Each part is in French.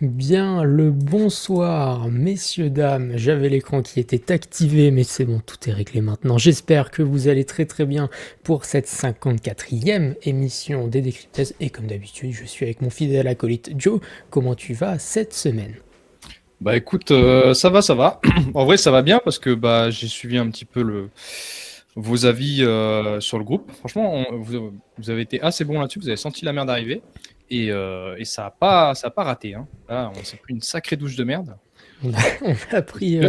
Bien le bonsoir, messieurs, dames. J'avais l'écran qui était activé, mais c'est bon, tout est réglé maintenant. J'espère que vous allez très très bien pour cette 54e émission des Décrypteuses. Et comme d'habitude, je suis avec mon fidèle acolyte Joe. Comment tu vas cette semaine? Bah écoute, ça va, ça va. En vrai, ça va bien parce que j'ai suivi un petit peu vos avis sur le groupe. Franchement, vous avez été assez bon là-dessus. Vous avez senti la merde arriver et ça a pas raté, hein. Là, on s'est pris une sacrée douche de merde. On a, on a pris,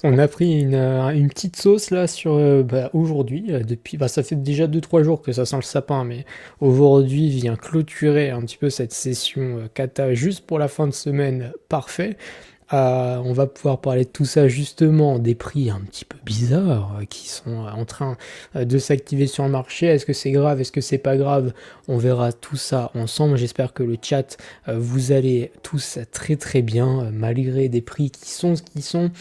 on a pris une petite sauce là sur aujourd'hui. Depuis, ça fait déjà 2 3 jours que ça sent le sapin, mais aujourd'hui vient clôturer un petit peu cette session kata juste pour la fin de semaine. Parfait. On va pouvoir parler de tout ça justement, des prix un petit peu bizarres qui sont en train de s'activer sur le marché. Est-ce que c'est grave? Est-ce que c'est pas grave? On verra tout ça ensemble. J'espère que le chat, vous allez tous très très bien, malgré des prix qui sont ce qu'ils sont.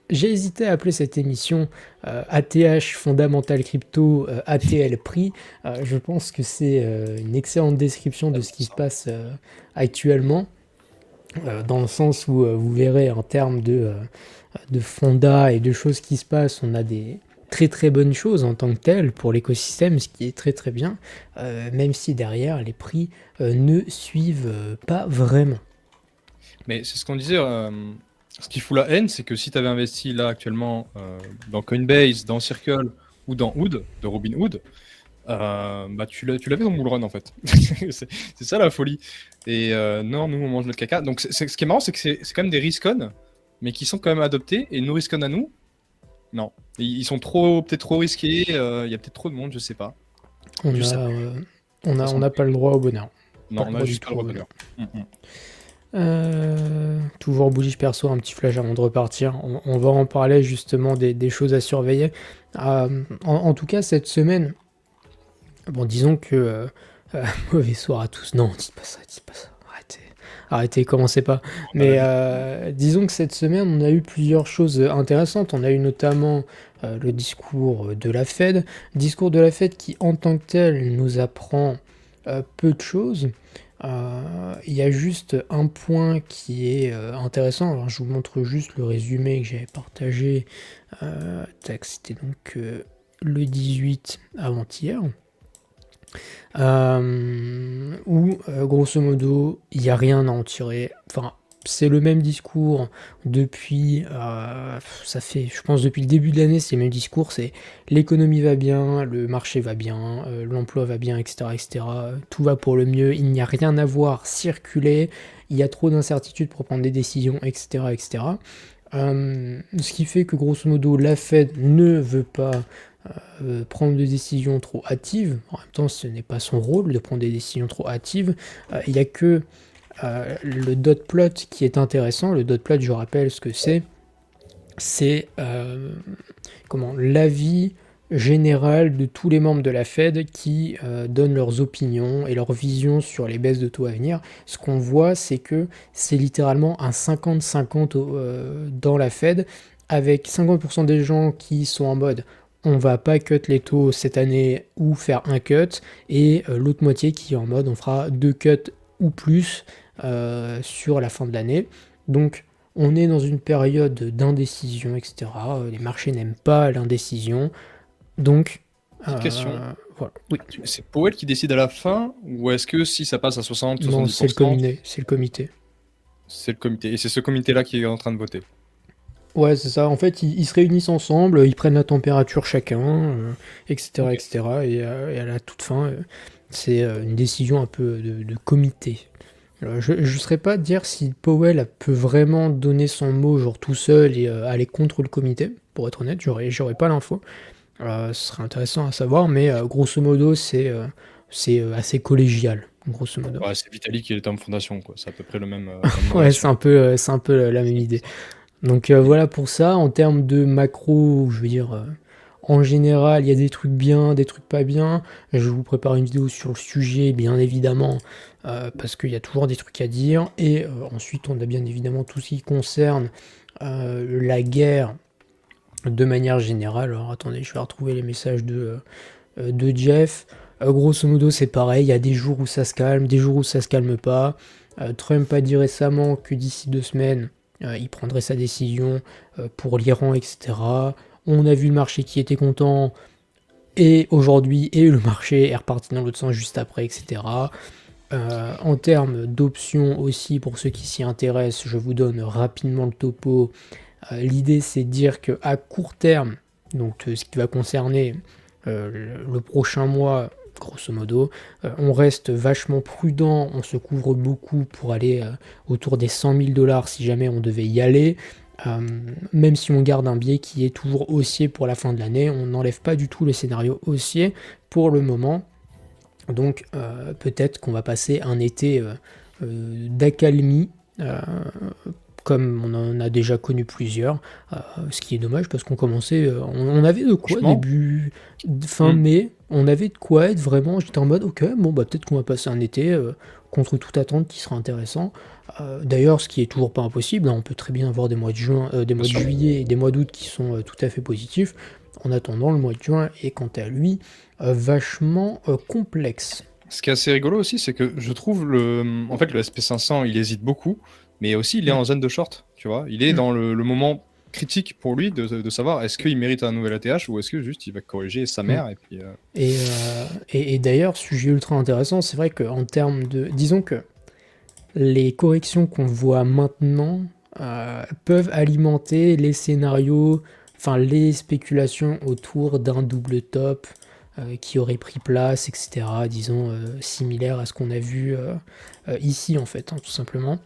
J'ai hésité à appeler cette émission ATH Fondamental Crypto ATL Prix. Je pense que c'est une excellente description de ce qui se passe actuellement. Dans le sens où vous verrez en termes de fonda et de choses qui se passent, on a des très très bonnes choses en tant que telles pour l'écosystème, ce qui est très très bien, même si derrière les prix ne suivent pas vraiment. Mais c'est ce qu'on disait. Ce qui fout la haine, c'est que si tu avais investi là actuellement dans Coinbase, dans Circle ou dans Hood, de Robinhood, tu l'avais dans Bull Run en fait. C'est ça la folie. Et non, nous on mange notre caca. Donc ce qui est marrant, c'est que c'est quand même des riscon, mais qui sont quand même adoptés. Et nos riscon à nous, non. Ils sont peut-être trop risqués. Il y a peut-être trop de monde, je sais pas. On Juste a, ça. on n'a pas le droit au bonheur. Pas Non, le on a droit du juste pas tout le au droit de bonheur. bonheur. Mm, mm. Toujours bullish perso, un petit flash avant de repartir. On va en parler justement des choses à surveiller. En tout cas, cette semaine, bon, disons que mauvais soir à tous. Non, dites pas ça, dites pas ça. Arrêtez, arrêtez, commencez pas. On a la Mais vie. disons que cette semaine, on a eu plusieurs choses intéressantes. On a eu notamment le discours de la Fed. Discours de la Fed qui, en tant que tel, nous apprend peu de choses. Il y a juste un point qui est intéressant. Alors, je vous montre juste le résumé que j'avais partagé. C'était donc le 18 avant-hier. Où, grosso modo, il n'y a rien à en tirer. Enfin, c'est le même discours depuis, ça fait, je pense, depuis le début de l'année, c'est le même discours, c'est l'économie va bien, le marché va bien, l'emploi va bien, etc., etc. Tout va pour le mieux, il n'y a rien à voir circuler, il y a trop d'incertitudes pour prendre des décisions, etc., etc. Ce qui fait que, grosso modo, la Fed ne veut pas prendre des décisions trop hâtives. En même temps, ce n'est pas son rôle de prendre des décisions trop hâtives. Il n'y a que le dot plot qui est intéressant. Le dot plot, je rappelle ce que c'est. C'est l'avis général de tous les membres de la Fed qui donnent leurs opinions et leurs visions sur les baisses de taux à venir. Ce qu'on voit, c'est que c'est littéralement un 50-50 dans la Fed, avec 50% des gens qui sont en mode on va pas cut les taux cette année ou faire un cut, et l'autre moitié qui est en mode on fera 2 cuts ou plus sur la fin de l'année. Donc on est dans une période d'indécision, etc. Les marchés n'aiment pas l'indécision. Donc, Petite question. voilà. Oui. C'est Powell qui décide à la fin ou est-ce que si ça passe à 60, Non, c'est le 70%, comité. C'est le comité. c'est le comité? Et c'est ce comité-là qui est en train de voter. Ouais, c'est ça. En fait, ils se réunissent ensemble, ils prennent la température chacun, etc., Ok. etc. Et à la toute fin, c'est une décision un peu de comité. Alors, je ne saurais pas dire si Powell peut vraiment donner son mot genre tout seul et aller contre le comité. Pour être honnête, j'aurais pas l'info. Ce serait intéressant à savoir, mais grosso modo, c'est assez collégial, grosso modo. Ouais, c'est Vitalik qui est en fondation, quoi. C'est à peu près la même Ouais, relation. c'est un peu la même idée. Donc voilà pour ça. En termes de macro, je veux dire, en général, il y a des trucs bien, des trucs pas bien. Je vous prépare une vidéo sur le sujet, bien évidemment, parce qu'il y a toujours des trucs à dire. Et ensuite, on a bien évidemment tout ce qui concerne la guerre de manière générale. Alors attendez, je vais retrouver les messages de Jeff. Grosso modo, c'est pareil. Il y a des jours où ça se calme, des jours où ça se calme pas. Trump a dit récemment que d'ici 2 semaines, il prendrait sa décision pour l'Iran, etc. On a vu le marché qui était content, et aujourd'hui, et le marché est reparti dans l'autre sens juste après, etc. En termes d'options aussi, pour ceux qui s'y intéressent, je vous donne rapidement le topo. L'idée, c'est de dire qu'à court terme, donc ce qui va concerner le prochain mois, grosso modo, on reste vachement prudent, on se couvre beaucoup pour aller autour des 100 000 dollars si jamais on devait y aller. Euh, Même si on garde un biais qui est toujours haussier pour la fin de l'année, on n'enlève pas du tout le scénario haussier pour le moment. Donc peut-être qu'on va passer un été d'accalmie, comme on en a déjà connu plusieurs, ce qui est dommage parce qu'on commençait, on avait de quoi Franchement, début, fin hmm, mai, on avait de quoi être vraiment, j'étais en mode ok, bon bah peut-être qu'on va passer un été contre toute attente qui sera intéressant. D'ailleurs, ce qui est toujours pas impossible, hein, on peut très bien avoir des mois de juin, des bien mois de sûr. juillet et des mois d'août qui sont tout à fait positifs. En attendant, le mois de juin est quant à lui vachement complexe. Ce qui est assez rigolo aussi, c'est que je trouve en fait, le SP500, il hésite beaucoup, mais aussi il est Mm. en zone de short, tu vois. Il est Mm. dans le moment critique pour lui de savoir est-ce qu'il mérite un nouvel ATH ou est-ce que juste il va corriger sa Mm. mère et puis. Et d'ailleurs, sujet ultra intéressant, c'est vrai qu'en termes de... Disons que les corrections qu'on voit maintenant peuvent alimenter les scénarios, enfin les spéculations autour d'un double top qui aurait pris place, etc. Disons similaire à ce qu'on a vu ici en fait, hein, tout simplement.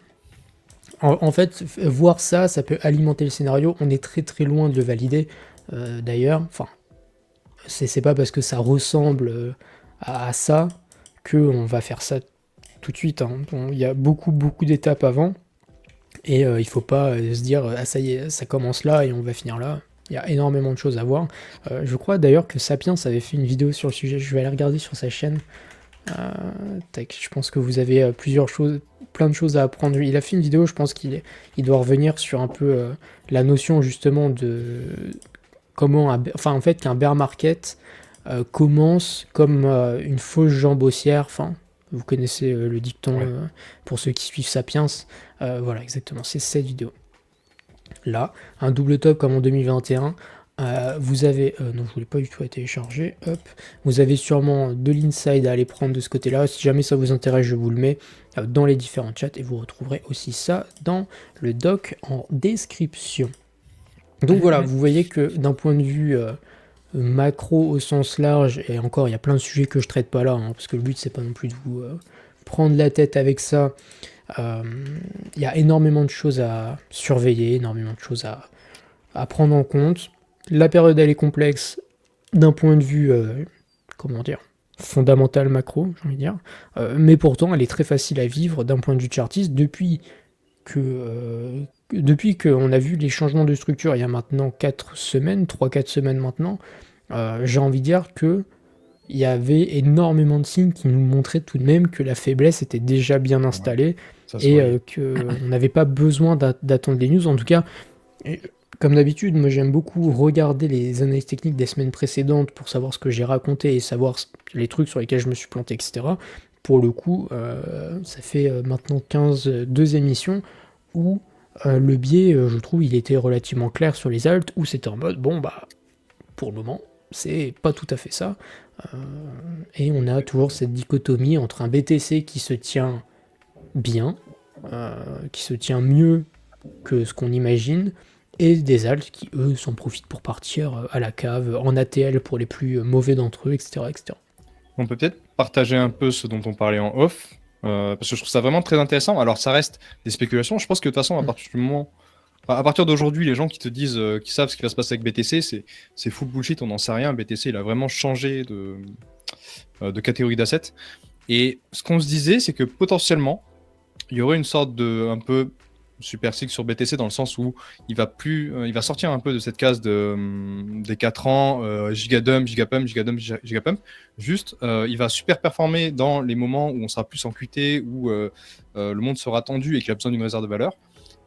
En fait, voir ça, ça peut alimenter le scénario. On est très très loin de le valider d'ailleurs. Enfin, c'est pas parce que ça ressemble à ça qu'on va faire ça tout de suite, hein. Il y a beaucoup beaucoup d'étapes avant. Et il faut pas se dire ah ça y est, ça commence là et on va finir là. Il y a énormément de choses à voir. Je crois d'ailleurs que Sapiens avait fait une vidéo sur le sujet. Je vais aller regarder sur sa chaîne. Tac, je pense que vous avez plusieurs choses, plein de choses à apprendre. Il a fait une vidéo, je pense il doit revenir sur un peu la notion justement de comment, enfin en fait qu'un bear market commence comme une fausse jambe haussière. Enfin, vous connaissez le dicton Ouais. pour ceux qui suivent Sapiens. Voilà, exactement, c'est cette vidéo. Là, un double top comme en 2021. Vous avez, non, je voulais pas du tout la télécharger. Hop, vous avez sûrement de l'inside à aller prendre de ce côté-là. Si jamais ça vous intéresse, je vous le mets dans les différents chats et vous retrouverez aussi ça dans le doc en description. Donc voilà, Mhm. vous voyez que d'un point de vue macro au sens large, et encore il y a plein de sujets que je traite pas là, hein, parce que le but c'est pas non plus de vous prendre la tête avec ça. Euh, Il y a énormément de choses à surveiller, énormément de choses à prendre en compte. La période elle est complexe d'un point de vue, comment dire, fondamental macro, j'ai envie de dire, mais pourtant elle est très facile à vivre d'un point de vue chartiste depuis qu'on a vu les changements de structure il y a maintenant 4 semaines, 3-4 semaines maintenant. J'ai envie de dire que il y avait énormément de signes qui nous montraient tout de même que la faiblesse était déjà bien Ouais, installée ça se et voyait. qu'on n'avait pas besoin d'attendre les news. En tout cas, et, comme d'habitude, moi j'aime beaucoup regarder les analyses techniques des semaines précédentes pour savoir ce que j'ai raconté et savoir les trucs sur lesquels je me suis planté, etc. Pour le coup, ça fait maintenant 2 émissions où le biais, je trouve, il était relativement clair sur les alts, où c'était en mode, bon, bah, pour le moment, c'est pas tout à fait ça. Euh, et on a toujours cette dichotomie entre un BTC qui se tient bien, qui se tient mieux que ce qu'on imagine, et des alts qui, eux, s'en profitent pour partir à la cave, en ATL pour les plus mauvais d'entre eux, etc., etc. On peut peut-être partager un peu ce dont on parlait en off, parce que je trouve ça vraiment très intéressant. Alors, ça reste des spéculations. Je pense que de toute façon, à Mm. partir du moment, enfin, à partir d'aujourd'hui, les gens qui te disent, qui savent ce qui va se passer avec BTC, c'est full bullshit. On n'en sait rien. BTC, il a vraiment changé de catégorie d'asset. Et ce qu'on se disait, c'est que potentiellement, il y aurait une sorte de un peu super cycle sur BTC dans le sens où il va plus, il va sortir un peu de cette case des 4 ans, gigadump, gigapump, gigadump, gigapump. Juste, il va super performer dans les moments où on sera plus en QT, où le monde sera tendu et qu'il a besoin d'une réserve de valeur.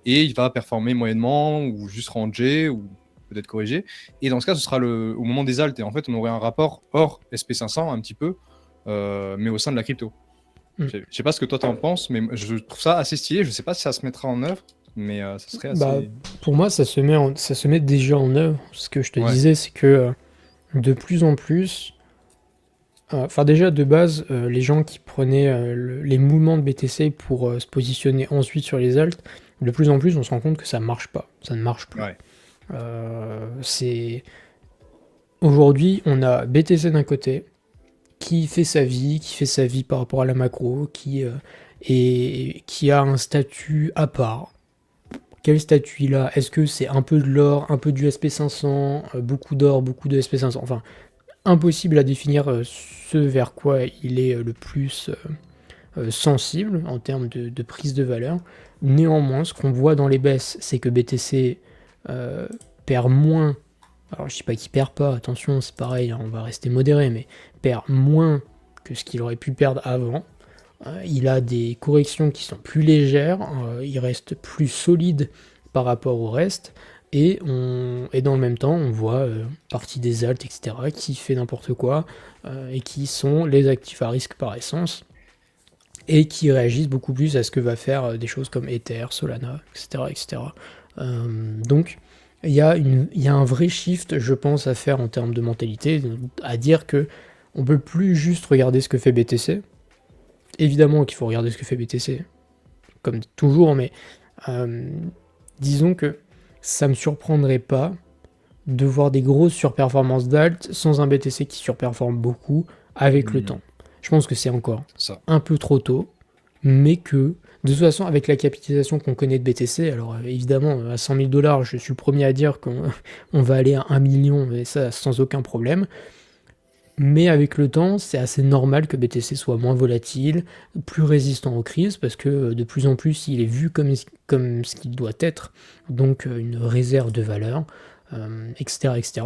Et il va performer moyennement ou juste ranger ou peut-être corriger. Et dans ce cas, ce sera au moment des alts. Et en fait, on aurait un rapport hors SP500 un petit peu, mais au sein de la crypto. Mm. Je sais pas ce que toi t'en penses, mais je trouve ça assez stylé. Je sais pas si ça se mettra en œuvre, mais ça serait Bah, assez. pour moi, ça se met déjà en œuvre. Ce que je te Ouais, disais, c'est que de plus en plus, enfin déjà de base, les gens qui prenaient les mouvements de BTC pour se positionner ensuite sur les alts, de plus en plus, on se rend compte que ça marche pas, ça ne marche plus. ouais. C'est aujourd'hui, on a BTC d'un côté qui fait sa vie par rapport à la macro, qui a un statut à part. Quel statut il a? Est-ce que c'est un peu de l'or, un peu du SP500, beaucoup d'or, beaucoup de SP500? Enfin, impossible à définir ce vers quoi il est le plus sensible en termes de prise de valeur. Néanmoins, ce qu'on voit dans les baisses, c'est que BTC euh, perd moins. Alors je dis pas qu'il perd pas, attention, c'est pareil, hein, on va rester modéré, mais perd moins que ce qu'il aurait pu perdre avant. Il a des corrections qui sont plus légères, il reste plus solide par rapport au reste, et dans le même temps, on voit partie des alts, etc., qui fait n'importe quoi, et qui sont les actifs à risque par essence, et qui réagissent beaucoup plus à ce que va faire des choses comme Ether, Solana, etc. etc. Donc, il y a un vrai shift, je pense, à faire en termes de mentalité, à dire que on peut plus juste regarder ce que fait BTC. Évidemment qu'il faut regarder ce que fait BTC, comme toujours, mais euh, disons que ça me surprendrait pas de voir des grosses surperformances d'alt sans un BTC qui surperforme beaucoup avec le Hmm, temps. Je pense que c'est encore c'est ça. un peu trop tôt, mais que de toute façon, avec la capitalisation qu'on connaît de BTC, alors évidemment, à 100 000 dollars, je suis le premier à dire qu'on on va aller à 1 million, et ça sans aucun problème. Mais avec le temps, c'est assez normal que BTC soit moins volatile, plus résistant aux crises, parce que de plus en plus, il est vu comme ce qu'il doit être, donc une réserve de valeur, etc., etc.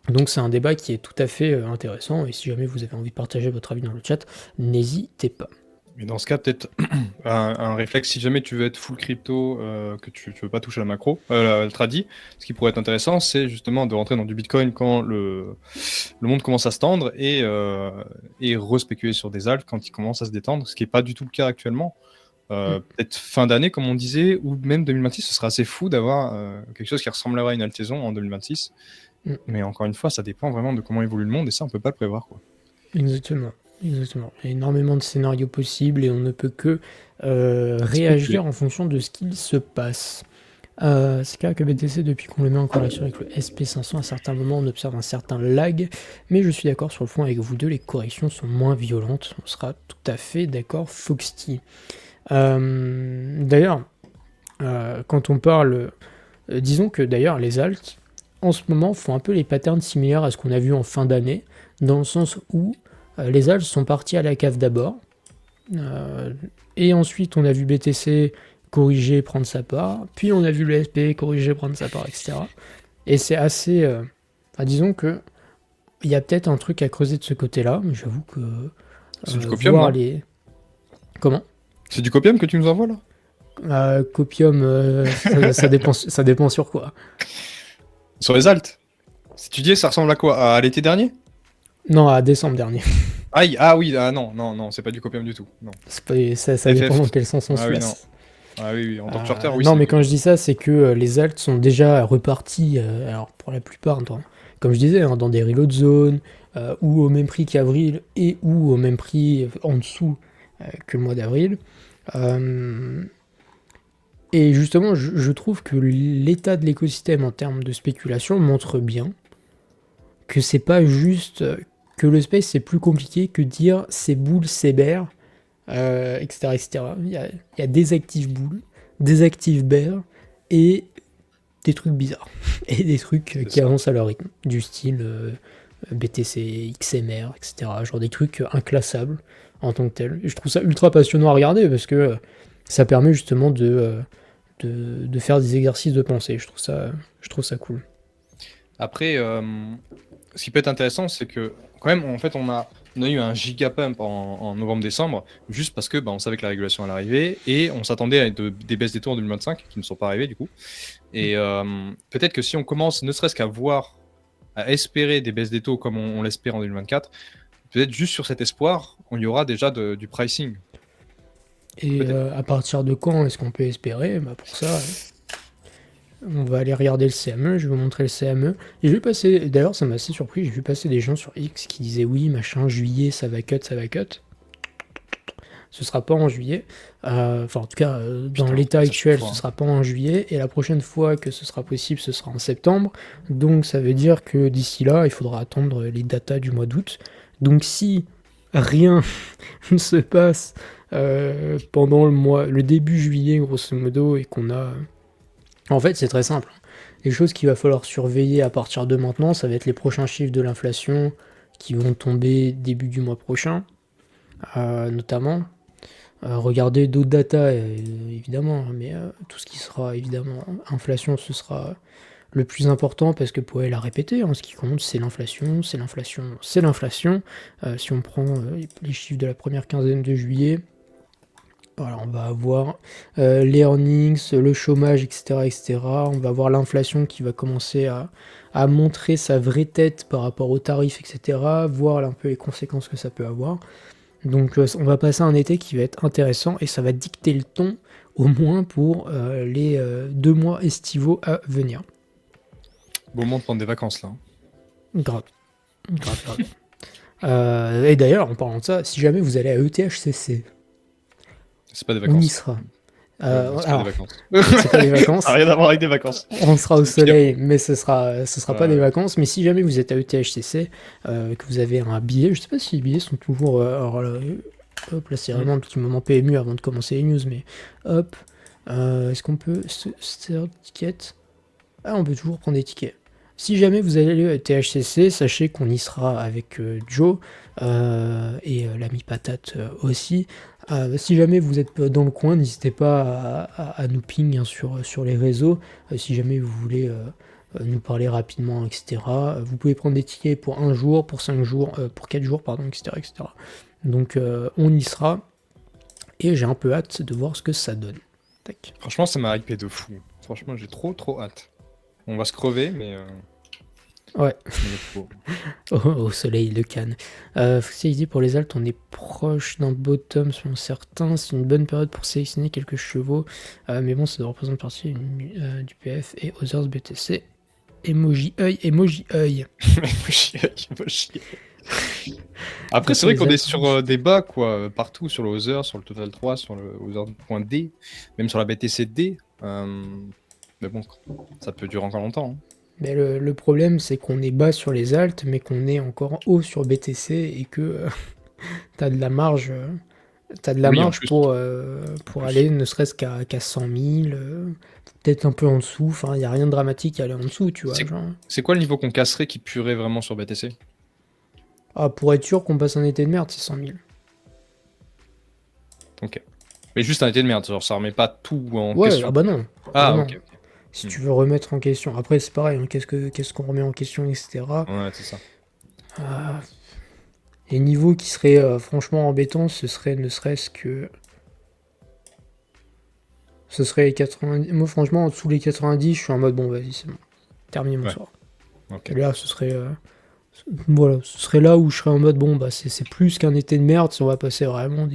Donc c'est un débat qui est tout à fait intéressant, et si jamais vous avez envie de partager votre avis dans le chat, n'hésitez pas. Mais dans ce cas, peut-être un réflexe, si jamais tu veux être full crypto, que tu veux pas toucher à la macro, le tradi, ce qui pourrait être intéressant, c'est justement de rentrer dans du Bitcoin quand le monde commence à se tendre et respéculer sur des alts quand il commence à se détendre, ce qui n'est pas du tout le cas actuellement. Mm. Peut-être fin d'année, comme on disait, ou même 2026, ce sera assez fou d'avoir quelque chose qui ressemblerait à une altaison en 2026. Mm. Mais encore une fois, ça dépend vraiment de comment évolue le monde et ça, on peut pas le prévoir, quoi. Exactement. Exactement. Il y a énormément de scénarios possibles et on ne peut que Spéculer. réagir en fonction de ce qu'il se passe. C'est clair que BTC, depuis qu'on le met en corrélation avec le SP500, à certains moments, on observe un certain lag, mais je suis d'accord sur le fond avec vous deux, les corrections sont moins violentes. On sera tout à fait d'accord, Foxty. D'ailleurs, quand on parle, disons que d'ailleurs les alts, en ce moment, font un peu les patterns similaires à ce qu'on a vu en fin d'année, dans le sens où les alts sont partis à la cave d'abord, euh, et ensuite on a vu BTC corriger, prendre sa part, puis on a vu le SP corriger, prendre sa part, etc. Et c'est assez... enfin, disons que il y a peut-être un truc à creuser de ce côté-là, mais j'avoue que C'est du copium, voir non? les... Comment? C'est du copium que tu nous envoies là? Copium, ça dépend sur quoi. Sur les altes. Si tu dis, ça ressemble à quoi? À l'été dernier? Non, à décembre dernier. Aïe, ah oui, ah non, non, non, c'est pas du copium du tout. Non. Ça dépend dans FF. quel sens on se Ah oui, non. place. Ah oui, oui, en tant que shorter, oui, Non, c'est mais du quand je copium. dis ça, c'est que les alts sont déjà repartis, alors pour la plupart, comme je disais, hein, dans des reload zones, ou au même prix qu'avril, et ou au même prix en dessous que le mois d'avril. Euh, et justement, je trouve que l'état de l'écosystème en termes de spéculation montre bien que c'est pas juste que le space c'est plus compliqué que dire c'est bull, c'est bear, etc., etc. Il y a des actifs bull, des actifs bear et des trucs bizarres et des trucs C'est qui ça. avancent à leur rythme, du style BTC, XMR, etc. Genre des trucs inclassables en tant que tels. Et je trouve ça ultra passionnant à regarder parce que ça permet justement de faire des exercices de pensée. Je trouve ça cool. Après, ce qui peut être intéressant, c'est que quand même, en fait, on a eu un giga pump en novembre-décembre, juste parce que bah, on savait que la régulation allait arriver et on s'attendait à des baisses des taux en 2025 qui ne sont pas arrivées du coup. Et peut-être que si on commence ne serait-ce qu'à voir, à espérer des baisses des taux comme on l'espère en 2024, peut-être juste sur cet espoir, on y aura déjà du pricing. Et Peut-être. à partir de quand est-ce qu'on peut espérer? Bah pour ça, on va aller regarder le CME, je vais vous montrer le CME. Et j'ai vu passer, d'ailleurs ça m'a assez surpris, j'ai vu passer des gens sur X qui disaient oui, machin, juillet, ça va cut, ça va cut. Ce sera pas en juillet. Enfin, en tout cas, dans Putain, l'état ça chaque actuel, fois, ce hein. sera pas en juillet. Et la prochaine fois que ce sera possible, ce sera en septembre. Donc, ça veut dire que d'ici là, il faudra attendre les datas du mois d'août. Donc, si rien ne se passe pendant le début juillet, grosso modo, et qu'on a. En fait, c'est très simple. Les choses qu'il va falloir surveiller à partir de maintenant, ça va être les prochains chiffres de l'inflation qui vont tomber début du mois prochain, notamment. Regarder d'autres data, évidemment, hein, mais tout ce qui sera évidemment inflation, ce sera le plus important parce que Powell a répété, hein, ce qui compte, c'est l'inflation, c'est l'inflation, c'est l'inflation. Si on prend les chiffres de la première quinzaine de juillet, voilà, on va avoir les earnings, le chômage, etc., etc. On va avoir l'inflation qui va commencer à montrer sa vraie tête par rapport aux tarifs, etc., voir un peu les conséquences que ça peut avoir. Donc on va passer un été qui va être intéressant et ça va dicter le ton au moins pour les 2 mois estivaux à venir. Bon moment de prendre des vacances là, hein. Grave. Grave, grave. Et d'ailleurs, en parlant de ça, si jamais vous allez à ETHCC, C'est pas des on y vacances. sera. C'est pas des Alors, vacances. c'est pas des vacances, Ça n'a rien à voir avec des vacances. on sera au C'est pire. soleil, mais ce sera pas des Ouais. vacances. Mais si jamais vous êtes à ETHCC, que vous avez un billet, je sais pas si les billets sont toujours. Alors là, hop, là c'est vraiment un petit moment PMU avant de commencer les news, mais hop, est-ce qu'on peut se ticket? Ah, on peut toujours prendre des tickets. Si jamais vous allez à THCC, sachez qu'on y sera avec Joe et l'ami Patate aussi. Si jamais vous êtes dans le coin, n'hésitez pas à nous ping, hein, sur les réseaux. Si jamais vous voulez nous parler rapidement, etc. Vous pouvez prendre des tickets pour 1 jour, pour 5 jours, pour 4 jours, pardon, etc., etc. Donc on y sera. Et j'ai un peu hâte de voir ce que ça donne. Tac. Franchement, ça m'a hypé de fou. Franchement, j'ai trop hâte. On va se crever, mais Ouais. on est trop. Au soleil de Cannes. Fossiliser pour les Altes, on est proche d'un bottom selon certains. C'est une bonne période pour sélectionner quelques chevaux. Mais bon, ça représente partie du PF et Others BTC. Emoji œil, emoji œil. Faut chier, faut chier. Après, c'est vrai qu'on est sur des bas, quoi, partout, sur le Other, sur le Total 3, sur le Other.d, même sur la BTC-D. Mais bon, ça peut durer encore longtemps, hein. Mais le problème, c'est qu'on est bas sur les altes, mais qu'on est encore haut sur BTC et que t'as de la marge. T'as de la Oui, en marge plus. pour plus. aller ne serait-ce qu'à 100 000, peut-être un peu en dessous. Enfin, il n'y a rien de dramatique à aller en dessous, tu vois. Genre. C'est quoi le niveau qu'on casserait qui puerait vraiment sur BTC? Ah, pour être sûr qu'on passe un été de merde, c'est 100 000. Ok. Mais juste un été de merde, genre ça remet pas tout en Ouais, question. ah bah non. Ah, non. ok. Si tu veux remettre en question. Après, c'est pareil, hein, qu'est-ce qu'on remet en question, etc. Ouais, c'est ça. Les niveaux qui seraient franchement embêtants, ce serait ne serait-ce que. Ce serait les 90. Moi, franchement, en dessous les 90, je suis en mode bon, vas-y, c'est bon. Terminé mon Ouais. soir. Ok. Et là, ce serait. Voilà, ce serait là où je serais en mode bon, bah, c'est plus qu'un été de merde si on va passer vraiment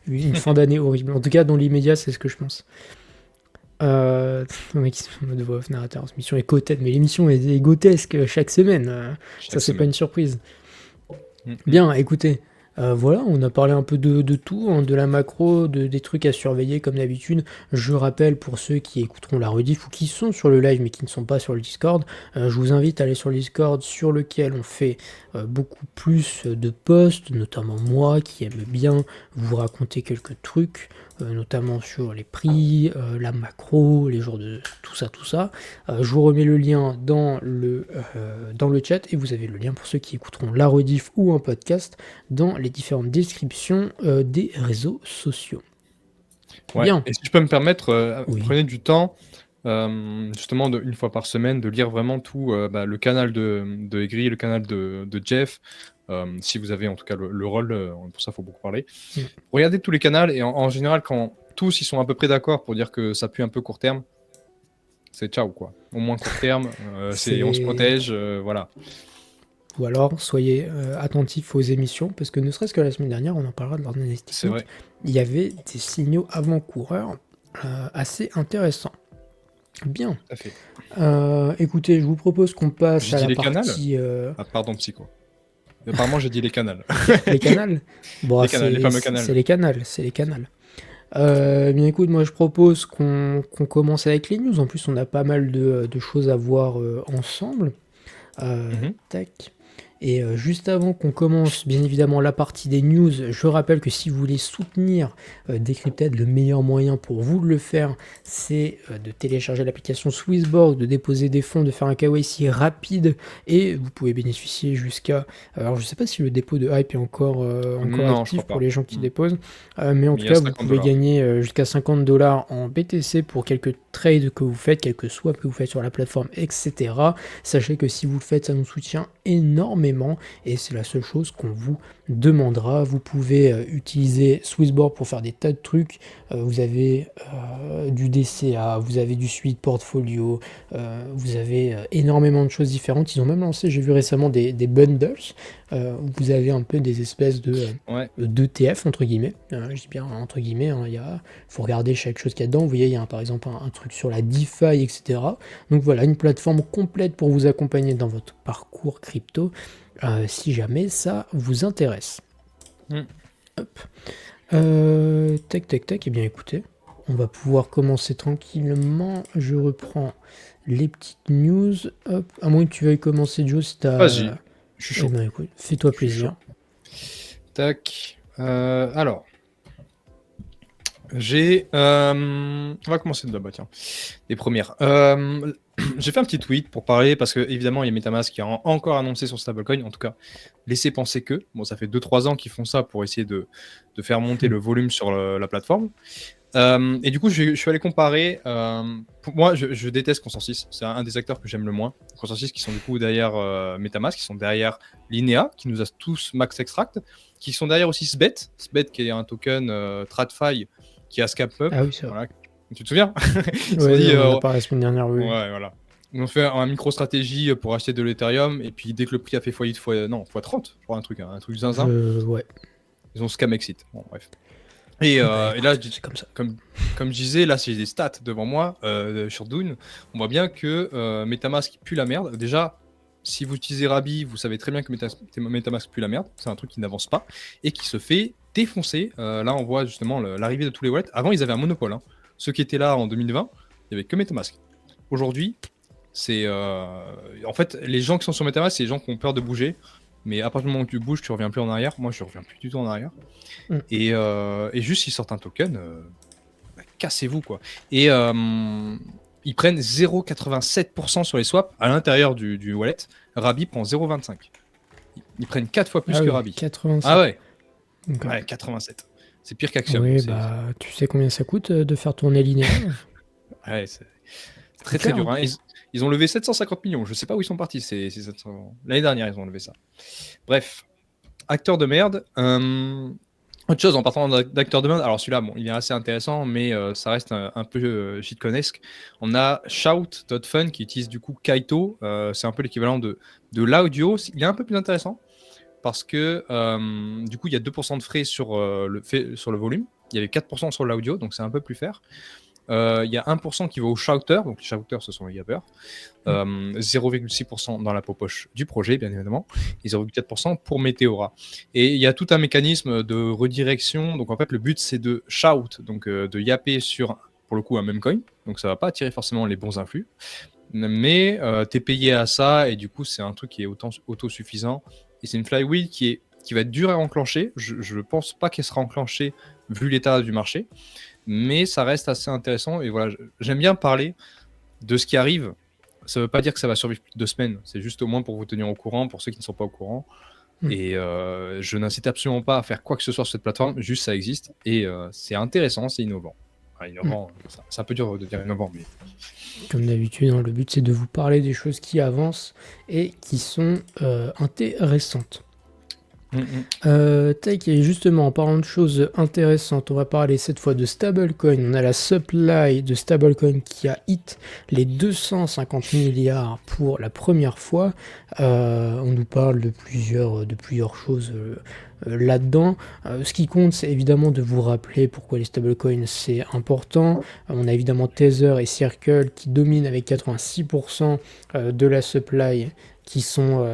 une fin d'année horrible. En tout cas, dans l'immédiat, c'est ce que je pense. Le mec qui se fait en mode voix off narrateur. Cette mission est quoted, mais l'émission est grotesque chaque semaine. Ça, c'est pas une surprise. Bien, écoutez, voilà, on a parlé un peu de tout, hein, de la macro, des trucs à surveiller comme d'habitude. Je rappelle pour ceux qui écouteront la rediff ou qui sont sur le live mais qui ne sont pas sur le Discord, je vous invite à aller sur le Discord sur lequel on fait beaucoup plus de posts, notamment moi qui aime bien vous raconter quelques trucs, notamment sur les prix, la macro, les jours de tout ça. Je vous remets le lien dans le chat et vous avez le lien pour ceux qui écouteront la rediff ou un podcast dans les différentes descriptions des réseaux sociaux. Ouais. Bien. Et si je peux me permettre, Oui. prenez du temps, justement, une fois par semaine, de lire vraiment tout, le canal de Egri, le canal de Jeff, si vous avez en tout cas le rôle, pour ça il faut beaucoup parler. Regardez tous les canaux et en général, quand tous ils sont à peu près d'accord pour dire que ça pue un peu court terme, c'est ciao quoi. Au moins court terme, on se protège, voilà. Ou alors, soyez attentifs aux émissions, parce que ne serait-ce que la semaine dernière, on en parlera de l'analyse C'est technique, vrai. il y avait des signaux avant-coureurs assez intéressants. Bien. Tout à fait. Écoutez, je vous propose qu'on passe J'ai à dit la les canals? partie Ah, pardon, psycho. Apparemment, j'ai dit les canals. les canals. Bon, Les canals, les fameux canals. c'est les canals, c'est les canals. Bien écoute, moi je propose qu'on commence avec les news. En plus, on a pas mal de choses à voir ensemble. Tac. Et juste avant qu'on commence, bien évidemment, la partie des news, je rappelle que si vous voulez soutenir Decrypted, le meilleur moyen pour vous de le faire, c'est de télécharger l'application Swissborg, de déposer des fonds, de faire un KYC rapide, et vous pouvez bénéficier jusqu'à... Alors, je sais pas si le dépôt de Hype est encore Non, je actif crois pour pas. les gens qui déposent, mais en Mais tout il y a cas, vous 50 pouvez dollars. gagner jusqu'à 50$ en BTC pour quelques trades que vous faites, quelques swaps que vous faites sur la plateforme, etc. Sachez que si vous le faites, ça nous soutient énormément et c'est la seule chose qu'on vous demandera. Vous pouvez utiliser Swissborg pour faire des tas de trucs. Vous avez du DCA, vous avez du suite portfolio, vous avez énormément de choses différentes. Ils ont même lancé, j'ai vu récemment, des bundles où vous avez un peu des espèces Ouais. d'ETF entre guillemets. Je dis bien entre guillemets, hein, faut regarder chaque chose qu'il y a dedans. Vous voyez, il y a par exemple un truc sur la DeFi, etc. Donc voilà, une plateforme complète pour vous accompagner dans votre parcours crypto, si jamais ça vous intéresse. Hop. Tac, tac, tac. Eh bien écoutez, on va pouvoir commencer tranquillement. Je reprends les petites news. Hop. À moins que tu veuilles commencer, Joe, si t'as... Vas-y, je suis chaud. Eh ben écoute, fais-toi Je suis plaisir. Tac. Alors. On va commencer de là-bas, tiens. Les premières. J'ai fait un petit tweet pour parler, parce que évidemment, il y a MetaMask qui a encore annoncé son stablecoin, en tout cas, laissez penser que. Bon, ça fait 2-3 ans qu'ils font ça pour essayer de faire monter le volume sur la plateforme. Et du coup, je suis allé comparer. Pour moi, je déteste Consensus. C'est un des acteurs que j'aime le moins. Consensus qui sont du coup derrière MetaMask, qui sont derrière Linea, qui nous a tous max extract, qui sont derrière aussi Sbet. Sbet qui est un token TradFi qui a scap up. Ah oui, ça va. Voilà. Tu te souviens? Ils Ouais, ont dit, on en a parlé la semaine dernière, oui. ouais, voilà. Ils ont fait un micro-stratégie pour acheter de l'Ethereum, et puis dès que le prix a fait x30, je crois, un truc zinzin, Ouais. ils ont scam exit. Bon, bref. Et là, c'est comme ça. comme je disais, là, si j'ai des stats devant moi sur Dune, on voit bien que MetaMask pue la merde. Déjà, si vous utilisez Rabi, vous savez très bien que MetaMask pue la merde. C'est un truc qui n'avance pas et qui se fait défoncer. Là, on voit justement l'arrivée de tous les wallets. Avant, ils avaient un monopole. Hein. Ceux qui étaient là en 2020, il n'y avait que MetaMask. Aujourd'hui, c'est... en fait, les gens qui sont sur MetaMask, c'est les gens qui ont peur de bouger. Mais à partir du moment où tu bouges, tu reviens plus en arrière. Moi, je reviens plus du tout en arrière. Et juste, ils sortent un token, cassez-vous, quoi. Et ils prennent 0,87% sur les swaps à l'intérieur du wallet. Rabi prend 0,25. Ils prennent 4 fois plus que Rabi. 87. Ah ouais. Okay. Ouais, 87. C'est pire qu'Axiom. Oui, bah, tu sais combien ça coûte de faire tourner Linea? Ouais, c'est très très dur. Hein. Ils ont levé 750 millions. Je sais pas où ils sont partis. C'est 700... L'année dernière, ils ont levé ça. Bref, acteur de merde. Autre chose, en partant d'acteur de merde, alors celui-là, bon, il est assez intéressant, mais ça reste un peu shitconesque. On a Shout.fun qui utilise du coup Kaito. C'est un peu l'équivalent de l'audio. Il est un peu plus intéressant parce que du coup, il y a 2% de frais sur le volume. Il y avait 4% sur l'audio, donc c'est un peu plus fair. Il y a 1% qui va aux shouters, donc les shouters ce sont les yappers, 0,6% dans la poche du projet bien évidemment, et 0,4% pour Meteora. Et il y a tout un mécanisme de redirection, donc en fait le but c'est de shout, donc de yapper sur pour le coup un même coin, donc ça va pas attirer forcément les bons influx, mais t'es payé à ça, et du coup c'est un truc qui est autosuffisant, et c'est une flywheel qui va être dure à enclencher. Je pense pas qu'elle sera enclenchée vu l'état du marché, mais ça reste assez intéressant. Et voilà, j'aime bien parler de ce qui arrive. Ça veut pas dire que ça va survivre plus de 2 semaines, c'est juste au moins pour vous tenir au courant, pour ceux qui ne sont pas au courant. Et je n'incite absolument pas à faire quoi que ce soit sur cette plateforme, juste ça existe, et c'est intéressant, c'est innovant. Enfin, innovant, c'est un peu dur de dire innovant, mais... Comme d'habitude, hein, le but c'est de vous parler des choses qui avancent et qui sont intéressantes. Mm, Tac, et justement, en parlant de choses intéressantes, on va parler cette fois de stablecoin. On a la supply de stablecoin qui a hit les 250 milliards pour la première fois. On nous parle de plusieurs choses là-dedans. Ce qui compte, c'est évidemment de vous rappeler pourquoi les stablecoins c'est important. On a évidemment Tether et Circle qui dominent avec 86% de la supply qui sont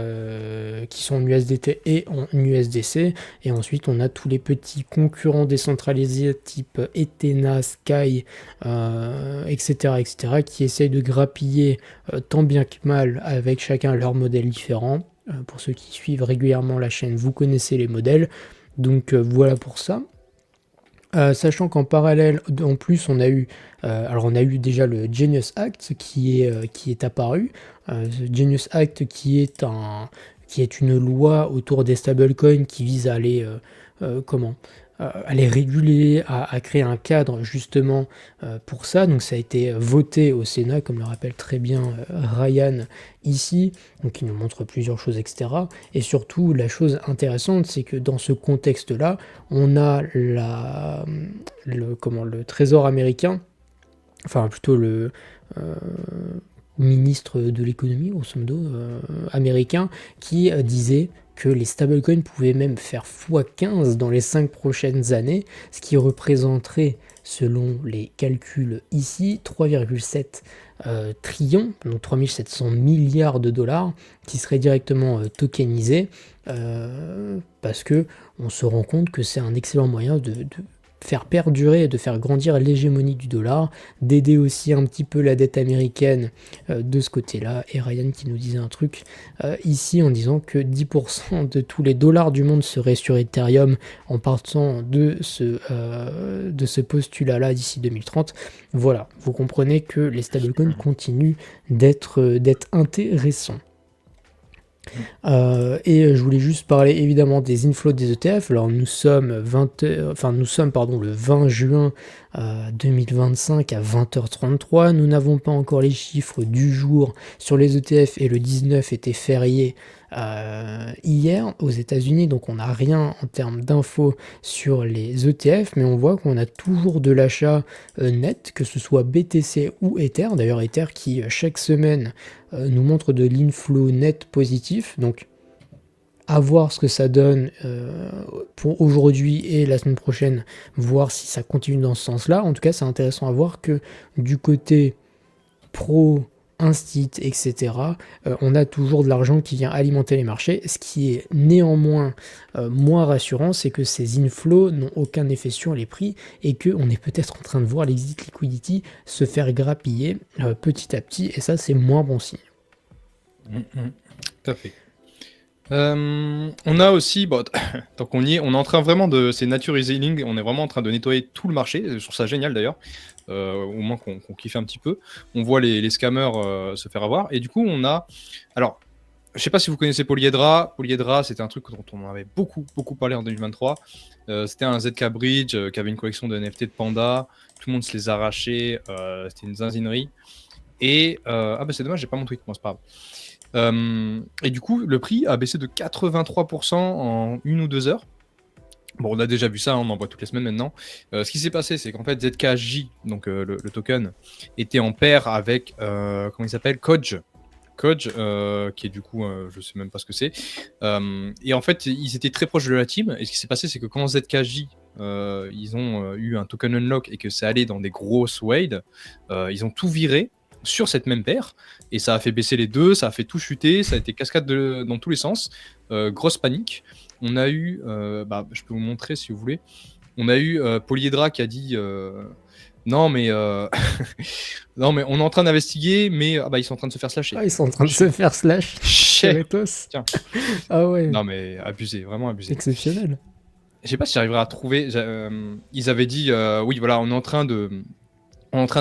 en USDT et en USDC. Et ensuite, on a tous les petits concurrents décentralisés type Ethena, Sky, etc., etc., qui essayent de grappiller tant bien que mal avec chacun leur modèle différent. Pour ceux qui suivent régulièrement la chaîne, vous connaissez les modèles. Donc voilà pour ça. Sachant qu'en parallèle, en plus, on a eu déjà le Genius Act qui est apparu. Ce Genius Act qui est une loi autour des stablecoins qui vise à à les réguler, à créer un cadre justement pour ça. Donc ça a été voté au Sénat, comme le rappelle très bien Ryan ici, donc il nous montre plusieurs choses, etc. Et surtout, la chose intéressante, c'est que dans ce contexte-là, on a le Trésor américain, enfin plutôt le euh, ministre de l'économie, grosso modo, américain, qui disait que les stablecoins pouvaient même faire x15 dans les 5 prochaines années, ce qui représenterait, selon les calculs ici, 3,7 trillions, donc 3700 milliards de dollars, qui seraient directement tokenisés, parce que on se rend compte que c'est un excellent moyen de faire perdurer et de faire grandir l'hégémonie du dollar, d'aider aussi un petit peu la dette américaine de ce côté-là. Et Ryan qui nous disait un truc ici en disant que 10% de tous les dollars du monde seraient sur Ethereum en partant de ce postulat-là d'ici 2030. Voilà, vous comprenez que les stablecoins continuent d'être intéressants. Et je voulais juste parler évidemment des inflows des ETF. Alors nous sommes le 20 juin 2025 à 20h33. Nous n'avons pas encore les chiffres du jour sur les ETF et le 19 était férié hier aux États-Unis, donc on n'a rien en termes d'infos sur les ETF, mais on voit qu'on a toujours de l'achat net, que ce soit BTC ou Ether. D'ailleurs, Ether qui chaque semaine nous montre de l'inflow net positif. Donc à voir ce que ça donne pour aujourd'hui et la semaine prochaine, voir si ça continue dans ce sens-là. En tout cas, c'est intéressant à voir que du côté pro, instit, etc., on a toujours de l'argent qui vient alimenter les marchés. Ce qui est néanmoins moins rassurant, c'est que ces inflows n'ont aucun effet sur les prix et qu'on est peut-être en train de voir l'exit liquidity se faire grappiller petit à petit, et ça, c'est moins bon signe. tout à fait. On a aussi, bon, tant qu'on y est, on est en train vraiment c'est naturalizing, on est vraiment en train de nettoyer tout le marché. Je trouve ça génial d'ailleurs, au moins qu'on kiffe un petit peu. On voit les scammers se faire avoir, et du coup on a, alors, je sais pas si vous connaissez Polyhedra. Polyhedra, c'était un truc dont on avait beaucoup parlé en 2023. C'était un ZK Bridge qui avait une collection de NFT de Panda. Tout le monde se les arrachait. C'était une zinzinerie. Et ah bah c'est dommage, j'ai pas mon tweet, moi c'est pas grave. Et du coup, le prix a baissé de 83% en 1 ou 2 heures. Bon, on a déjà vu ça, on en voit toutes les semaines maintenant. Ce qui s'est passé, c'est qu'en fait, ZKJ, donc le token, était en paire avec, comment il s'appelle, Kodge. Kodge, qui est du coup, je sais même pas ce que c'est. Et en fait, ils étaient très proches de la team. Et ce qui s'est passé, c'est que quand ZKJ, ils ont eu un token unlock et que c'est allé dans des grosses wades, ils ont tout viré sur cette même paire, et ça a fait baisser les deux, ça a fait tout chuter, ça a été cascade dans tous les sens, grosse panique. On a eu, je peux vous montrer si vous voulez, on a eu Polyhedra qui a dit non mais non mais on est en train d'investiguer, mais ils sont en train de se faire slasher. Ah, ils sont en train de se faire slash. Tiens. Ah ouais. Non mais abusé, vraiment abusé. Exceptionnel. Je sais pas si j'arriverai à trouver. Ils avaient dit oui voilà, on est en train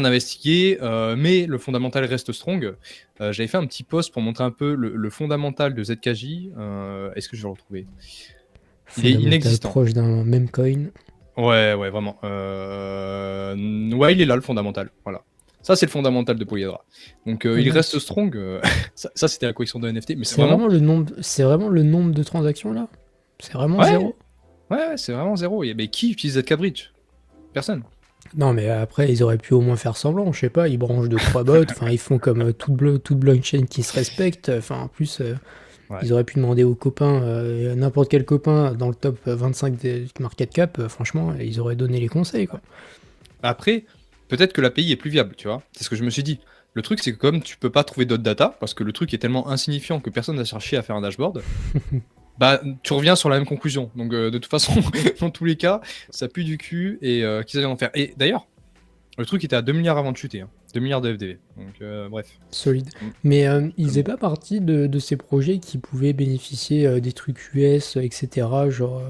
d'investiguer, mais le fondamental reste strong. J'avais fait un petit post pour montrer un peu le fondamental de ZKJ. Est-ce que je vais le retrouver? Il est inexistant. Proche d'un même coin. Ouais, vraiment. Ouais, il est là, le fondamental. Voilà. Ça, c'est le fondamental de Polyhedra. Donc, il reste strong. Ça c'était la collection de NFT, mais c'est vraiment... C'est vraiment le nombre de transactions là? C'est vraiment Ouais, zéro. ouais, c'est vraiment zéro. Mais qui utilise ZK-Bridge? Personne. Non, mais après, ils auraient pu au moins faire semblant, je sais pas, ils branchent deux trois bots, enfin, ils font comme toute blockchain qui se respecte, enfin, en plus, Ouais. ils auraient pu demander aux copains, n'importe quel copain dans le top 25 des market cap, franchement, ils auraient donné les conseils, quoi. Après, peut-être que l'API est plus viable, tu vois. C'est ce que je me suis dit. Le truc, c'est que comme tu peux pas trouver d'autres data, parce que le truc est tellement insignifiant que personne n'a cherché à faire un dashboard, bah tu reviens sur la même conclusion. Donc de toute façon, dans tous les cas, ça pue du cul et qu'ils allaient en faire. Et d'ailleurs, le truc était à 2 milliards avant de chuter, hein. 2 milliards de FDV. Donc bref. Solide. Mm. Mais ils C'est faisaient bon. pas partie de ces projets qui pouvaient bénéficier des trucs US, etc., genre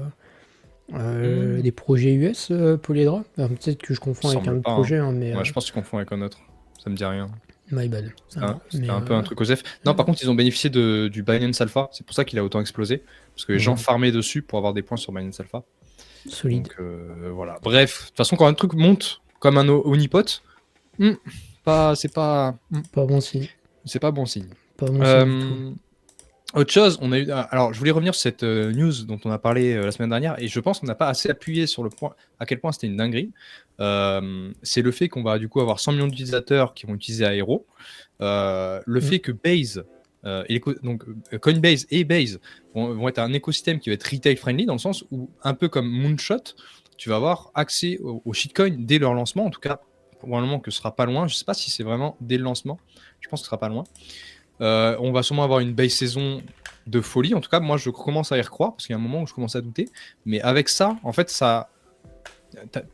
Hmm, des projets US, Polyhedra? Alors, peut-être que je il confonds me avec un semble autre pas, hein. projet, hein, mais Ouais, je pense que tu confonds avec un autre. Ça me dit rien. my bad. Alors, C'était mais un peu un truc OSEF. Non, par contre, ils ont bénéficié du Binance Alpha. C'est pour ça qu'il a autant explosé. Parce que les gens ouais, farmaient dessus pour avoir des points sur Binance Alpha. solide. Donc voilà. Bref, de toute façon, quand un truc monte comme un honeypot, hmm, Pas bon signe. c'est pas bon signe. Pas bon signe du tout. Autre chose, on a eu. Alors, je voulais revenir sur cette news dont on a parlé la semaine dernière, et je pense qu'on n'a pas assez appuyé sur le point à quel point c'était une dinguerie. C'est le fait qu'on va du coup avoir 100 millions d'utilisateurs qui vont utiliser Aero. Le Mm. fait que Base, donc Coinbase et Base vont être un écosystème qui va être retail friendly dans le sens où, un peu comme Moonshot, tu vas avoir accès aux shitcoins dès leur lancement. En tout cas, probablement que ce sera pas loin. Je sais pas si c'est vraiment dès le lancement. Je pense que ce sera pas loin. On va sûrement avoir une base saison de folie. En tout cas, moi, je commence à y recroire parce qu'il y a un moment où je commence à douter. Mais avec ça, en fait,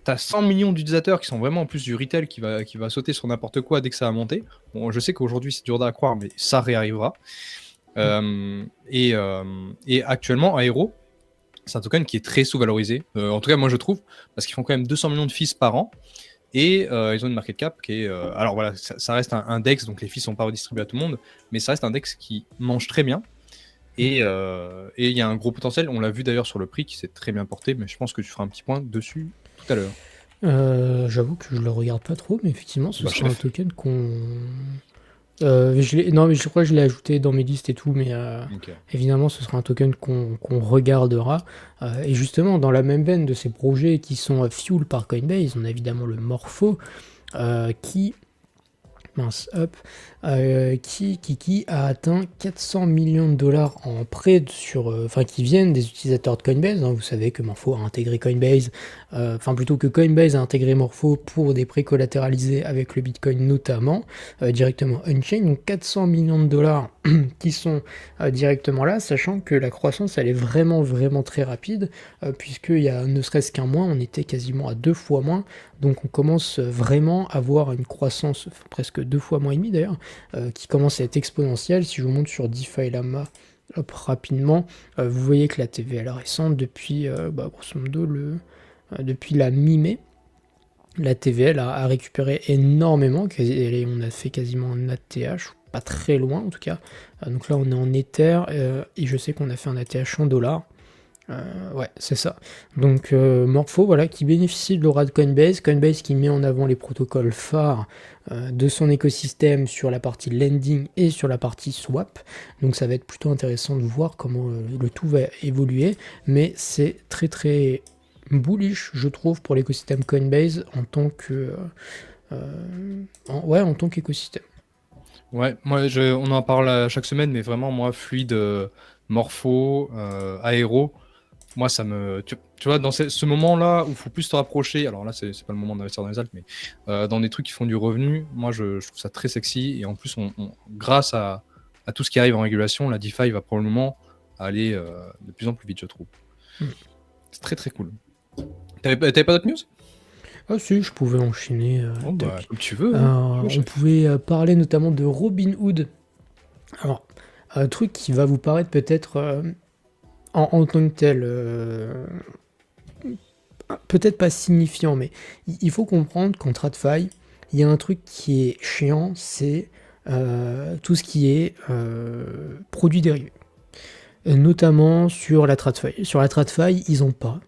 t'as 100 millions d'utilisateurs qui sont vraiment en plus du retail qui va sauter sur n'importe quoi dès que ça va monter. Bon, je sais qu'aujourd'hui, c'est dur à croire, mais ça réarrivera. Et actuellement, Aero, c'est un token qui est très sous-valorisé. En tout cas, moi, je trouve, parce qu'ils font quand même 200 millions de fees par an. Et ils ont une market cap qui est. Alors voilà, ça reste un DEX, donc les fees sont pas redistribués à tout le monde, mais ça reste un DEX qui mange très bien. Et il y a un gros potentiel. On l'a vu d'ailleurs sur le prix qui s'est très bien porté, mais je pense que tu feras un petit point dessus tout à l'heure. J'avoue que je le regarde pas trop, mais effectivement, ce Bah, sera un chef. token qu'on. Non, mais je crois que je l'ai ajouté dans mes listes et tout, mais Ok. évidemment, ce sera un token qu'on regardera. Et justement, dans la même veine de ces projets qui sont fuel par Coinbase, on a évidemment le Morpho, qui mince, hop, qui a atteint 400 millions de dollars en prêt sur, enfin qui viennent des utilisateurs de Coinbase, hein. Vous savez que Morpho a intégré Coinbase, enfin plutôt que Coinbase a intégré Morpho pour des prêts collatéralisés avec le Bitcoin notamment, directement on-chain, donc 400 millions de dollars qui sont directement là, sachant que la croissance elle est vraiment vraiment très rapide, puisqu'il y a ne serait-ce qu'un mois, on était quasiment à 2 fois moins. Donc on commence vraiment à voir une croissance, enfin, presque 2 fois moins et demi d'ailleurs, qui commence à être exponentielle. Si je vous montre sur DeFi Lama, hop, rapidement, vous voyez que la TVL récente, depuis grosso modo depuis la mi-mai, la TVL a récupéré énormément, on a fait quasiment un ATH, pas très loin en tout cas. Donc là on est en Ether, et je sais qu'on a fait un ATH en dollars. Ouais, c'est ça. Donc Morpho, voilà, qui bénéficie de l'aura de Coinbase. Coinbase qui met en avant les protocoles phares de son écosystème sur la partie lending et sur la partie swap. Donc ça va être plutôt intéressant de voir comment le tout va évoluer. Mais c'est très très bullish, je trouve, pour l'écosystème Coinbase en tant que en tant qu'écosystème. Ouais, moi, on en parle chaque semaine, mais vraiment, moi, fluide, morpho, aéro, moi, ça me. Tu vois, dans ce moment-là où il faut plus te rapprocher, alors là, c'est pas le moment d'investir dans les altes, mais dans des trucs qui font du revenu, moi, je trouve ça très sexy. Et en plus, grâce à tout ce qui arrive en régulation, la DeFi va probablement aller de plus en plus vite, je trouve. Hmm. C'est très très cool. T'avais pas d'autres news? Ah si, je pouvais enchaîner. Bon, bah, Tac. comme tu veux, hein. Tu veux, On chef. pouvait parler notamment de Robinhood. Alors, un truc qui va vous paraître peut-être en tant que tel, peut-être pas signifiant, mais il faut comprendre qu'en TradFi, il y a un truc qui est chiant, c'est tout ce qui est produits dérivés. Notamment sur la TradFi. Sur la TradFi, ils n'ont pas.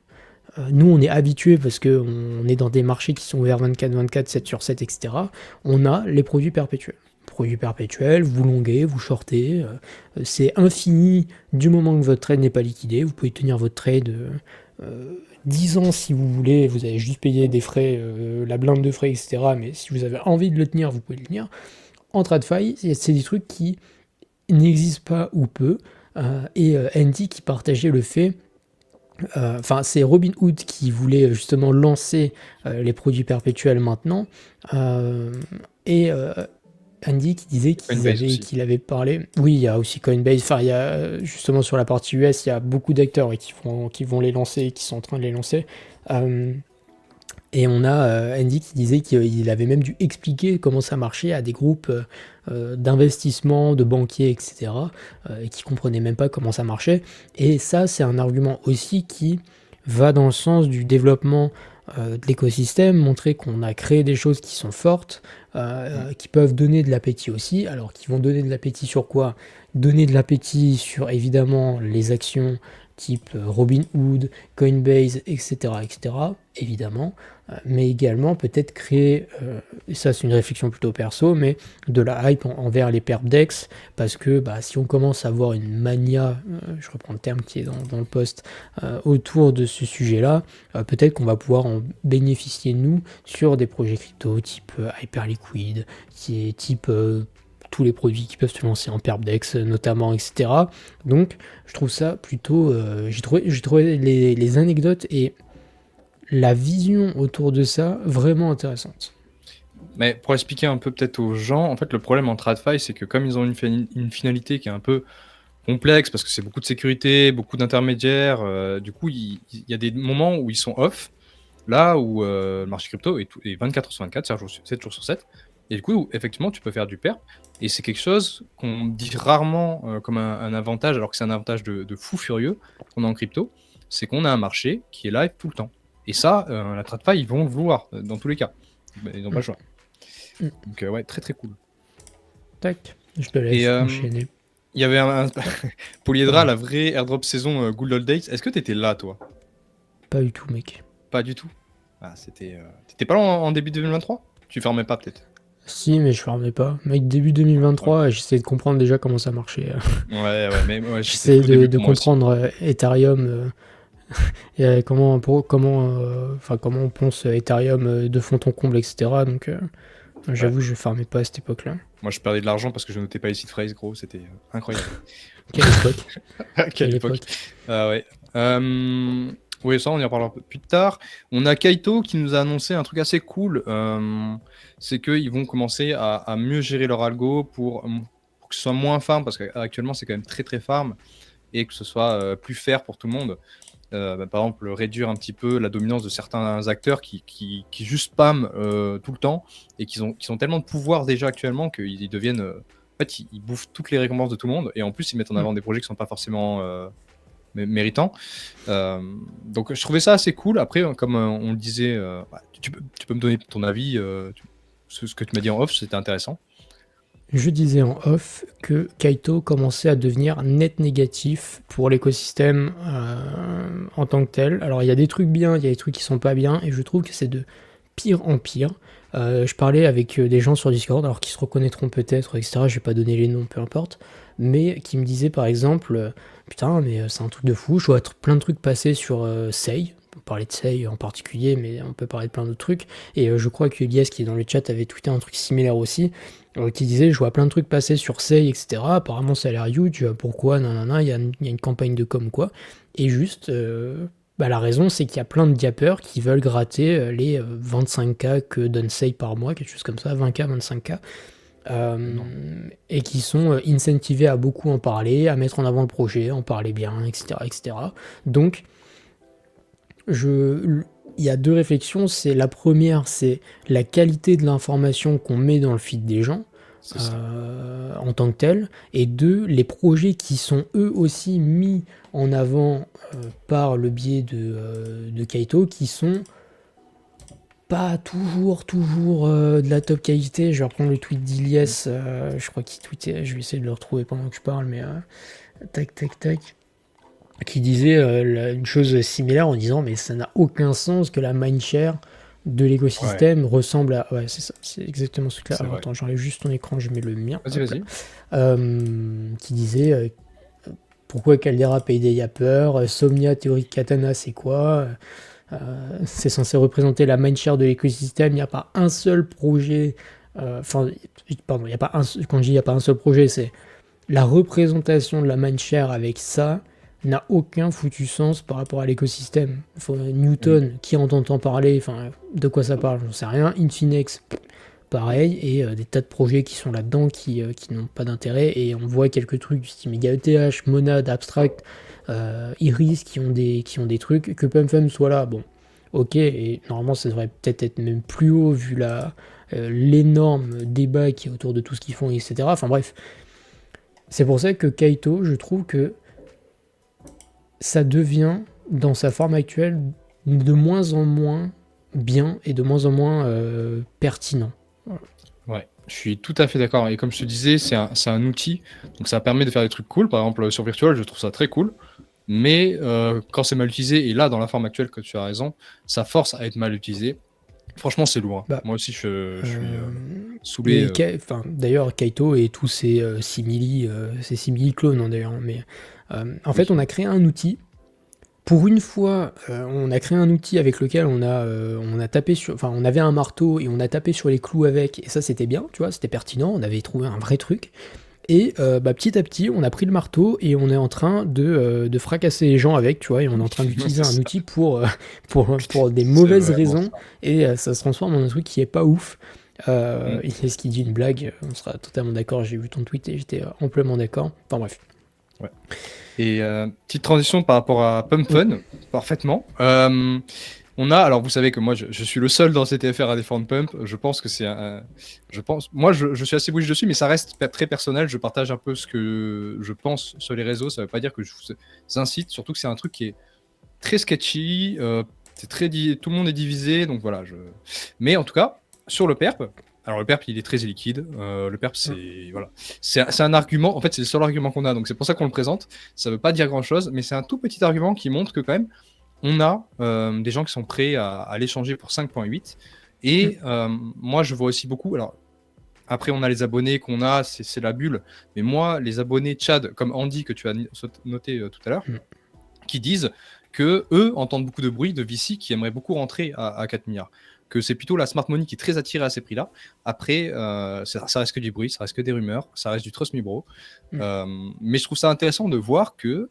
Nous, on est habitués parce qu'on est dans des marchés qui sont ouverts 24/24, 7/7, etc. On a les produits perpétuels. produit perpétuel, vous longuez, vous shortez, c'est infini du moment que votre trade n'est pas liquidé, vous pouvez tenir votre trade 10 ans si vous voulez, vous avez juste payé des frais, la blinde de frais, etc. Mais si vous avez envie de le tenir, vous pouvez le tenir. En TradFi, c'est des trucs qui n'existent pas ou peu, et Andy qui partageait le fait, enfin c'est Robinhood qui voulait justement lancer les produits perpétuels maintenant, et Andy qui disait Coinbase aussi. qu'il avait parlé. Oui, il y a aussi Coinbase. Enfin, il y a justement sur la partie US, il y a beaucoup d'acteurs qui vont les lancer, qui sont en train de les lancer. Euh, et on a Andy qui disait qu'il avait même dû expliquer comment ça marchait à des groupes d'investissement, de banquiers, etc. Et qui comprenaient même pas comment ça marchait. Et ça, c'est un argument aussi qui va dans le sens du développement de l'écosystème, montrer qu'on a créé des choses qui sont fortes, qui peuvent donner de l'appétit aussi. Alors, qui vont donner de l'appétit sur quoi? Donner de l'appétit sur évidemment les actions type Robinhood, Coinbase, etc., etc., évidemment, mais également peut-être créer, et ça c'est une réflexion plutôt perso, mais de la hype envers les perpdex, parce que bah, si on commence à avoir une mania, je reprends le terme qui est dans le post, autour de ce sujet-là, peut-être qu'on va pouvoir en bénéficier nous sur des projets crypto type Hyperliquid, qui est type tous les produits qui peuvent se lancer en perpdex notamment, etc. Donc je trouve ça plutôt, j'ai trouvé les anecdotes et la vision autour de ça vraiment intéressante. Mais pour expliquer un peu peut-être aux gens, en fait, le problème en TradFi, c'est que comme ils ont une finalité qui est un peu complexe, parce que c'est beaucoup de sécurité, beaucoup d'intermédiaires, du coup, il y a des moments où ils sont off, là où le marché crypto est 24 heures sur 24, 7 jours sur 7, et du coup, effectivement, tu peux faire du perp, et c'est quelque chose qu'on dit rarement comme un avantage, alors que c'est un avantage de fou furieux qu'on a en crypto, c'est qu'on a un marché qui est live tout le temps. Et ça, la TradFi, ils vont le vouloir, dans tous les cas. Ils n'ont pas le choix. Donc ouais, très très cool. Tac, je te Et laisse enchaîner. il y avait Polyhedra, la vraie airdrop saison Good Old Days. Est-ce que t'étais là, toi? Pas du tout, mec. Pas du tout. Ah, c'était. T'étais pas là en début 2023? Tu fermais pas, peut-être? Si, mais je fermais pas. Mec, début 2023, j'essayais de comprendre déjà comment ça marchait. Ouais, mais ouais, c'était J'essayais tout début de pour moi aussi. comprendre Ethereum, et comment on ponce Ethereum de fond en comble, etc. Donc Ouais. j'avoue, je farmais pas à cette époque-là. Moi, je perdais de l'argent parce que je notais pas les seed phrases, gros. C'était incroyable. Quelle époque? Quelle Quelle époque. époque? Ah ouais. Oui, ça, on y en parlera un peu plus tard. On a Kaito qui nous a annoncé un truc assez cool. C'est qu'ils vont commencer à mieux gérer leur algo pour que ce soit moins farm, parce qu'actuellement, c'est quand même très très farm, et que ce soit plus fair pour tout le monde. Par exemple, réduire un petit peu la dominance de certains acteurs qui juste spamment tout le temps, et qui ont tellement de pouvoir déjà actuellement qu'ils deviennent. En fait, ils bouffent toutes les récompenses de tout le monde, et en plus, ils mettent en avant des projets qui sont pas forcément méritant. Donc je trouvais ça assez cool. Après, comme on le disait, tu peux me donner ton avis. Ce que tu m'as dit en off, c'était intéressant. Je disais en off que Kaito commençait à devenir net négatif pour l'écosystème en tant que tel. Alors il y a des trucs bien, il y a des trucs qui sont pas bien, et je trouve que c'est de pire en pire. Je parlais avec des gens sur Discord, alors qui se reconnaîtront peut-être, etc. Je vais pas donner les noms, peu importe, mais qui me disaient par exemple, putain, mais c'est un truc de fou, je vois plein de trucs passer sur Sei. On peut parler de Sei en particulier, mais on peut parler de plein d'autres trucs. Et je crois que Elias, qui est dans le chat, avait tweeté un truc similaire aussi, qui disait je vois plein de trucs passer sur Sei, etc. Apparemment ça a l'air huge, pourquoi, nanana, il y a une campagne de com quoi. Et juste, bah, la raison c'est qu'il y a plein de diapers qui veulent gratter les 25K que donne Sei par mois, quelque chose comme ça, 20K, 25K. Et qui sont incentivés à beaucoup en parler, à mettre en avant le projet, en parler bien, etc. etc. Donc, il y a deux réflexions. C'est la première, c'est la qualité de l'information qu'on met dans le feed des gens en tant que tel, et deux, les projets qui sont eux aussi mis en avant par le biais de Kaito, qui sont pas toujours de la top qualité. Je vais reprendre le tweet d'Ilias, je crois qu'il tweetait, je vais essayer de le retrouver pendant que je parle, mais tac tac tac, qui disait une chose similaire en disant mais ça n'a aucun sens que la mindshare de Ouais, l'écosystème ressemble à... Ouais, c'est ça, c'est exactement ce truc-là. c'est Alors vrai. attends, j'enlève juste ton écran, je mets le mien. Vas-y, Hop là. vas-y. Qui disait pourquoi Caldera paye des yappers, Somnia théorie de Katana c'est quoi, c'est censé représenter la mindshare de l'écosystème, il n'y a pas un seul projet, enfin, pardon, il y a pas un, quand je dis il n'y a pas un seul projet, c'est la représentation de la mindshare avec ça n'a aucun foutu sens par rapport à l'écosystème. Mm. Newton, qui en entend parler, enfin, de quoi ça parle, j'en sais rien, Infinex, pareil, et des tas de projets qui sont là-dedans qui n'ont pas d'intérêt, et on voit quelques trucs du style MegaETH, Monad, Abstract, Iris qui ont des trucs, que PumFum soit là, bon, ok, et normalement ça devrait peut-être être même plus haut vu l'énorme débat qui est autour de tout ce qu'ils font, etc. Enfin bref, c'est pour ça que Kaito, je trouve que ça devient, dans sa forme actuelle, de moins en moins bien et de moins en moins pertinent. Voilà. Ouais, je suis tout à fait d'accord. Et comme je te disais, c'est un outil, donc ça permet de faire des trucs cool. Par exemple, sur Virtual, je trouve ça très cool. Mais quand c'est mal utilisé, et là, dans la forme actuelle, que tu as raison, ça force à être mal utilisé. Franchement, c'est lourd, hein. Bah, Moi aussi, je suis Euh, saoulé. Enfin, d'ailleurs, Kaito et tous ces simili clones, hein, d'ailleurs. Mais en fait, Oui. on a créé un outil. Pour une fois, on a créé un outil avec lequel on a tapé sur, enfin, on avait un marteau et on a tapé sur les clous avec. Et ça, c'était bien, tu vois, c'était pertinent. On avait trouvé un vrai truc. Et petit à petit, on a pris le marteau et on est en train de fracasser les gens avec, tu vois, et on est en train d'utiliser C'est un ça. outil pour des C'est mauvaises vraiment raisons, ça. et ça se transforme en un truc qui est pas ouf. Mm. Et ce qui dit une blague, on sera totalement d'accord, j'ai vu ton tweet et j'étais amplement d'accord. Enfin bref. Ouais. Et petite transition par rapport à Pump Oui. Fun, parfaitement. On a, alors vous savez que moi je suis le seul dans CTFR à défendre Pump. Je pense que je pense, moi je suis assez bouge dessus, mais ça reste très personnel. Je partage un peu ce que je pense sur les réseaux. Ça veut pas dire que je vous incite, surtout que c'est un truc qui est très sketchy. C'est tout le monde est divisé, donc voilà. Mais en tout cas, sur le perp. Alors le perp il est très liquide. Le perp c'est voilà, c'est un argument. En fait c'est le seul argument qu'on a, donc c'est pour ça qu'on le présente. Ça veut pas dire grand chose, mais c'est un tout petit argument qui montre que quand même on a des gens qui sont prêts à l'échanger pour 5.8. Et moi, je vois aussi beaucoup. Alors, après, on a les abonnés qu'on a, c'est la bulle. Mais moi, les abonnés Chad, comme Andy, que tu as noté tout à l'heure, qui disent que eux entendent beaucoup de bruit de VC qui aimeraient beaucoup rentrer à 4 milliards. Que c'est plutôt la smart money qui est très attirée à ces prix-là. Après, ça reste que du bruit, ça reste que des rumeurs, ça reste du trust me bro. Mais je trouve ça intéressant de voir que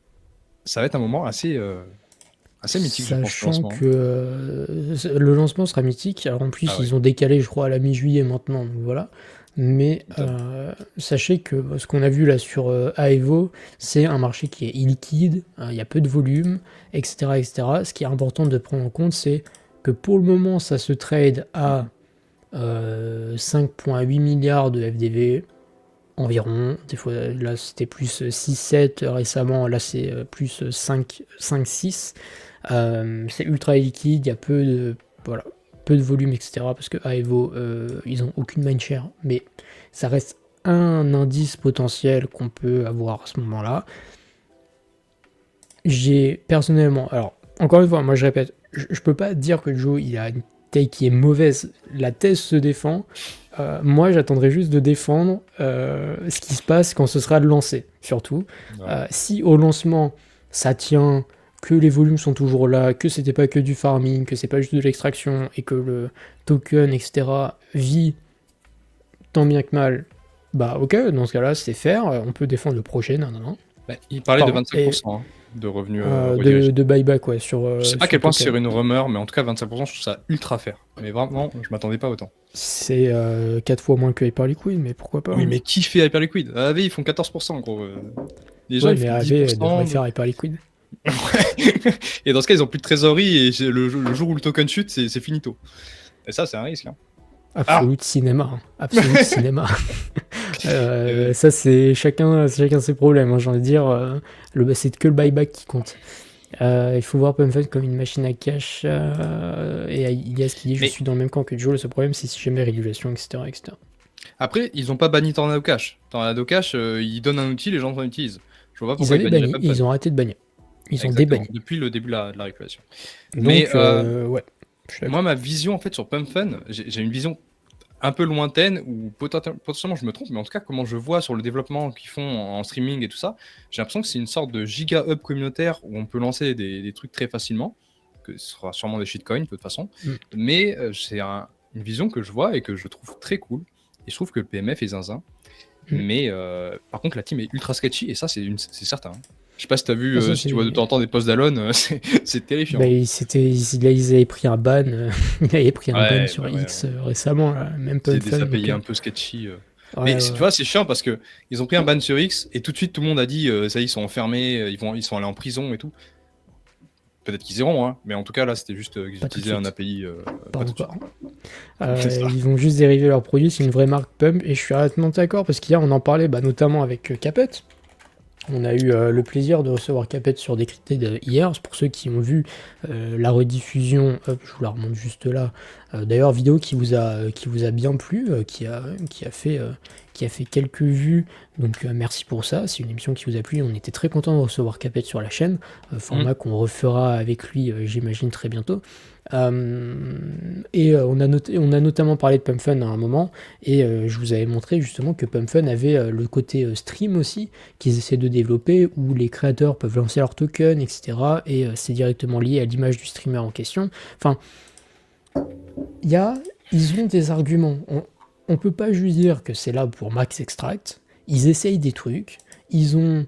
ça va être un moment assez mythique, je pense, le Sachant lancement. que le lancement sera mythique, alors en plus Ah ouais, ils ont décalé je crois à la mi-juillet maintenant, donc voilà. Mais m'étonne. sachez que ce qu'on a vu là sur Aevo, c'est un marché qui est illiquide, il y a peu de volume, etc., etc. Ce qui est important de prendre en compte, c'est que pour le moment ça se trade à 5,8 milliards de FDV environ. Des fois là c'était plus 6-7 récemment, là c'est plus 5-6. C'est ultra liquide, il y a voilà, peu de volume, etc. Parce que Aevo, ils ont aucune mindshare, mais ça reste un indice potentiel qu'on peut avoir à ce moment-là. J'ai personnellement, alors encore une fois, moi je répète, je peux pas dire que Joe il a une take qui est mauvaise. La thèse se défend. Moi j'attendrai juste de défendre ce qui se passe quand ce sera lancé, surtout. Ouais. Si au lancement ça tient, que les volumes sont toujours là, que c'était pas que du farming, que c'est pas juste de l'extraction et que le token, etc., vit tant bien que mal, bah ok, dans ce cas-là, c'est faire, on peut défendre le projet, non, non, non. Bah, il parlait de Pardon, et 25% hein, de revenus redirigés. de buyback, ouais, Je sais pas à sur quel le point c'est token. une rumeur, mais en tout cas 25%, je trouve ça ultra fair. Mais vraiment, je m'attendais pas autant. C'est 4 fois moins que Hyperliquid, mais pourquoi pas, Oui, hein. mais qui fait Hyperliquid? AV, ils font 14%, gros. Les gens, Ouais, ils mais font AV devrait 10%. faire Hyperliquid. Et dans ce cas, ils ont plus de trésorerie et le jour où le token chute, c'est finito. Et ça, c'est un risque, hein. Ah! Absolute cinéma, hein. Absolute cinéma. Euh, Ça, c'est chacun ses problèmes, hein, j'ai envie de dire. C'est que le buyback qui compte. Il faut voir PumFed comme une machine à cash. Et il y a ce qui dit je Mais suis dans le même camp que Joe. Le seul problème, c'est si jamais régulation, etc., etc. après, ils ont pas banni Tornado Cash. Tornado Cash, ils donnent un outil, les gens s'en utilisent. Je vois pas Ils pourquoi ils avaient banniraient banni, PumpFun. ils ont arrêté de bannir. Ils ont Exactement, débanni. depuis le début de la régulation. Mais Donc, ouais. Je suis Moi, d'accord. ma vision en fait sur Pump Fun, j'ai une vision un peu lointaine ou potentiellement je me trompe, mais en tout cas, comment je vois sur le développement qu'ils font en streaming et tout ça, j'ai l'impression que c'est une sorte de giga hub communautaire où on peut lancer des trucs très facilement, que ce sera sûrement des shitcoins de toute façon, Mm. mais c'est une vision que je vois et que je trouve très cool. Et je trouve que le PMF est zinzin, Mm. mais par contre, la team est ultra sketchy et ça, c'est certain. Hein. Je sais pas si t'as vu, Ah, ça, si tu vois de c'est. temps en temps des posts d'Alon, c'est Bah, terrifiant. Hein. ils avaient pris un ban, il avait pris un ban Ouais, sur ouais, ouais. X récemment, là, même C'est Pump Fun. des Donc, API un peu sketchy. Mais ouais, tu ouais. vois, c'est chiant parce que ils ont pris un ban sur X et tout de suite tout le monde a dit ça y est, ils sont enfermés, ils sont allés en prison et tout. Peut-être qu'ils iront, hein, mais en tout cas là c'était juste qu'ils Pas tout de utilisaient un suite. API Pas pas tout de suite. encore. C'est ça. Ils vont juste dériver leurs produits, c'est une vraie marque Pump, et je suis relativement d'accord parce qu'hier on en parlait notamment avec Capet. On a eu le plaisir de recevoir Capet sur Decrypted hier. C'est pour ceux qui ont vu la rediffusion, hop, je vous la remonte juste là. D'ailleurs, vidéo qui vous a bien plu, qui a fait quelques vues. Donc merci pour ça. C'est une émission qui vous a plu. On était très content de recevoir Capet sur la chaîne. Format qu'on refera avec lui, j'imagine, très bientôt. On a notamment parlé de Pump Fun à un moment. Et je vous avais montré justement que Pump Fun avait le côté stream aussi qu'ils essaient de développer, où les créateurs peuvent lancer leur token, etc. Et c'est directement lié à l'image du streamer en question. Enfin, ils ont des arguments. On peut pas juste dire que c'est là pour max extract. Ils essayent des trucs. Ils ont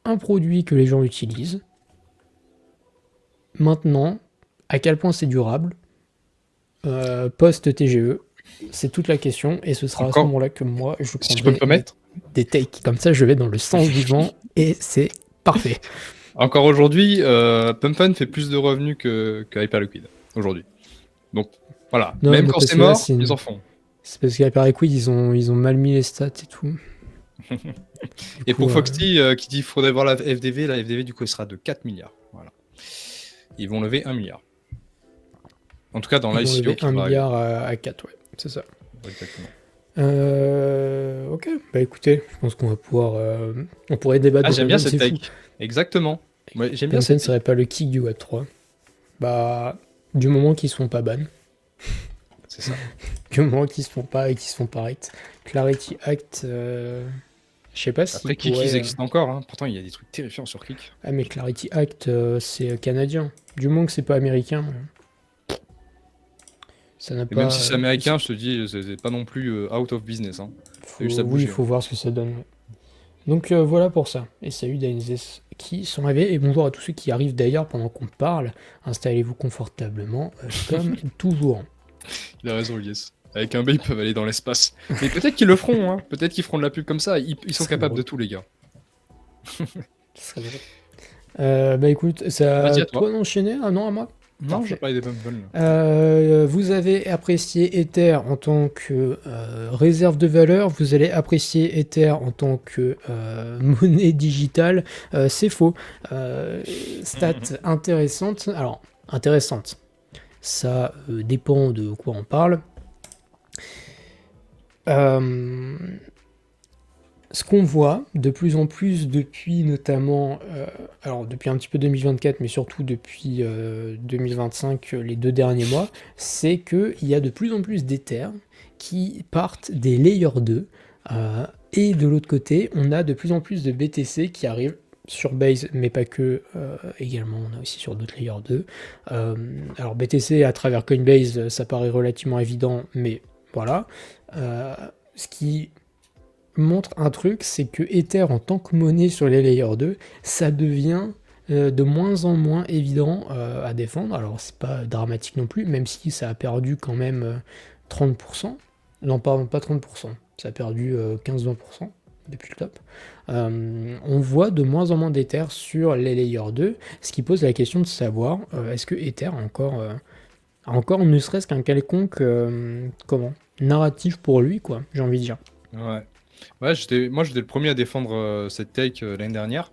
un produit que les gens utilisent. Maintenant, à quel point c'est durable, post-TGE, c'est toute la question. Et ce sera à ce Encore, moment-là que moi, je si je peux me prendrai permettre, des takes. Comme ça, je vais dans le sens du vent et c'est parfait. encore aujourd'hui, Pump Fun fait plus de revenus que Hyperliquid aujourd'hui. Donc voilà, Non, même mais quand parce c'est que là, mort, ils en font. c'est parce qu'Hyperliquid, ils ont mal mis les stats et tout. Du Et coup, pour Foxty qui dit qu'il faudrait voir la FDV du coup elle sera de 4 milliards. Voilà. Ils vont lever 1 milliard. En tout cas dans ils vont l'ICO lever qui 1 va arriver. milliard à 4, ouais, c'est ça. Exactement. Ok, bah écoutez, je pense qu'on va pouvoir. On pourrait débattre Ah, de j'aime bien Pump, cette c'est fou. take. Exactement. Ouais, j'aime bien Pump cette serait take. pas le kick du Web3. Bah, du moment qu'ils se font pas ban, C'est ça. du moment qu'ils se font pas et qu'ils se font pas rect. Clarity Act, je sais pas s'ils Après, Kik, ils pourraient. existent encore. Hein. Pourtant, il y a des trucs terrifiants sur Kik. Ah, mais Clarity Act, c'est canadien. Du moment que c'est pas américain, ça n'a Et même pas. si c'est américain, je te dis, c'est pas non plus out of business. Hein. C'est juste à Oui, il bouger. faut Hein. voir ce que ça donne. Ouais. Donc voilà pour ça. Et salut d'ANZS qui sont arrivés. Et bonjour à tous ceux qui arrivent d'ailleurs pendant qu'on parle. Installez-vous confortablement, comme toujours. Il a raison, Yes. Avec un B, ils peuvent aller dans l'espace. Mais peut-être qu'ils le feront. Hein. Peut-être qu'ils feront de la pub comme ça. Ils sont capables drôle. de tout, les gars. Ce serait drôle. Bah écoute, ça Vas-y, à toi toi. d'enchaîner? Ah non, à moi? Non, je Parfait. vais parler des Pump Fun. Vous avez apprécié Ether en tant que réserve de valeur, vous allez apprécier Ether en tant que monnaie digitale. C'est faux. Stat intéressante. Alors, intéressante. Ça dépend de quoi on parle. Ce qu'on voit de plus en plus depuis notamment, alors depuis un petit peu 2024, mais surtout depuis 2025, les 2 derniers mois, c'est qu'il y a de plus en plus d'Ether qui partent des layers 2. Et de l'autre côté, on a de plus en plus de BTC qui arrivent sur Base, mais pas que, également, on a aussi sur d'autres layers 2. Alors BTC à travers Coinbase, ça paraît relativement évident, mais voilà. Ce qui montre un truc, c'est que Ether en tant que monnaie sur les layers 2, ça devient de moins en moins évident à défendre. Alors c'est pas dramatique non plus, même si ça a perdu quand même 30%. Non, pas 30%, ça a perdu 15-20% depuis le top. On voit de moins en moins d'Ether sur les layers 2, ce qui pose la question de savoir est-ce que Ether a encore ne serait-ce qu'un quelconque narratif pour lui, quoi, j'ai envie de dire. Ouais. Ouais, moi j'étais le premier à défendre cette take l'année dernière.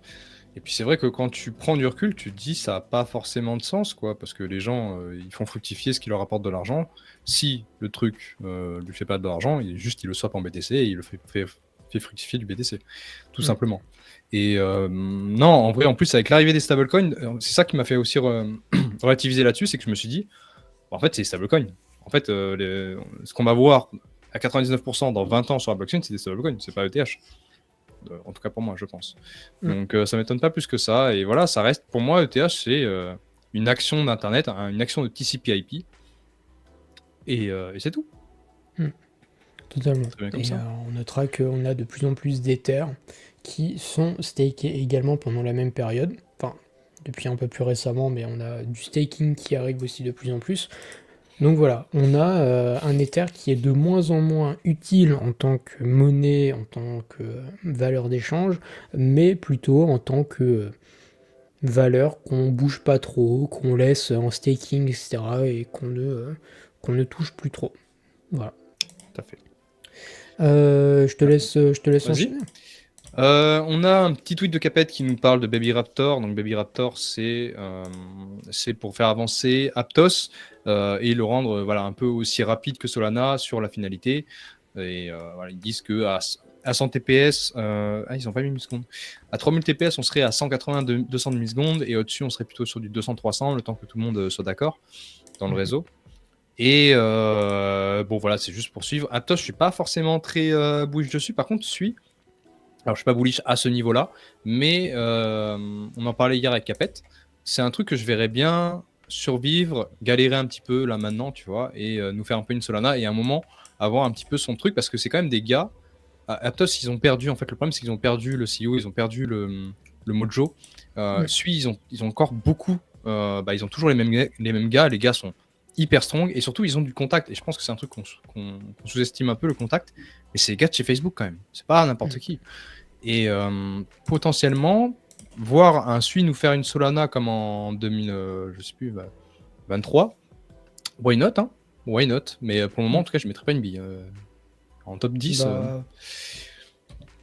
Et puis c'est vrai que quand tu prends du recul, tu te dis ça n'a pas forcément de sens, quoi, parce que les gens ils font fructifier ce qui leur apporte de l'argent. Si le truc lui fait pas de l'argent, il le swap en BTC et il le fait fructifier du BTC, tout simplement. Et non, en vrai, en plus avec l'arrivée des stablecoins, c'est ça qui m'a fait aussi relativiser là-dessus, c'est que je me suis dit, En fait, c'est des stablecoins. En fait, ce qu'on va voir à 99% dans 20 ans sur la blockchain, c'est des stablecoins, c'est pas ETH. En tout cas pour moi, je pense. Donc ça m'étonne pas plus que ça. Et voilà, ça reste, pour moi, ETH, c'est une action d'Internet, une action de TCP/IP. Et c'est tout. Totalement. Très bien comme Et ça. on notera qu'on a de plus en plus d'Ethers qui sont stakés également pendant la même période. Enfin, depuis un peu plus récemment, mais on a du staking qui arrive aussi de plus en plus. Donc voilà, on a un Ether qui est de moins en moins utile en tant que monnaie, en tant que valeur d'échange, mais plutôt en tant que valeur qu'on bouge pas trop, qu'on laisse en staking, etc. et qu'on ne touche plus trop. Voilà. Tout à fait. Je te laisse Vas-y. enchaîner. On a un petit tweet de Capet qui nous parle de Baby Raptor. Donc Baby Raptor, c'est pour faire avancer Aptos et le rendre voilà, un peu aussi rapide que Solana sur la finalité. Et voilà, ils disent que à 100 TPS, ils n'ont pas mis millisecondes. À 3000 TPS, on serait à 180-200 millisecondes et au-dessus, on serait plutôt sur du 200-300, le temps que tout le monde soit d'accord dans le réseau. Et bon, voilà, c'est juste pour suivre. Aptos, je suis pas forcément très bullish dessus. Par contre, alors, je suis pas bullish à ce niveau-là, mais on en parlait hier avec Capet. C'est un truc que je verrais bien survivre, galérer un petit peu là maintenant, tu vois, et nous faire un peu une Solana et à un moment avoir un petit peu son truc parce que c'est quand même des gars. Aptos, ils ont perdu, en fait, le problème c'est qu'ils ont perdu le CEO, ils ont perdu le mojo. Ils ont encore beaucoup, ils ont toujours les mêmes gars, les gars sont hyper strong et surtout ils ont du contact et je pense que c'est un truc qu'on sous-estime un peu le contact, mais c'est les gars de chez Facebook quand même, c'est pas n'importe qui. Et potentiellement voir un Sui nous faire une Solana comme en 2023, why not, hein, why not, mais pour le moment en tout cas je mettrais pas une bille en top 10.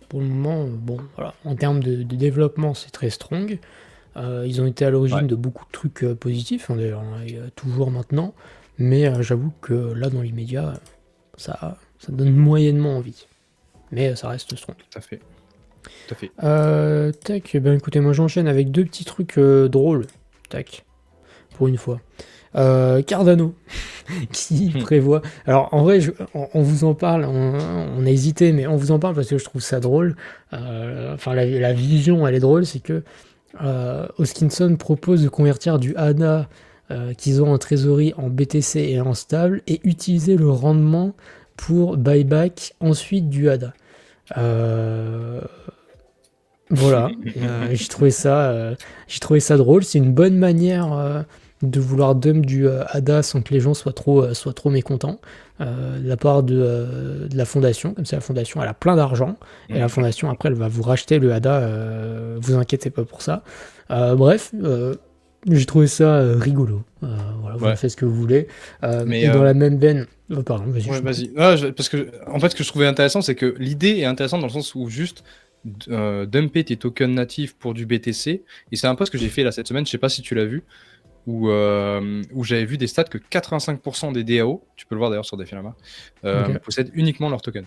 Pour le moment, bon, voilà, en termes de développement, c'est très strong. Ils ont été à l'origine de beaucoup de trucs positifs, hein, d'ailleurs, hein, et, toujours maintenant. Mais j'avoue que là, dans l'immédiat, ça donne moyennement envie. Mais ça reste strong. Tout à fait. Tac, ben écoutez, moi j'enchaîne avec deux petits trucs drôles. Tac, pour une fois. Cardano qui prévoit. Alors en vrai, on vous en parle, on a hésité, mais on vous en parle parce que je trouve ça drôle. Enfin, la vision, elle est drôle, c'est que Hoskinson propose de convertir du ADA qu'ils ont en trésorerie en BTC et en stable et utiliser le rendement pour buyback ensuite du ADA. Voilà, j'ai trouvé ça drôle. C'est une bonne manière de vouloir dump du ADA sans que les gens soient trop mécontents de la part de la fondation. Comme ça, la fondation elle a plein d'argent et la fondation après elle va vous racheter le ADA. Vous inquiétez pas pour ça. Bref, j'ai trouvé ça rigolo. Voilà, vous en faites ce que vous voulez. Et dans la même veine. Oh, pardon, vas-y. Ouais, vas-y. Parce que en fait, ce que je trouvais intéressant, c'est que l'idée est intéressante dans le sens où juste dumper tes tokens natifs pour du BTC. Et c'est un peu ce que j'ai fait là cette semaine. Je sais pas si tu l'as vu. Où j'avais vu des stats que 85% des DAO, tu peux le voir d'ailleurs sur Defilama, possèdent uniquement leur token.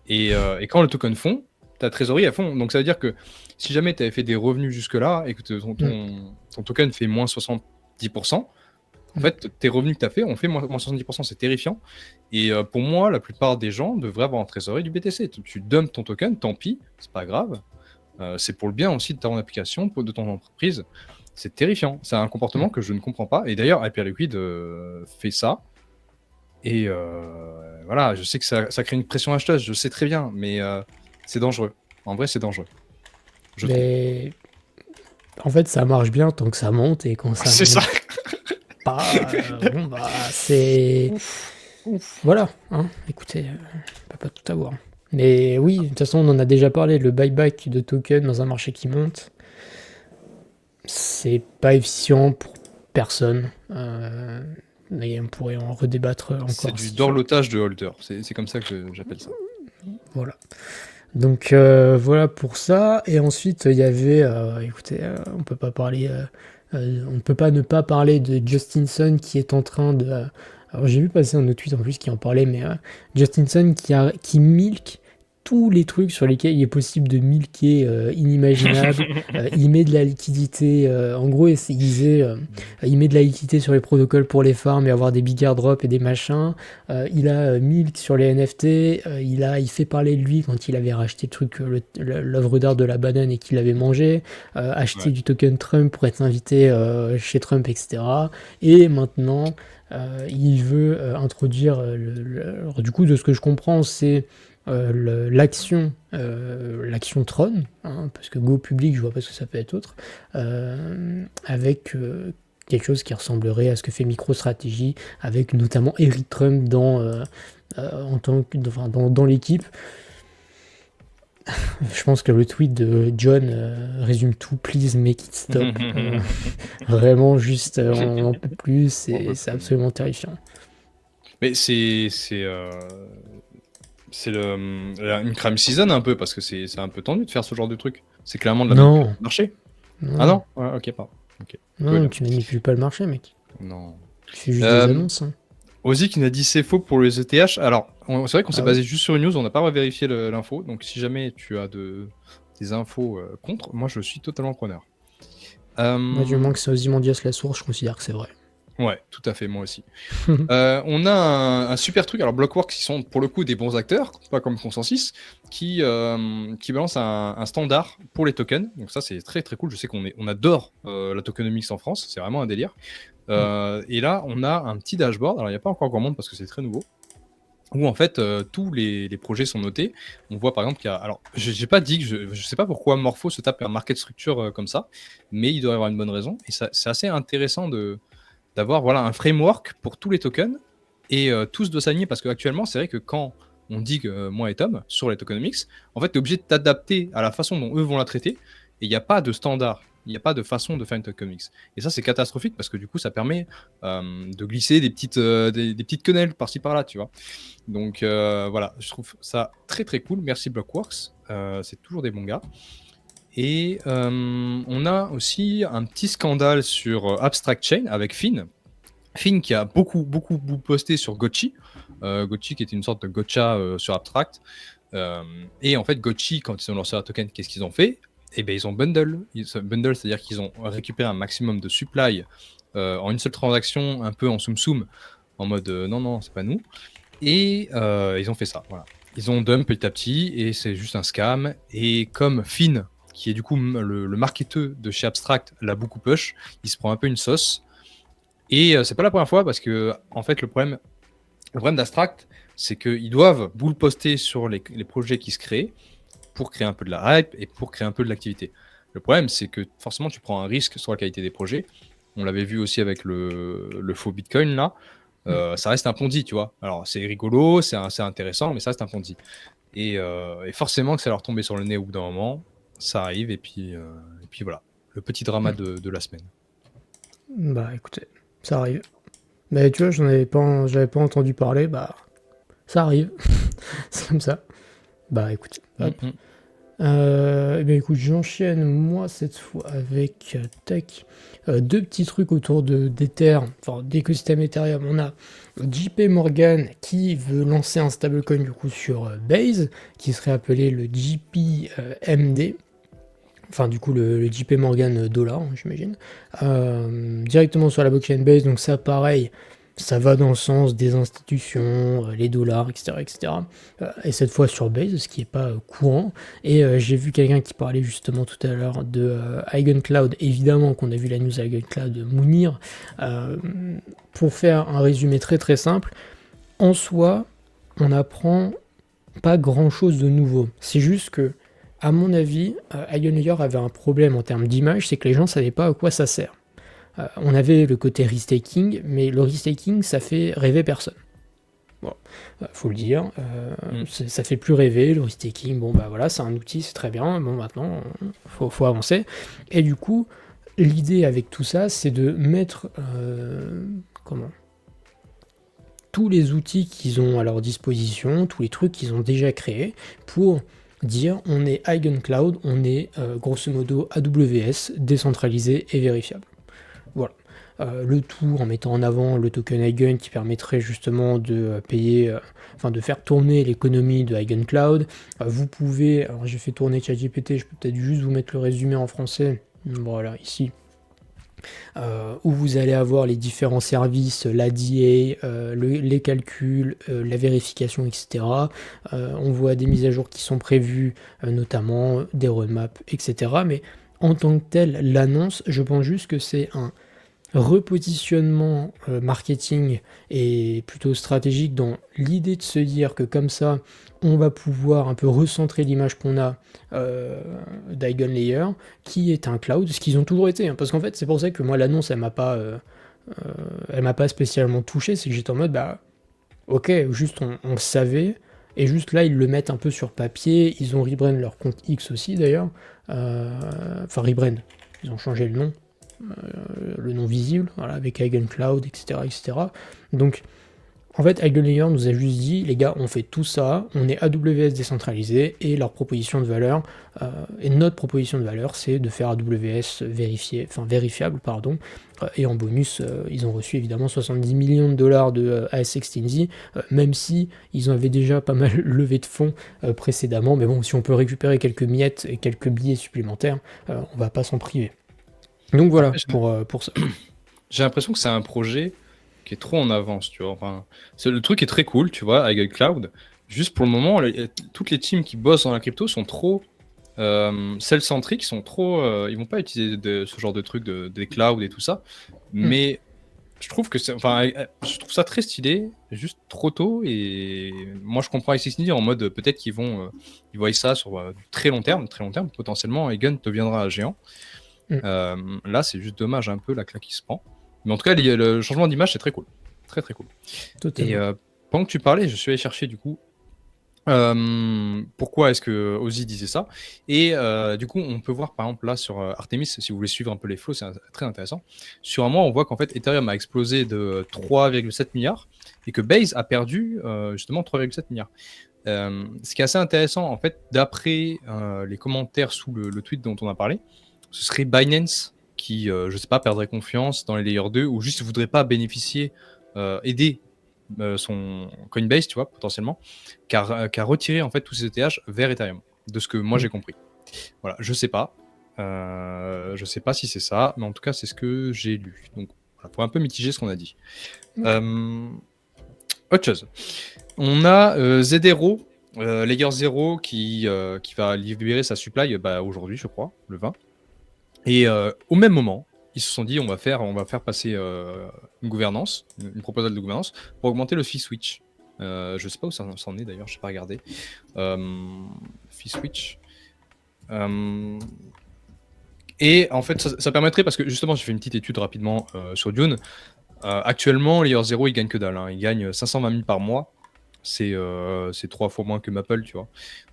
Et quand le token fond, ta trésorerie à fond. Donc ça veut dire que si jamais tu avais fait des revenus jusque-là et que ton token fait moins 70%, en fait, tes revenus que tu as fait ont fait moins 70%. C'est terrifiant. Et pour moi, la plupart des gens devraient avoir en trésorerie du BTC. Tu dumps ton token, tant pis, c'est pas grave. C'est pour le bien aussi de ton application, de ton entreprise. C'est terrifiant. C'est un comportement que je ne comprends pas. Et d'ailleurs, Hyperliquid fait ça. Et voilà, je sais que ça crée une pression acheteuse, je sais très bien, mais c'est dangereux. En vrai, c'est dangereux. Mais en fait, ça marche bien tant que ça monte et quand ça c'est ça. Pas, bon bah c'est voilà. Hein, écoutez, on peut pas tout avoir. Mais oui, de toute façon, on en a déjà parlé. Le buyback de tokens dans un marché qui monte, c'est pas efficient pour personne. Mais on pourrait en redébattre encore. C'est du dorlotage de holder. C'est comme ça que j'appelle ça. Voilà. Donc voilà pour ça. Et ensuite, il y avait, écoutez, on peut pas parler, on ne peut pas ne pas parler de Justinson qui est en train de. Alors j'ai vu passer un autre tweet en plus qui en parlait, mais Justinson qui milk tous les trucs sur lesquels il est possible de milquer inimaginable. Il met de la liquidité. En gros, il disait, il met de la liquidité sur les protocoles pour les farms et avoir des big airdrops et des machins. Il a milk sur les NFT. Il fait parler de lui quand il avait racheté le truc, l'œuvre d'art de la banane et qu'il l'avait mangé. Acheter Ouais. du token Trump pour être invité chez Trump, etc. Et maintenant, il veut introduire, alors, du coup, de ce que je comprends, c'est l'action Tron, hein, parce que Go public, je vois pas ce que ça peut être autre, avec quelque chose qui ressemblerait à ce que fait MicroStrategy, avec notamment Eric Trump en tant que, enfin, dans l'équipe. Je pense que le tweet de John résume tout. Please make it stop. Vraiment, juste, on n'en peut plus. On peut C'est plus. absolument terrifiant. Mais c'est une crime season un peu parce que c'est un peu tendu de faire ce genre de truc. C'est clairement de la manipulation Non, de marché. Ah non, non? Ouais, ok, pardon. Ok. Tout va non, bien. tu manipules pas le marché, mec. Non. Tu fais juste des Euh, annonces, hein. Ozzy qui nous a dit c'est faux pour les ETH. Alors, c'est vrai qu'on s'est Ah ouais? basé juste sur une news, on n'a pas vérifié l'info. Donc, si jamais tu as des infos contre, moi je suis totalement preneur. Moi, du Euh, moment que c'est Ozymandias la source, je considère que c'est vrai. ouais, tout à fait, moi aussi. On a un super truc. Alors, Blockworks, qui sont pour le coup des bons acteurs, pas comme Consensus, qui balance un standard pour les tokens. Donc, ça, c'est très très cool. Je sais on adore la tokenomics en France, c'est vraiment un délire. Et là, on a un petit dashboard. Alors, il n'y a pas encore grand monde parce que c'est très nouveau. Où en fait, tous les projets sont notés. On voit par exemple qu'il y a. Alors, j'ai pas dit que je sais pas pourquoi Morpho se tape un market structure comme ça, mais il doit y avoir une bonne raison. Et c'est assez intéressant d'avoir voilà, un framework pour tous les tokens et tous doivent s'aligner parce qu'actuellement, c'est vrai que quand on dit que moi et Tom sur les tokenomics, en fait, tu es obligé de t'adapter à la façon dont eux vont la traiter et il n'y a pas de standard. Il n'y a pas de façon de faire une tokenomics. Et ça, c'est catastrophique parce que du coup, ça permet de glisser des petites quenelles par-ci par-là, tu vois. Donc voilà, je trouve ça très très cool. Merci Blockworks, c'est toujours des bons gars. Et on a aussi un petit scandale sur Abstract Chain avec Finn. Finn qui a beaucoup posté sur Gotchi. Gotchi qui était une sorte de gotcha sur Abstract. Et en fait, Gotchi, quand ils ont lancé un token, qu'est-ce qu'ils ont fait? Eh bien, ils ont bundle. Bundle, c'est-à-dire qu'ils ont récupéré un maximum de supply en une seule transaction, un peu en soum-soum, en mode non, c'est pas nous. Et ils ont fait ça, voilà. Ils ont dump petit à petit et c'est juste un scam. Et comme Finn, qui est du coup le marketeur de chez Abstract, l'a beaucoup push, il se prend un peu une sauce. Et c'est pas la première fois parce que en fait le problème d'Abstract, c'est qu'ils doivent bull poster sur les projets qui se créent pour créer un peu de la hype et pour créer un peu de l'activité. Le problème, c'est que forcément tu prends un risque sur la qualité des projets. On l'avait vu aussi avec le faux Bitcoin là. Ça reste un Ponzi, tu vois. Alors, c'est rigolo, c'est intéressant, mais ça reste un Ponzi. Et forcément que ça leur tombait sur le nez au bout d'un moment, ça arrive, et puis voilà. Le petit drama de la semaine. Bah écoutez, ça arrive. Mais tu vois, j'avais pas entendu parler, bah ça arrive. C'est comme ça. Bah écoute, hop. Eh bien écoute, j'enchaîne moi cette fois avec tac, deux petits trucs autour d'Ether, enfin d'écosystème Ethereum. On a JP Morgan qui veut lancer un stablecoin du coup sur Base, qui serait appelé le JPMD. Enfin du coup le JP Morgan dollar, hein, j'imagine. Directement sur la blockchain Base, donc ça pareil. Ça va dans le sens des institutions, les dollars, etc. etc. Et cette fois sur Base, ce qui n'est pas courant. Et j'ai vu quelqu'un qui parlait justement tout à l'heure de Eigencloud. Évidemment qu'on a vu la news Eigencloud de Mounir. Pour faire un résumé très très simple, en soi, on n'apprend pas grand chose de nouveau. C'est juste que, à mon avis, Eigenlayer avait un problème en termes d'image, c'est que les gens ne savaient pas à quoi ça sert. On avait le côté restaking, mais le restaking, ça fait rêver personne. Bon, faut le dire, ça fait plus rêver, le restaking, bon bah voilà, c'est un outil, c'est très bien, bon maintenant, faut avancer. Et du coup, l'idée avec tout ça, c'est de mettre, tous les outils qu'ils ont à leur disposition, tous les trucs qu'ils ont déjà créés, pour dire on est Eigencloud, on est grosso modo AWS, décentralisé et vérifiable. Voilà. le tout en mettant en avant le token Eigen qui permettrait justement de payer, enfin de faire tourner l'économie de Eigen Cloud. Vous pouvez, alors j'ai fait tourner ChatGPT, je peux peut-être juste vous mettre le résumé en français, voilà, ici. Où vous allez avoir les différents services, l'ADA, les calculs, la vérification, etc. On voit des mises à jour qui sont prévues, notamment des roadmaps, etc. Mais en tant que tel, l'annonce, je pense juste que c'est un repositionnement marketing et plutôt stratégique dans l'idée de se dire que comme ça, on va pouvoir un peu recentrer l'image qu'on a d'EigenLayer, qui est un cloud, ce qu'ils ont toujours été. Hein, parce qu'en fait, c'est pour ça que moi, l'annonce, elle m'a pas spécialement touché. C'est que j'étais en mode, bah, ok, juste on le savait. Et juste là, ils le mettent un peu sur papier. Ils ont rebrand leur compte X aussi, d'ailleurs. Enfin, rebrand. Ils ont changé le nom visible, voilà, avec Eigen Cloud, etc., etc. Donc, en fait, EigenLayer nous a juste dit, les gars, on fait tout ça, on est AWS décentralisé, et leur proposition de valeur, et notre proposition de valeur, c'est de faire AWS vérifiable, pardon, et en bonus, ils ont reçu évidemment 70 millions de dollars de AS16Z, même si ils avaient déjà pas mal levé de fonds précédemment, mais bon, si on peut récupérer quelques miettes et quelques billets supplémentaires, on va pas s'en priver. Donc voilà, Après, pour ça. j'ai l'impression que c'est un projet qui est trop en avance, tu vois. Enfin, le truc est très cool, tu vois, avec Cloud. Juste pour le moment, toutes les teams qui bossent dans la crypto sont trop self-centriques, sont trop, ils vont pas utiliser ce genre de trucs des clouds et tout ça. Mais je trouve que je trouve ça très stylé, juste trop tôt. Et moi, je comprends ici en mode peut-être qu'ils ils voient ça sur du très long terme, potentiellement. Eigen deviendra géant. Là, c'est juste dommage un peu la claque qui se prend. Mais en tout cas, le changement d'image, c'est très cool. Très très cool. Totalement. Et pendant que tu parlais, je suis allé chercher du coup pourquoi est-ce que Ozzy disait ça. Et du coup, on peut voir par exemple là sur Artemis, si vous voulez suivre un peu les flows, c'est très intéressant. Sur un mois, on voit qu'en fait Ethereum a explosé de 3,7 milliards et que Base a perdu justement 3,7 milliards. Ce qui est assez intéressant, en fait, d'après les commentaires sous le tweet dont on a parlé, ce serait Binance qui, je sais pas, perdrait confiance dans les Layer 2 ou juste voudrait pas bénéficier, aider son Coinbase, tu vois, potentiellement, qui a retiré en fait tous ses ETH vers Ethereum, de ce que moi j'ai compris. Voilà, je sais pas. Je sais pas si c'est ça, mais en tout cas, c'est ce que j'ai lu. Donc, voilà, pour un peu mitiger ce qu'on a dit. Autre chose. On a Zedero, Layer 0, qui va libérer sa supply aujourd'hui, je crois, le 20. Et au même moment, ils se sont dit on va faire passer une gouvernance, une proposale de gouvernance pour augmenter le fee switch. Je sais pas où ça en est d'ailleurs, je n'ai pas regardé. Fee switch. Et en fait, ça permettrait, parce que justement, j'ai fait une petite étude rapidement sur Dune. Actuellement, Layer 0, il gagne que dalle. Hein. Il gagne 520 000 par mois. C'est 3 fois moins que Maple, tu vois.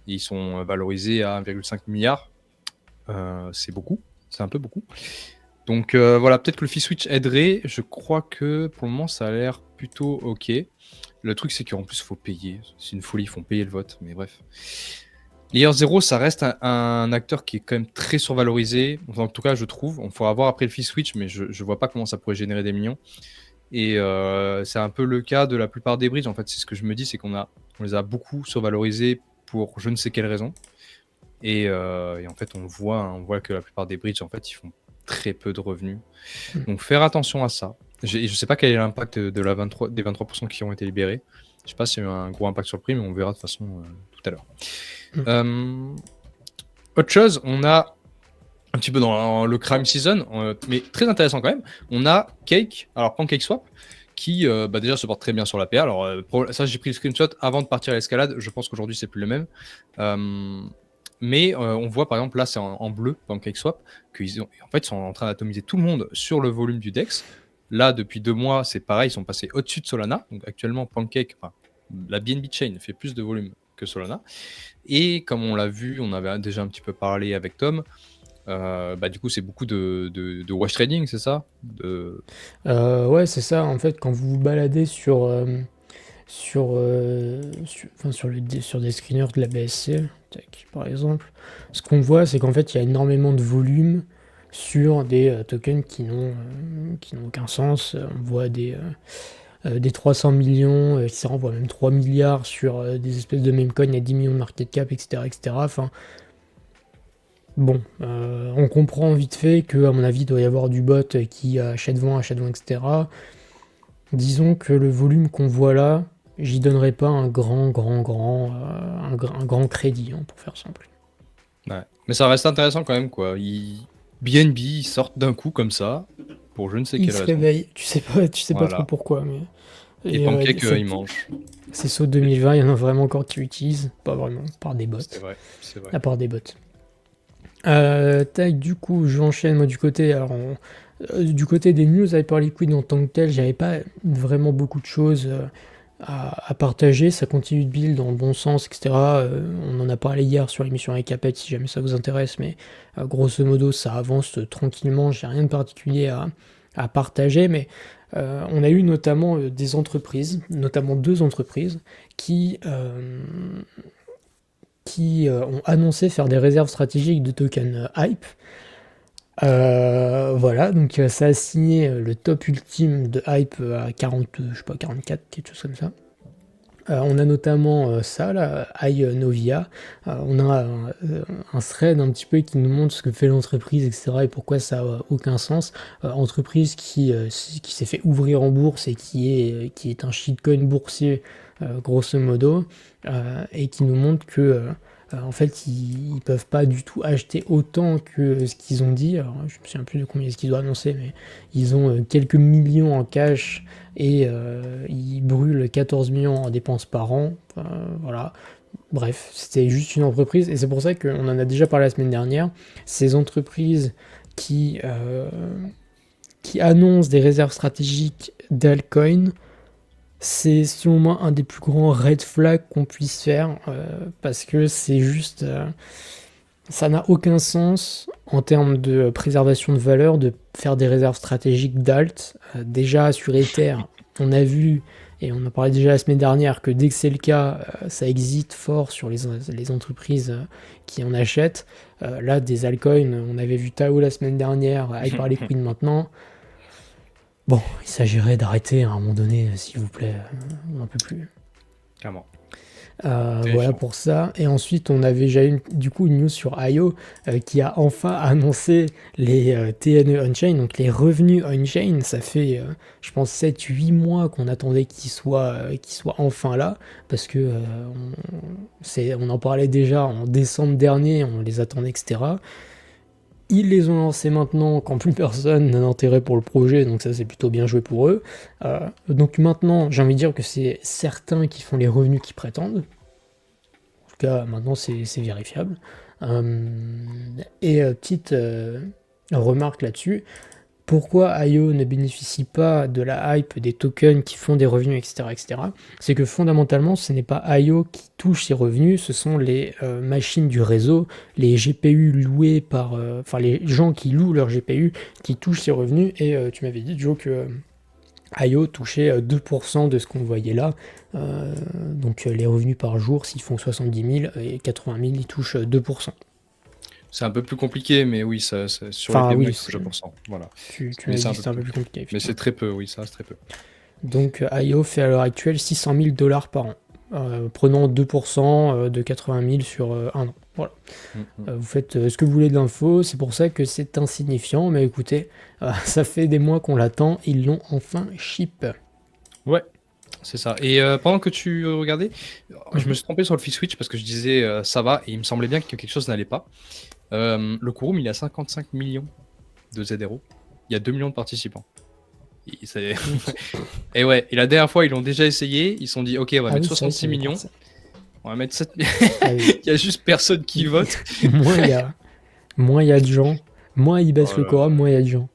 Et ils sont valorisés à 1,5 milliard. C'est beaucoup. C'est un peu beaucoup. Donc voilà, peut-être que le fee switch aiderait. Je crois que pour le moment, ça a l'air plutôt ok. Le truc, c'est qu'en plus, il faut payer. C'est une folie, ils font payer le vote. Mais bref. Layer 0, ça reste un acteur qui est quand même très survalorisé. Enfin, en tout cas, je trouve. On pourra voir après le fee switch, mais je vois pas comment ça pourrait générer des millions. Et c'est un peu le cas de la plupart des bridges. En fait, c'est ce que je me dis, c'est qu'on les a beaucoup survalorisés pour je ne sais quelle raison. Et en fait, on voit que la plupart des bridges, en fait, ils font très peu de revenus. Donc, faire attention à ça. Je ne sais pas quel est l'impact des 23% qui ont été libérés. Je ne sais pas s'il y a eu un gros impact sur le prix, mais on verra de toute façon tout à l'heure. Autre chose, on a un petit peu dans le crime season, mais très intéressant quand même. On a Cake, alors PancakeSwap, qui déjà se porte très bien sur la PA. Alors ça, j'ai pris le screenshot avant de partir à l'escalade. Je pense qu'aujourd'hui, c'est plus le même. Mais on voit par exemple là c'est en bleu PancakeSwap qu'ils en fait sont en train d'atomiser tout le monde sur le volume du DEX. Là depuis 2 mois c'est pareil, ils sont passés au-dessus de Solana. Donc actuellement la BNB Chain fait plus de volume que Solana. Et comme on l'a vu, on avait déjà un petit peu parlé avec Tom. Du coup c'est beaucoup de wash trading, c'est ça Ouais, c'est ça. En fait, quand vous vous baladez sur des screeners de la BSC, par exemple, ce qu'on voit, c'est qu'en fait, il y a énormément de volume sur des tokens qui n'ont aucun sens. On voit des 300 millions, qui ça renvoie même 3 milliards sur des espèces de meme coins à 10 millions de market cap, etc. etc. Enfin, bon, on comprend vite fait que, à mon avis, il doit y avoir du bot qui achète vend, etc. Disons que le volume qu'on voit là, j'y donnerais pas un un grand crédit, hein, pour faire simple. Ouais. Mais ça reste intéressant quand même, quoi. BNB, ils sortent d'un coup comme ça, pour je ne sais Il quelle se raison. réveille, tu sais pas trop Voilà. pourquoi, mais. Et Et Pancake, ils mangent. ces sauts 2020, il y en a vraiment encore qui l'utilisent, pas vraiment, par des bots, C'est vrai, c'est vrai. à part des bots. Tac, du coup, j'enchaîne moi du côté. Alors, du côté des news Hyperliquid en tant que tel, j'avais pas vraiment beaucoup de choses à partager. Ça continue de build dans le bon sens, etc. On en a parlé hier sur l'émission avec Capet, si jamais ça vous intéresse, mais grosso modo, ça avance tranquillement. J'ai rien de particulier à partager, mais on a eu notamment des entreprises, notamment deux entreprises, qui, euh, qui ont annoncé faire des réserves stratégiques de tokens Hype. Voilà, donc ça a signé le top ultime de Hype à 40, je sais pas, 44, quelque chose comme ça. On a notamment ça, là, iNovia. On a un thread un petit peu qui nous montre ce que fait l'entreprise, etc. et pourquoi ça n'a aucun sens. Entreprise qui s'est fait ouvrir en bourse et qui est un shitcoin boursier, grosso modo, et qui nous montre que en fait, ils peuvent pas du tout acheter autant que ce qu'ils ont dit. Alors, je me souviens plus de combien est-ce qu'ils doivent annoncer, mais ils ont quelques millions en cash et ils brûlent 14 millions en dépenses par an. Voilà. Bref, c'était juste une entreprise et c'est pour ça qu'on en a déjà parlé la semaine dernière. Ces entreprises qui, euh, qui annoncent des réserves stratégiques d'altcoin, c'est selon moi un des plus grands red flags qu'on puisse faire parce que c'est juste. Ça n'a aucun sens en termes de préservation de valeur de faire des réserves stratégiques d'alt. Déjà sur Ether, on a vu, et on en parlait déjà la semaine dernière, que dès que c'est le cas, ça existe fort sur les entreprises qui en achètent. Là, des altcoins, on avait vu Tao la semaine dernière, Hyperliquid maintenant. Bon, il s'agirait d'arrêter à un moment donné, s'il vous plaît, on n'en peut plus. Clairement. Voilà Terrifiant. pour ça. Et ensuite, on avait déjà eu du coup une news sur IO qui a enfin annoncé les TNE on-chain, donc les revenus on-chain. Ça fait, je pense, 7-8 mois qu'on attendait qu'ils soient enfin là, parce que on en parlait déjà en décembre dernier, on les attendait, etc. Ils les ont lancés maintenant quand plus personne n'a d'intérêt pour le projet, donc ça c'est plutôt bien joué pour eux. Donc maintenant, j'ai envie de dire que c'est certains qui font les revenus qu'ils prétendent. En tout cas, maintenant c'est vérifiable. Et petite remarque là-dessus, pourquoi IO ne bénéficie pas de la hype des tokens qui font des revenus, etc., etc., c'est que fondamentalement, ce n'est pas IO qui touche ces revenus, ce sont les machines du réseau, les GPU loués par... Enfin, les gens qui louent leurs GPU qui touchent ces revenus. Et tu m'avais dit, Joe, que IO touchait 2% de ce qu'on voyait là. Donc les revenus par jour, s'ils font 70 000 et 80 000, ils touchent 2%. C'est un peu plus compliqué, mais oui, sur les Enfin, paiements, oui, il touche 2%. Voilà. tu Mais m'as c'est dit un que peu c'était un peu plus. plus compliqué, Mais c'est effectivement. très peu, oui, ça reste très peu. Donc IO fait à l'heure actuelle 600 000 dollars par an, prenant 2% de 80 000 sur un an. Voilà. Mm. Vous faites ce que vous voulez de l'info, c'est pour ça que c'est insignifiant, mais écoutez, ça fait des mois qu'on l'attend, ils l'ont enfin ship. Ouais, c'est ça. Et pendant que tu regardais, je me Mhm. suis trompé sur le switch parce que je disais ça va et il me semblait bien que quelque chose n'allait pas. Le quorum, il a 55 millions de ZRO. Il y a 2 millions de participants. Et ouais, et la dernière fois, ils l'ont déjà essayé. Ils se sont dit, ok, on va Ah mettre oui, c'est vrai 66 qu'il y avait millions. personne. On va mettre 7 Ah oui. Il y a juste personne qui vote. moins il y a, moins il y a de gens, moins ils baissent Oh le là là, quorum, moins il y a de gens.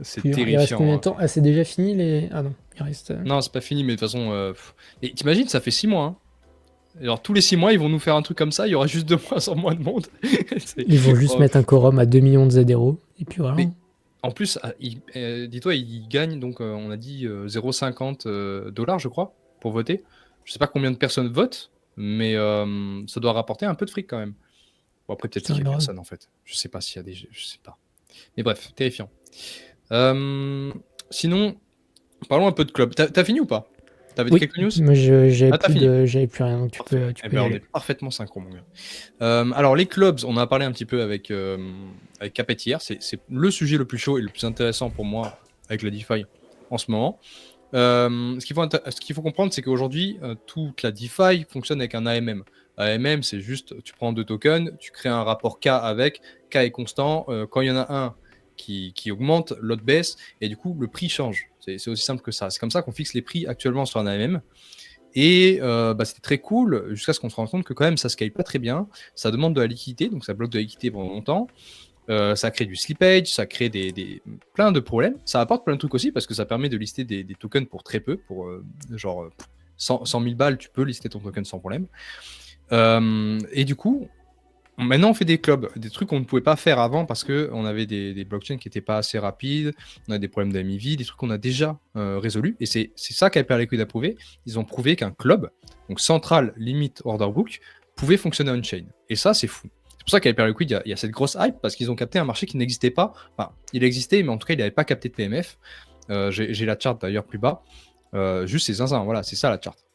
c'est Puis, il reste combien terrifiant, de hein. temps? Ah, c'est déjà fini les... Ah non, il reste... Non, c'est pas fini, mais de toute façon. Et t'imagines, ça fait 6 mois. Hein. Alors, tous les 6 mois, ils vont nous faire un truc comme ça. Il y aura juste de moins en moins de monde. C'est- Ils vont juste Oh, mettre un quorum à 2 millions de ZRO, et puis voilà. mais en plus, dis-toi, ils gagnent, donc on a dit 0,50 dollars, je crois, pour voter. Je sais pas combien de personnes votent, mais ça doit rapporter un peu de fric quand même. Bon, après, peut-être Putain, qu'il y a grave. personne en fait. Je sais pas s'il y a des. Je sais pas. Mais bref, terrifiant. Sinon, parlons un peu de club. T'as fini ou pas? T'avais Oui, quelques news? moi Ah, t'as fini. j'avais plus rien, donc Parfait. tu Eh peux y ben, on aller. est parfaitement synchro, mon gars. Alors, les clubs, on en a parlé un petit peu avec Capet hier. C'est le sujet le plus chaud et le plus intéressant pour moi avec la DeFi en ce moment. Ce qu'il faut comprendre, c'est qu'aujourd'hui, toute la DeFi fonctionne avec un AMM. AMM, c'est juste, tu prends 2 tokens, tu crées un rapport K avec, K est constant. Quand il y en a un qui augmente, l'autre baisse, et du coup, le prix change. C'est aussi simple que ça. C'est comme ça qu'on fixe les prix actuellement sur un AMM. Et c'était très cool, jusqu'à ce qu'on se rende compte que quand même, ça scale pas très bien. Ça demande de la liquidité, donc ça bloque de la liquidité pendant longtemps. Ça crée du slippage, ça crée plein de problèmes. Ça apporte plein de trucs aussi parce que ça permet de lister des tokens pour très peu, pour genre 100 000 balles, tu peux lister ton token sans problème. Et du coup, maintenant on fait des clubs, des trucs qu'on ne pouvait pas faire avant parce qu'on avait des blockchains qui n'étaient pas assez rapides, on a des problèmes d'AMIV, des trucs qu'on a déjà résolus. Et c'est ça qu'Hyperliquid a prouvé. Ils ont prouvé qu'un club, donc Central Limit Order Book, pouvait fonctionner on-chain. Et ça, c'est fou. C'est pour ça qu'à Hyperliquid, il y a cette grosse hype parce qu'ils ont capté un marché qui n'existait pas. Enfin, il existait, mais en tout cas, il n'avait pas capté de PMF. J'ai la charte d'ailleurs plus bas. Juste c'est zinzin, voilà, c'est ça la charte.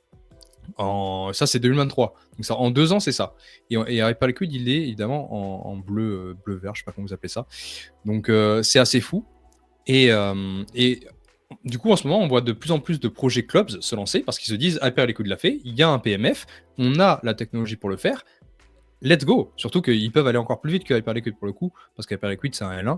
Ça, c'est 2023. Donc, ça, en 2 ans, c'est ça. Et Hyperliquid, il est évidemment en bleu-vert, je sais pas comment vous appelez ça. Donc, c'est assez fou. Et du coup, en ce moment, on voit de plus en plus de projets clubs se lancer parce qu'ils se disent Hyperliquid l'a fait, il y a un PMF, on a la technologie pour le faire, let's go. Surtout qu'ils peuvent aller encore plus vite que Hyperliquid pour le coup, parce qu'Hyperliquid, c'est un L1,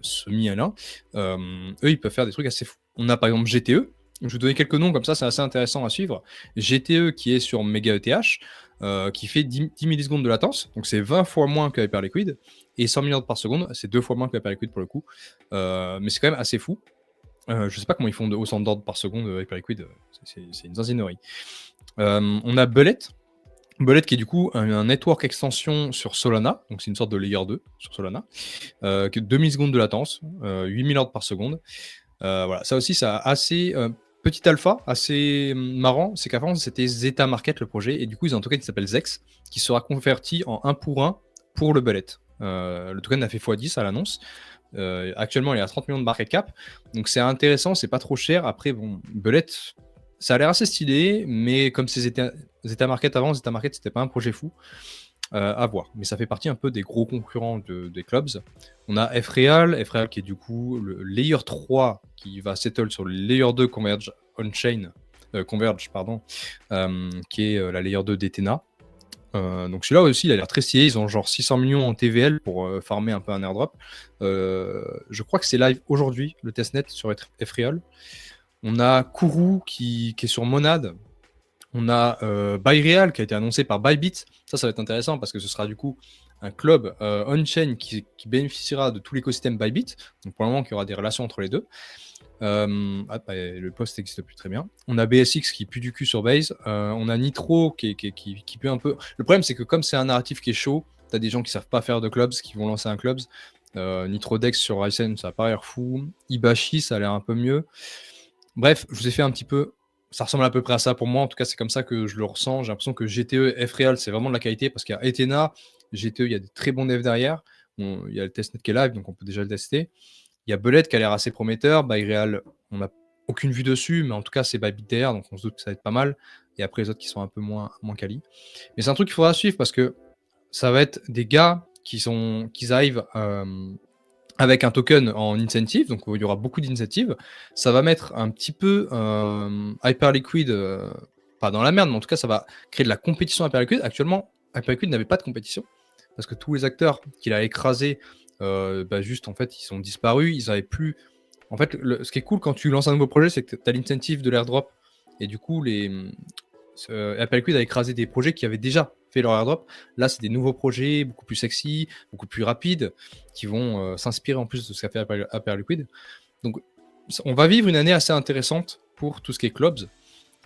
semi-L1. Eux, ils peuvent faire des trucs assez fous. On a par exemple GTE. Je vais vous donner quelques noms, comme ça, c'est assez intéressant à suivre. GTE qui est sur Mega ETH, qui fait 10 millisecondes de latence, donc c'est 20 fois moins que Hyperliquid, et 100 milliards par seconde, c'est 2 fois moins que Hyperliquid pour le coup. Mais c'est quand même assez fou. Je sais pas comment ils font de haut centre d'ordre par seconde Hyperliquid, c'est une zinzinerie. On a Bullet. Bullet qui est du coup un network extension sur Solana, donc c'est une sorte de layer 2 sur Solana, 2 millisecondes de latence, 8 milliards par seconde. Voilà, ça aussi, ça a assez petit alpha, assez marrant, c'est qu'avant c'était Zeta Market le projet, et du coup ils ont un token qui s'appelle Zex, qui sera converti en 1 pour 1 pour le Bullet. Le token a fait x10 à l'annonce. Actuellement il est à 30 millions de market cap, donc c'est intéressant, c'est pas trop cher. Après, bon, Bullet, ça a l'air assez stylé, mais comme c'est Zeta Market avant, Zeta Market c'était pas un projet fou. À voir. Mais ça fait partie un peu des gros concurrents des clubs. On a F-Real qui est du coup le layer 3 qui va settle sur le layer 2 Converge on-chain, qui est la layer 2 d'Ethena. Donc celui-là aussi, il a l'air très stylé. Ils ont genre 600 millions en TVL pour farmer un peu un airdrop. Je crois que c'est live aujourd'hui, le testnet sur F-Real. On a Kourou qui est sur Monad. On a BuyReal qui a été annoncé par Bybit. Ça va être intéressant parce que ce sera du coup un club on-chain qui bénéficiera de tout l'écosystème Bybit. Donc pour le moment, il y aura des relations entre les deux. Le post n'existe plus très bien. On a BSX qui pue du cul sur Base. On a Nitro qui pue un peu. Le problème, c'est que comme c'est un narratif qui est chaud, t'as des gens qui savent pas faire de clubs, qui vont lancer un clubs. Nitrodex sur Ryzen, ça a pas l'air fou. Ibashi, ça a l'air un peu mieux. Bref, je vous ai fait un petit peu. Ça ressemble à peu près à ça pour moi. En tout cas, c'est comme ça que je le ressens. J'ai l'impression que GTE, F-Real, c'est vraiment de la qualité parce qu'il y a Ethena, GTE, il y a des très bons devs derrière. Il y a le testnet qui est live, donc on peut déjà le tester. Il y a Bullet qui a l'air assez prometteur. BuyReal, on n'a aucune vue dessus, mais en tout cas, c'est Bybit derrière, donc on se doute que ça va être pas mal. Et après, les autres qui sont un peu moins quali. Mais c'est un truc qu'il faudra suivre parce que ça va être des gars qui arrivent avec un token en incentive, donc il y aura beaucoup d'incentives. Ça va mettre un petit peu Hyperliquid, pas dans la merde, mais en tout cas, ça va créer de la compétition à Hyperliquid. Actuellement, Hyperliquid n'avait pas de compétition parce que tous les acteurs qu'il a écrasés, juste en fait, ils sont disparus. Ils n'avaient plus. En fait, ce qui est cool quand tu lances un nouveau projet, c'est que tu as l'incentive de l'airdrop et du coup, Hyperliquid a écrasé des projets qui avaient déjà fait leur airdrop. Là, c'est des nouveaux projets beaucoup plus sexy, beaucoup plus rapides, qui vont s'inspirer en plus de ce qu'a fait Hyperliquid. Donc, on va vivre une année assez intéressante pour tout ce qui est clubs.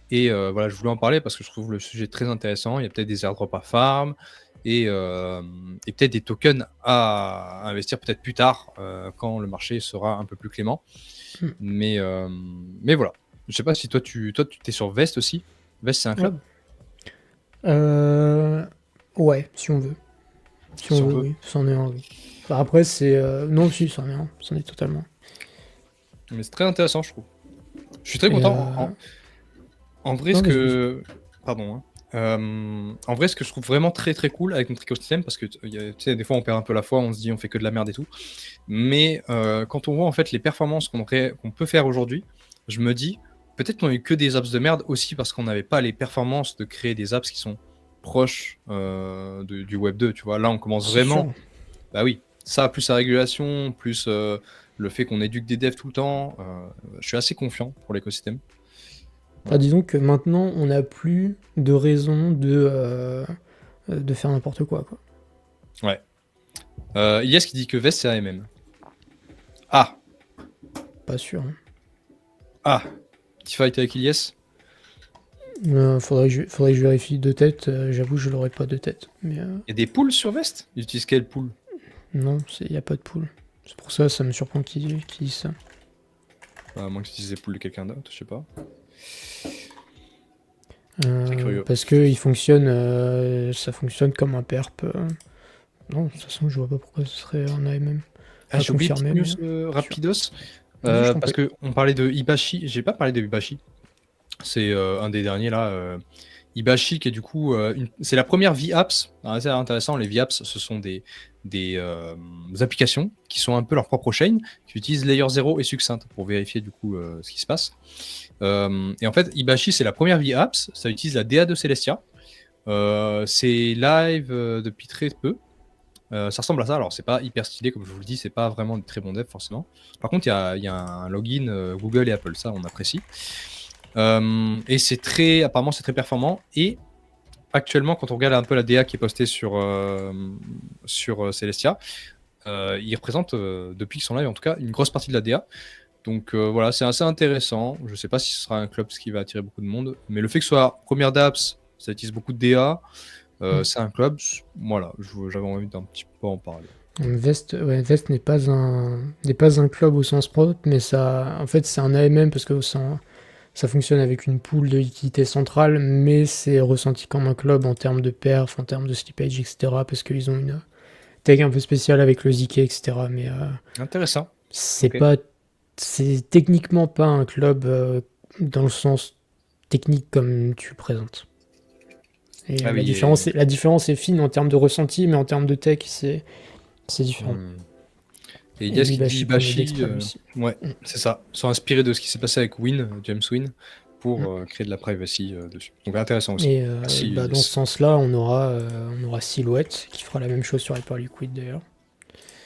Et voilà, je voulais en parler parce que je trouve le sujet très intéressant. Il y a peut-être des airdrops à farm et peut-être des tokens à investir peut-être plus tard quand le marché sera un peu plus clément. Mais voilà. Je sais pas si toi tu es sur Vest aussi. Vest, c'est un club? Ouais, si on veut. Si on veut, oui, c'en est un, oui. Enfin, après, c'est... non, si, c'en est totalement. Mais c'est très intéressant, je trouve. Je suis très Et, content. En vrai, non, ce vas-y, vas-y. que. Pardon. Hein. En vrai, ce que je trouve vraiment très très cool avec notre écosystème, parce que tu sais, des fois on perd un peu la foi, on se dit on fait que de la merde et tout. Mais quand on voit en fait les performances qu'on peut faire aujourd'hui, je me dis peut-être qu'on a eu que des apps de merde aussi parce qu'on n'avait pas les performances de créer des apps qui sont proches du Web 2. Tu vois, là on commence C'est vraiment. sûr. Bah oui, ça plus la régulation, plus le fait qu'on éduque des devs tout le temps. Je suis assez confiant pour l'écosystème. Enfin, Voilà. disons que maintenant, on n'a plus de raison de faire n'importe quoi, quoi. Ouais. Ilyes qui dit que Vest c'est AMM. Ah, Pas sûr, hein. ah, petit fight avec Ilyes. Faudrait que je vérifie de tête. J'avoue, je l'aurais pas de tête. Mais Il y a des poules sur Vest. Ils utilisent quelle poule? non, il n'y a pas de poule. C'est pour ça, ça me surprend qu'il dise ça. À moins que tu utilises les poules de quelqu'un d'autre, je sais pas. C'est curieux. Parce que ça fonctionne comme un perp. Non, de toute façon, je vois pas pourquoi ce serait un AMM. Ah, À j'ai oublié une petite confirmer, mais news rapidos. vas-y, je t'en Parce prie. que on parlait de Ibashi. J'ai pas parlé de Ibashi. C'est un des derniers là. Ibashi qui est du coup c'est la première VApps. Alors, c'est intéressant, les VApps ce sont des applications qui sont un peu leur propre chain, qui utilisent Layer 0 et Succinct pour vérifier du coup ce qui se passe. Et en fait Ibashi c'est la première VApps, ça utilise la DA de Celestia. C'est live depuis très peu. Ça ressemble à ça, alors c'est pas hyper stylé comme je vous le dis, c'est pas vraiment de très bon dev forcément. Par contre il y a un login Google et Apple, ça on apprécie. Et apparemment c'est très performant. Et actuellement, quand on regarde un peu la DA qui est postée sur Celestia, ils représentent, depuis qu'ils sont live en tout cas, une grosse partie de la DA. Donc voilà, c'est assez intéressant. Je sais pas si ce sera un club qui va attirer beaucoup de monde, mais le fait que ce soit première d'apps, ça utilise beaucoup de DA, c'est un club. Voilà, j'avais envie d'un petit peu en parler. Vest n'est pas un club au sens propre, mais en fait, c'est un AMM parce que ça fonctionne avec une pool de liquidité centrale, mais c'est ressenti comme un club en termes de perf, en termes de slippage, etc. Parce qu'ils ont une tech un peu spéciale avec le ZK, etc. Mais Intéressant. c'est Ok. pas, c'est techniquement pas un club dans le sens technique comme tu le présentes. Et Ah oui. la différence est fine en termes de ressenti, mais en termes de tech, c'est différent. Hmm. Et il y Et a ce qui dit Ibashi prenait Ibashi, d'extrême aussi. ouais, Mm. c'est ça. Ils sont inspirés de ce qui s'est passé avec James Wynn, Mm. pour créer de la privacy dessus. Donc intéressant aussi. Et Merci, dans ce yes. sens-là, on aura Silhouette qui fera la même chose sur Hyperliquid d'ailleurs.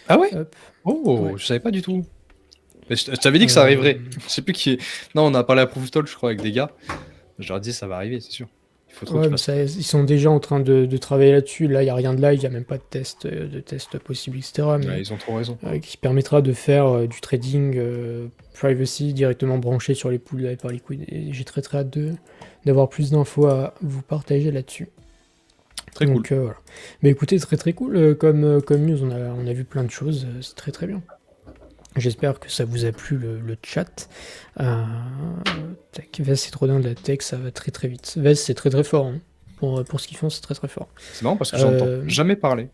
Ah ouais? Hop. Oh, Ouais. je savais pas du tout. Mais je t'avais dit que ça Euh, arriverait. Je sais plus qui est. Non, on a parlé à Proof Talk, je crois, avec des gars. Je leur ai dit ça va arriver, c'est sûr. Il faut trop ouais, qu'ils mais fassent ça. ils sont déjà en train de travailler là-dessus. Là, il n'y a rien de live, il n'y a même pas de test possible, etc. Ouais, Mais ils ont trop raison. qui permettra de faire du trading privacy directement branché sur les pools Hyperliquid. Et j'ai très hâte d'avoir plus d'infos à vous partager là-dessus. Très cool. Donc voilà. Mais écoutez, très cool comme news. On a vu plein de choses. C'est très bien. J'espère que ça vous a plu le chat. Vest, c'est trop dingue de la tech, ça va très vite. Vest, c'est très fort. Hein. Pour ce qu'ils font, c'est très fort. C'est marrant parce que j'entends jamais parler.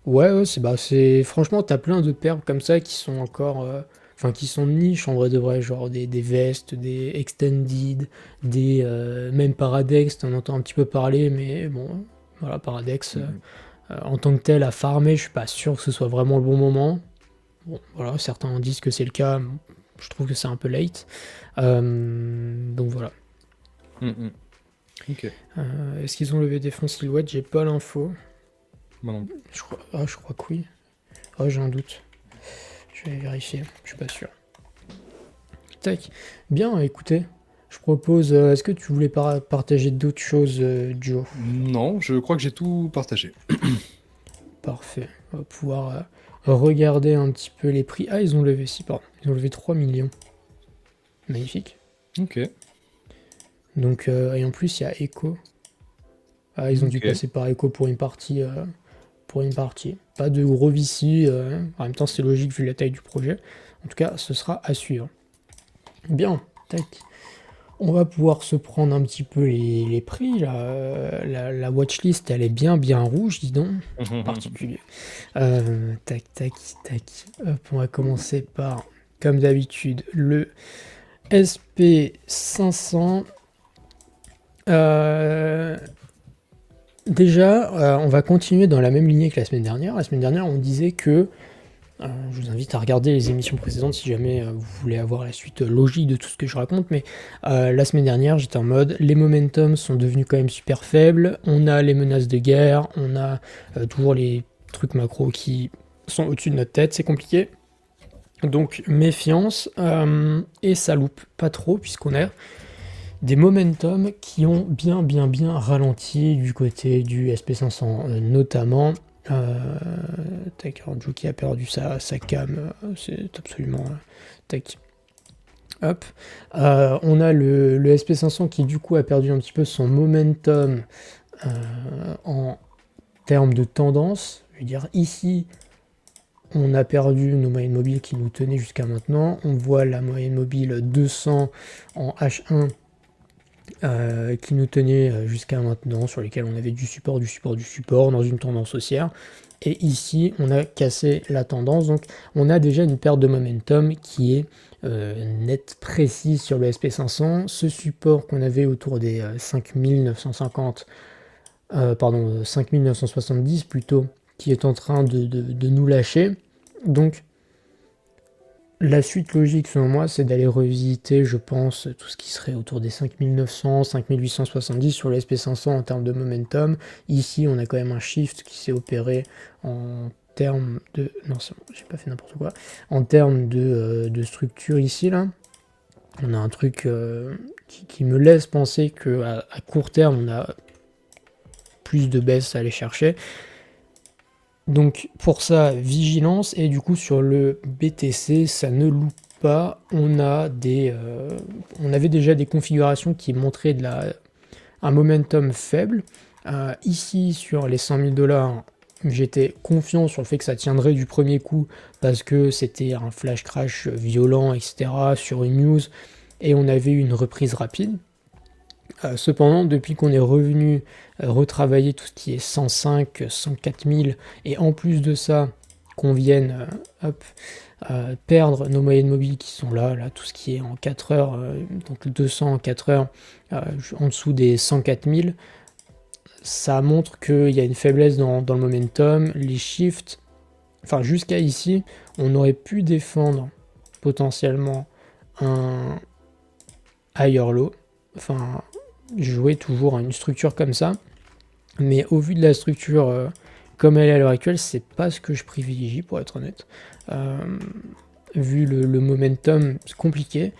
Ouais, franchement, t'as plein de perles comme ça qui sont encore. Enfin, qui sont de niche en vrai de vrai, genre des vestes, des extended, même Paradex, t'en entends un petit peu parler, mais bon, voilà, Paradex, en tant que tel, à farmer, je suis pas sûr que ce soit vraiment le bon moment. Bon, voilà, certains disent que c'est le cas, je trouve que c'est un peu late. Donc voilà. Ok. Est-ce qu'ils ont levé des fonds Silhouette? J'ai pas l'info. Moi non. Je crois que oui. Oh, j'ai un doute. Je vais vérifier, je suis pas sûr. Tac. Bien, écoutez, je propose. Est-ce que tu voulais partager d'autres choses, Joe? Non, je crois que j'ai tout partagé. Parfait. On va pouvoir regarder un petit peu les prix. Ah, ils ont levé, si, pardon. Ils ont levé 3 millions. Magnifique. Ok. Donc, et en plus, il y a Echo. Ah, ils ont dû Ok. passer par Echo pour une partie. Pas de gros VC. En même temps, c'est logique vu la taille du projet. En tout cas, ce sera à suivre. Bien, tac. On va pouvoir se prendre un petit peu les prix là. La watchlist, elle est bien rouge, dis donc. Particulier. Tac, tac, tac. Hop, on va commencer par, comme d'habitude, le SP500. Déjà, on va continuer dans la même lignée que la semaine dernière. La semaine dernière, on disait que je vous invite à regarder les émissions précédentes si jamais vous voulez avoir la suite logique de tout ce que je raconte. Mais la semaine dernière, j'étais en mode les momentum sont devenus quand même super faibles. On a les menaces de guerre, on a toujours les trucs macro qui sont au-dessus de notre tête. C'est compliqué. Donc méfiance. Et ça loupe pas trop puisqu'on a des momentum qui ont bien ralenti du côté du SP500 notamment. Tac, alors Joe qui a perdu sa cam, c'est absolument tac. Hop. On a le SP500 qui du coup a perdu un petit peu son momentum en termes de tendance. Je veux dire, ici, on a perdu nos moyennes mobiles qui nous tenaient jusqu'à maintenant. On voit la moyenne mobile 200 en H1 qui nous tenait jusqu'à maintenant, sur lesquels on avait du support dans une tendance haussière. Et ici, on a cassé la tendance, donc on a déjà une perte de momentum qui est nette, précise sur le SP500. Ce support qu'on avait autour des 5950, 5970 plutôt, qui est en train de nous lâcher. Donc, la suite logique, selon moi, c'est d'aller revisiter, je pense, tout ce qui serait autour des 5900, 5870 sur le SP500 en termes de momentum. Ici, on a quand même un shift qui s'est opéré en termes de... Non, c'est bon, j'ai pas fait n'importe quoi. En termes de structure ici, là, on a un truc qui me laisse penser qu'à court terme, on a plus de baisse à aller chercher. Donc pour ça, vigilance, et du coup sur le BTC, ça ne loupe pas. On avait déjà des configurations qui montraient un momentum faible. Ici sur les 100 000 $, j'étais confiant sur le fait que ça tiendrait du premier coup parce que c'était un flash crash violent, etc. sur une news, et on avait eu une reprise rapide. Cependant, depuis qu'on est revenu retravailler tout ce qui est 105, 104 000, et en plus de ça, qu'on vienne perdre nos moyennes mobiles qui sont là, tout ce qui est en 4 heures, donc 200 en 4 heures, en dessous des 104 000, ça montre qu'il y a une faiblesse dans le momentum. Les shifts, enfin jusqu'à ici, on aurait pu défendre potentiellement un higher low, enfin jouer toujours à une structure comme ça, mais au vu de la structure comme elle est à l'heure actuelle, c'est pas ce que je privilégie, pour être honnête. Vu le momentum, c'est compliqué.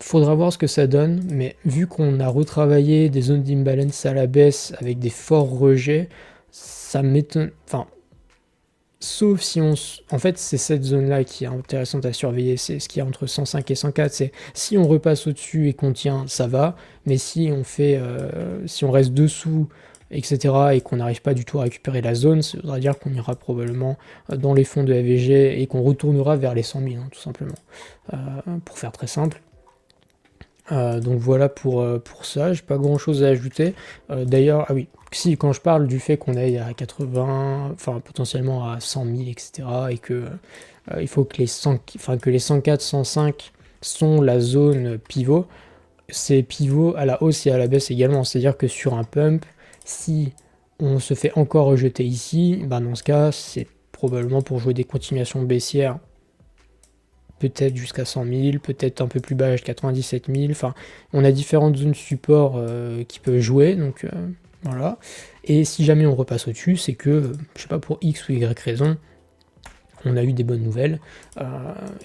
Faudra voir ce que ça donne, mais vu qu'on a retravaillé des zones d'imbalance à la baisse avec des forts rejets, ça m'étonne. Enfin, sauf si on... En fait, c'est cette zone-là qui est intéressante à surveiller, c'est ce qui est entre 105 et 104, c'est si on repasse au-dessus et qu'on tient, ça va, mais si on fait... si on reste dessous, etc., et qu'on n'arrive pas du tout à récupérer la zone, ça voudra dire qu'on ira probablement dans les fonds de AVG et qu'on retournera vers les 100 000, hein, tout simplement, pour faire très simple. Donc voilà pour ça, j'ai pas grand chose à ajouter. D'ailleurs, ah oui, si quand je parle du fait qu'on aille à 80, enfin potentiellement à 100 000, etc., et que il faut que les 104, 105 sont la zone pivot, c'est pivot à la hausse et à la baisse également. C'est-à-dire que sur un pump, si on se fait encore rejeter ici, ben dans ce cas, c'est probablement pour jouer des continuations baissières, peut-être jusqu'à 100 000, peut-être un peu plus bas, jusqu'à 97 000. Enfin, on a différentes zones support qui peuvent jouer, donc voilà. Et si jamais on repasse au-dessus, c'est que, je sais pas, pour X ou Y raison, on a eu des bonnes nouvelles,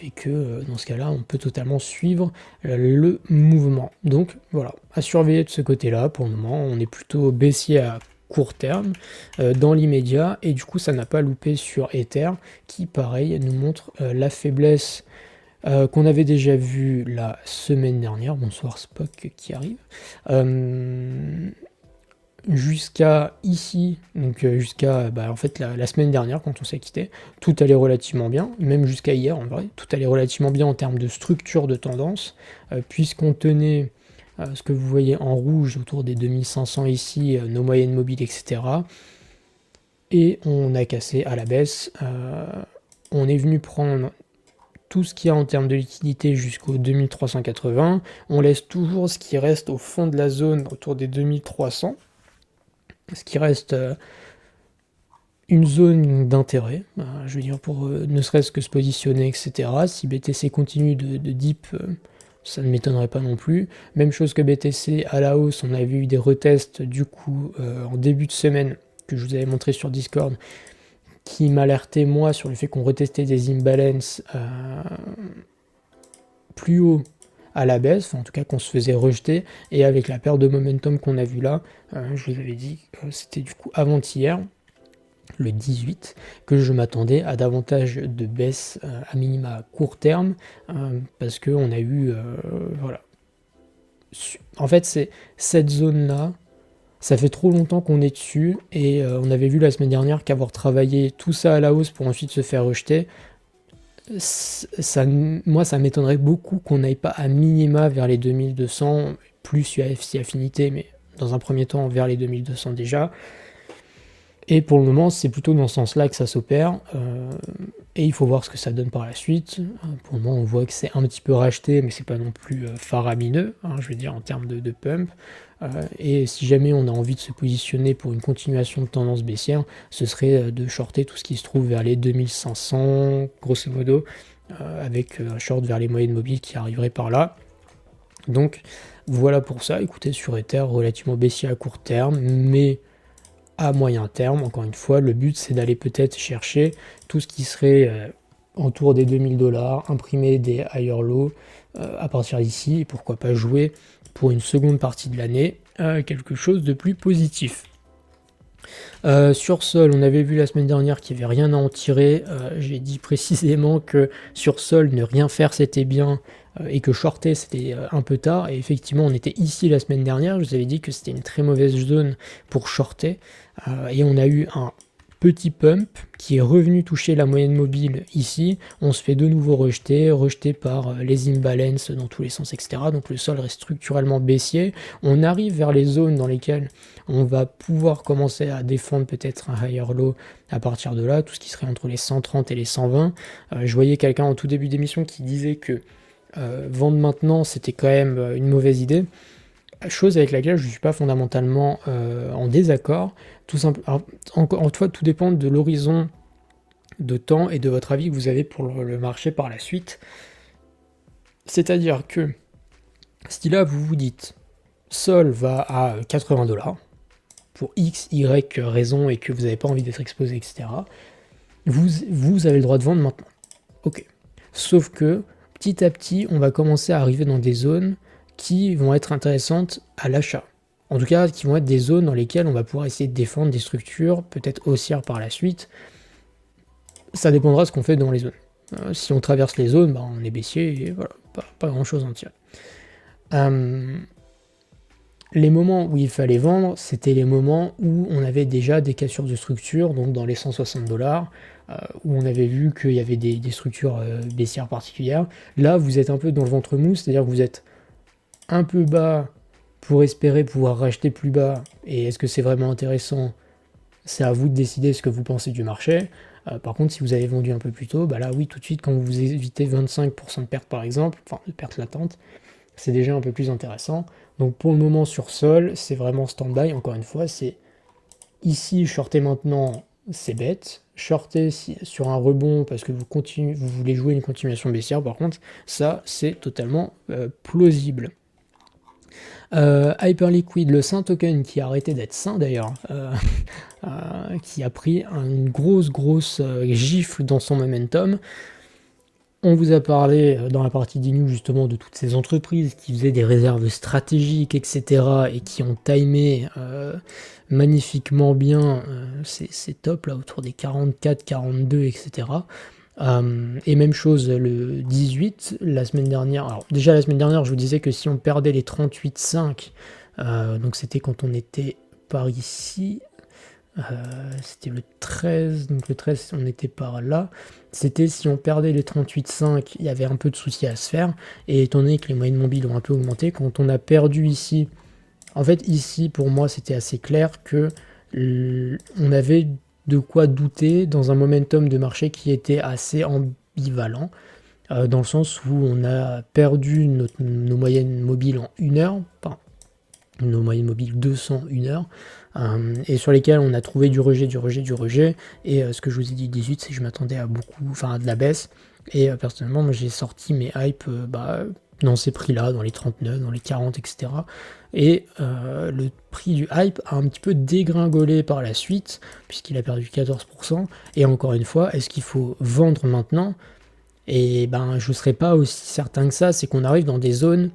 et que dans ce cas-là, on peut totalement suivre le mouvement. Donc voilà, à surveiller de ce côté-là. Pour le moment, on est plutôt baissier à court terme, dans l'immédiat, et du coup ça n'a pas loupé sur Ether, qui pareil nous montre la faiblesse qu'on avait déjà vu la semaine dernière. Bonsoir Spock qui arrive. jusqu'à ici, donc jusqu'à en fait la semaine dernière quand on s'est quitté, tout allait relativement bien, même jusqu'à hier en vrai, tout allait relativement bien en termes de structure de tendance, puisqu'on tenait ce que vous voyez en rouge autour des 2500 ici, nos moyennes mobiles, etc. Et on a cassé à la baisse. On est venu prendre tout ce qu'il y a en termes de liquidité jusqu'au 2380. On laisse toujours ce qui reste au fond de la zone autour des 2300. Ce qui reste une zone d'intérêt, je veux dire, pour ne serait-ce que se positionner, etc. Si BTC continue de dip, ça ne m'étonnerait pas non plus. Même chose que BTC à la hausse, on avait eu des retests du coup en début de semaine que je vous avais montré sur Discord, qui m'alertait moi sur le fait qu'on retestait des imbalances plus haut à la baisse, enfin, en tout cas qu'on se faisait rejeter, et avec la perte de momentum qu'on a vu là, je vous avais dit que c'était du coup avant-hier, le 18, que je m'attendais à davantage de baisse à minima à court terme, parce qu'on a eu, voilà. En fait, c'est cette zone-là, ça fait trop longtemps qu'on est dessus, et on avait vu la semaine dernière qu'avoir travaillé tout ça à la hausse pour ensuite se faire rejeter, moi ça m'étonnerait beaucoup qu'on n'aille pas à minima vers les 2200, plus UFC affinité, mais dans un premier temps vers les 2200 déjà. Et pour le moment, c'est plutôt dans ce sens-là que ça s'opère. Et il faut voir ce que ça donne par la suite. Pour le moment, on voit que c'est un petit peu racheté, mais c'est pas non plus faramineux, je veux dire, en termes de pump. Et si jamais on a envie de se positionner pour une continuation de tendance baissière, ce serait de shorter tout ce qui se trouve vers les 2500, grosso modo, avec un short vers les moyennes mobiles qui arriverait par là. Donc voilà pour ça. Écoutez, sur Ether, relativement baissier à court terme, mais à moyen terme, encore une fois, le but c'est d'aller peut-être chercher tout ce qui serait autour des 2000$, imprimer des higher lows à partir d'ici, et pourquoi pas jouer pour une seconde partie de l'année quelque chose de plus positif. Sur Sol, on avait vu la semaine dernière qu'il n'y avait rien à en tirer. J'ai dit précisément que sur Sol, ne rien faire c'était bien, et que shorter c'était un peu tard. Et effectivement, on était ici la semaine dernière. Je vous avais dit que c'était une très mauvaise zone pour shorter. Et on a eu un petit pump qui est revenu toucher la moyenne mobile ici. On se fait de nouveau rejeté par les imbalances dans tous les sens, etc. Donc le sol reste structurellement baissier. On arrive vers les zones dans lesquelles on va pouvoir commencer à défendre peut-être un higher low à partir de là, tout ce qui serait entre les 130 et les 120. Je voyais quelqu'un en tout début d'émission qui disait que vendre maintenant c'était quand même une mauvaise idée. Chose avec laquelle je ne suis pas fondamentalement en désaccord. Tout simplement, encore une fois, tout dépend de l'horizon de temps et de votre avis que vous avez pour le marché par la suite. C'est-à-dire que, si là vous vous dites, Sol va à 80$ pour X, Y raison et que vous n'avez pas envie d'être exposé, etc., vous avez le droit de vendre maintenant. Ok. Sauf que, petit à petit, on va commencer à arriver dans des zones qui vont être intéressantes à l'achat. En tout cas, qui vont être des zones dans lesquelles on va pouvoir essayer de défendre des structures, peut-être haussières par la suite. Ça dépendra de ce qu'on fait dans les zones. Si on traverse les zones, on est baissier, et voilà, pas grand-chose à en tirer. Les moments où il fallait vendre, c'était les moments où on avait déjà des cassures de structure, donc dans les 160$, où on avait vu qu'il y avait des structures baissières particulières. Là, vous êtes un peu dans le ventre mou, c'est-à-dire que vous êtes un peu bas pour espérer pouvoir racheter plus bas, et est-ce que c'est vraiment intéressant? C'est à vous de décider ce que vous pensez du marché. Par contre, si vous avez vendu un peu plus tôt, là oui, tout de suite, quand vous évitez 25% de perte par exemple, enfin de perte latente, c'est déjà un peu plus intéressant. Donc pour le moment sur Sol, c'est vraiment stand-by, encore une fois, c'est ici, shorter maintenant, c'est bête. Shorter sur un rebond parce que vous voulez jouer une continuation baissière, par contre, ça c'est totalement plausible. Hyperliquid, le Saint token qui a arrêté d'être sain d'ailleurs, qui a pris une grosse gifle dans son momentum. On vous a parlé dans la partie des news justement de toutes ces entreprises qui faisaient des réserves stratégiques, etc. et qui ont timé magnifiquement bien. C'est top là, autour des 44, 42, etc. Et même chose le 18, la semaine dernière. Alors déjà la semaine dernière, je vous disais que si on perdait les 38,5, donc c'était quand on était par ici. C'était le 13, donc le 13 on était par là. C'était si on perdait les 38,5, il y avait un peu de soucis à se faire. Et étant donné que les moyennes mobiles ont un peu augmenté, quand on a perdu ici, en fait ici pour moi c'était assez clair que on avait de quoi douter dans un momentum de marché qui était assez ambivalent. Dans le sens où on a perdu nos moyennes mobiles en 1 heure, enfin, nos moyennes mobiles 200 1 heure, et sur lesquelles on a trouvé du rejet, et ce que je vous ai dit 18, c'est que je m'attendais à beaucoup, enfin à de la baisse, et personnellement moi j'ai sorti mes hypes dans ces prix-là, dans les 39, dans les 40, etc. Et le prix du hype a un petit peu dégringolé par la suite, puisqu'il a perdu 14%, et encore une fois, est-ce qu'il faut vendre maintenant? Et ben, je ne serais pas aussi certain que ça, c'est qu'on arrive dans des zones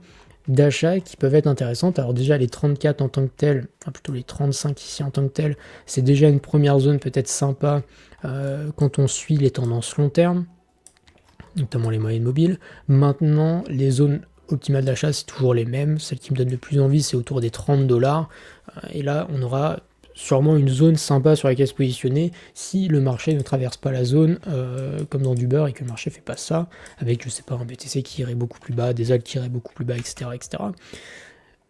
d'achat qui peuvent être intéressantes. Alors déjà les 34 en tant que telles, enfin plutôt les 35 ici en tant que telles, c'est déjà une première zone peut-être sympa quand on suit les tendances long terme, notamment les moyennes mobiles. Maintenant, les zones optimales d'achat, c'est toujours les mêmes. Celle qui me donne le plus envie, c'est autour des 30$. Et là, on aura sûrement une zone sympa sur laquelle se positionner si le marché ne traverse pas la zone comme dans du beurre et que le marché fait pas ça, avec je sais pas un BTC qui irait beaucoup plus bas, des alts qui iraient beaucoup plus bas, etc. etc.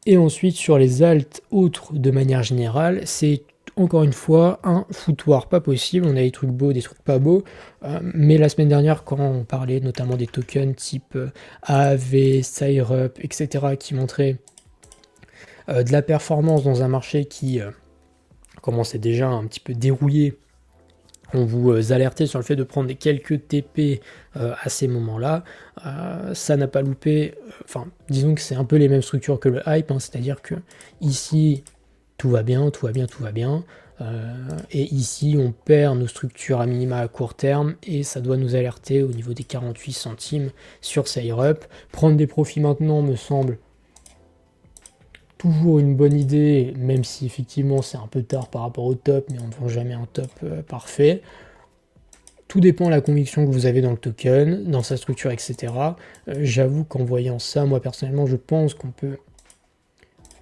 Et ensuite sur les alts autres de manière générale, c'est encore une fois un foutoir pas possible. On a des trucs beaux, des trucs pas beaux, mais la semaine dernière quand on parlait notamment des tokens type AAV, SireUp, etc. qui montraient de la performance dans un marché qui commençait déjà un petit peu dérouillé, on vous alertait sur le fait de prendre des quelques TP à ces moments-là. Ça n'a pas loupé. Enfin, disons que c'est un peu les mêmes structures que le hype, hein, c'est-à-dire que ici, tout va bien, tout va bien, tout va bien. Et ici, on perd nos structures à minima à court terme et ça doit nous alerter au niveau des 48 centimes sur SireUp. Prendre des profits maintenant me semble toujours une bonne idée, même si effectivement c'est un peu tard par rapport au top, mais on ne vend jamais un top parfait. Tout dépend de la conviction que vous avez dans le token, dans sa structure, etc. J'avoue qu'en voyant ça, moi personnellement, je pense qu'on peut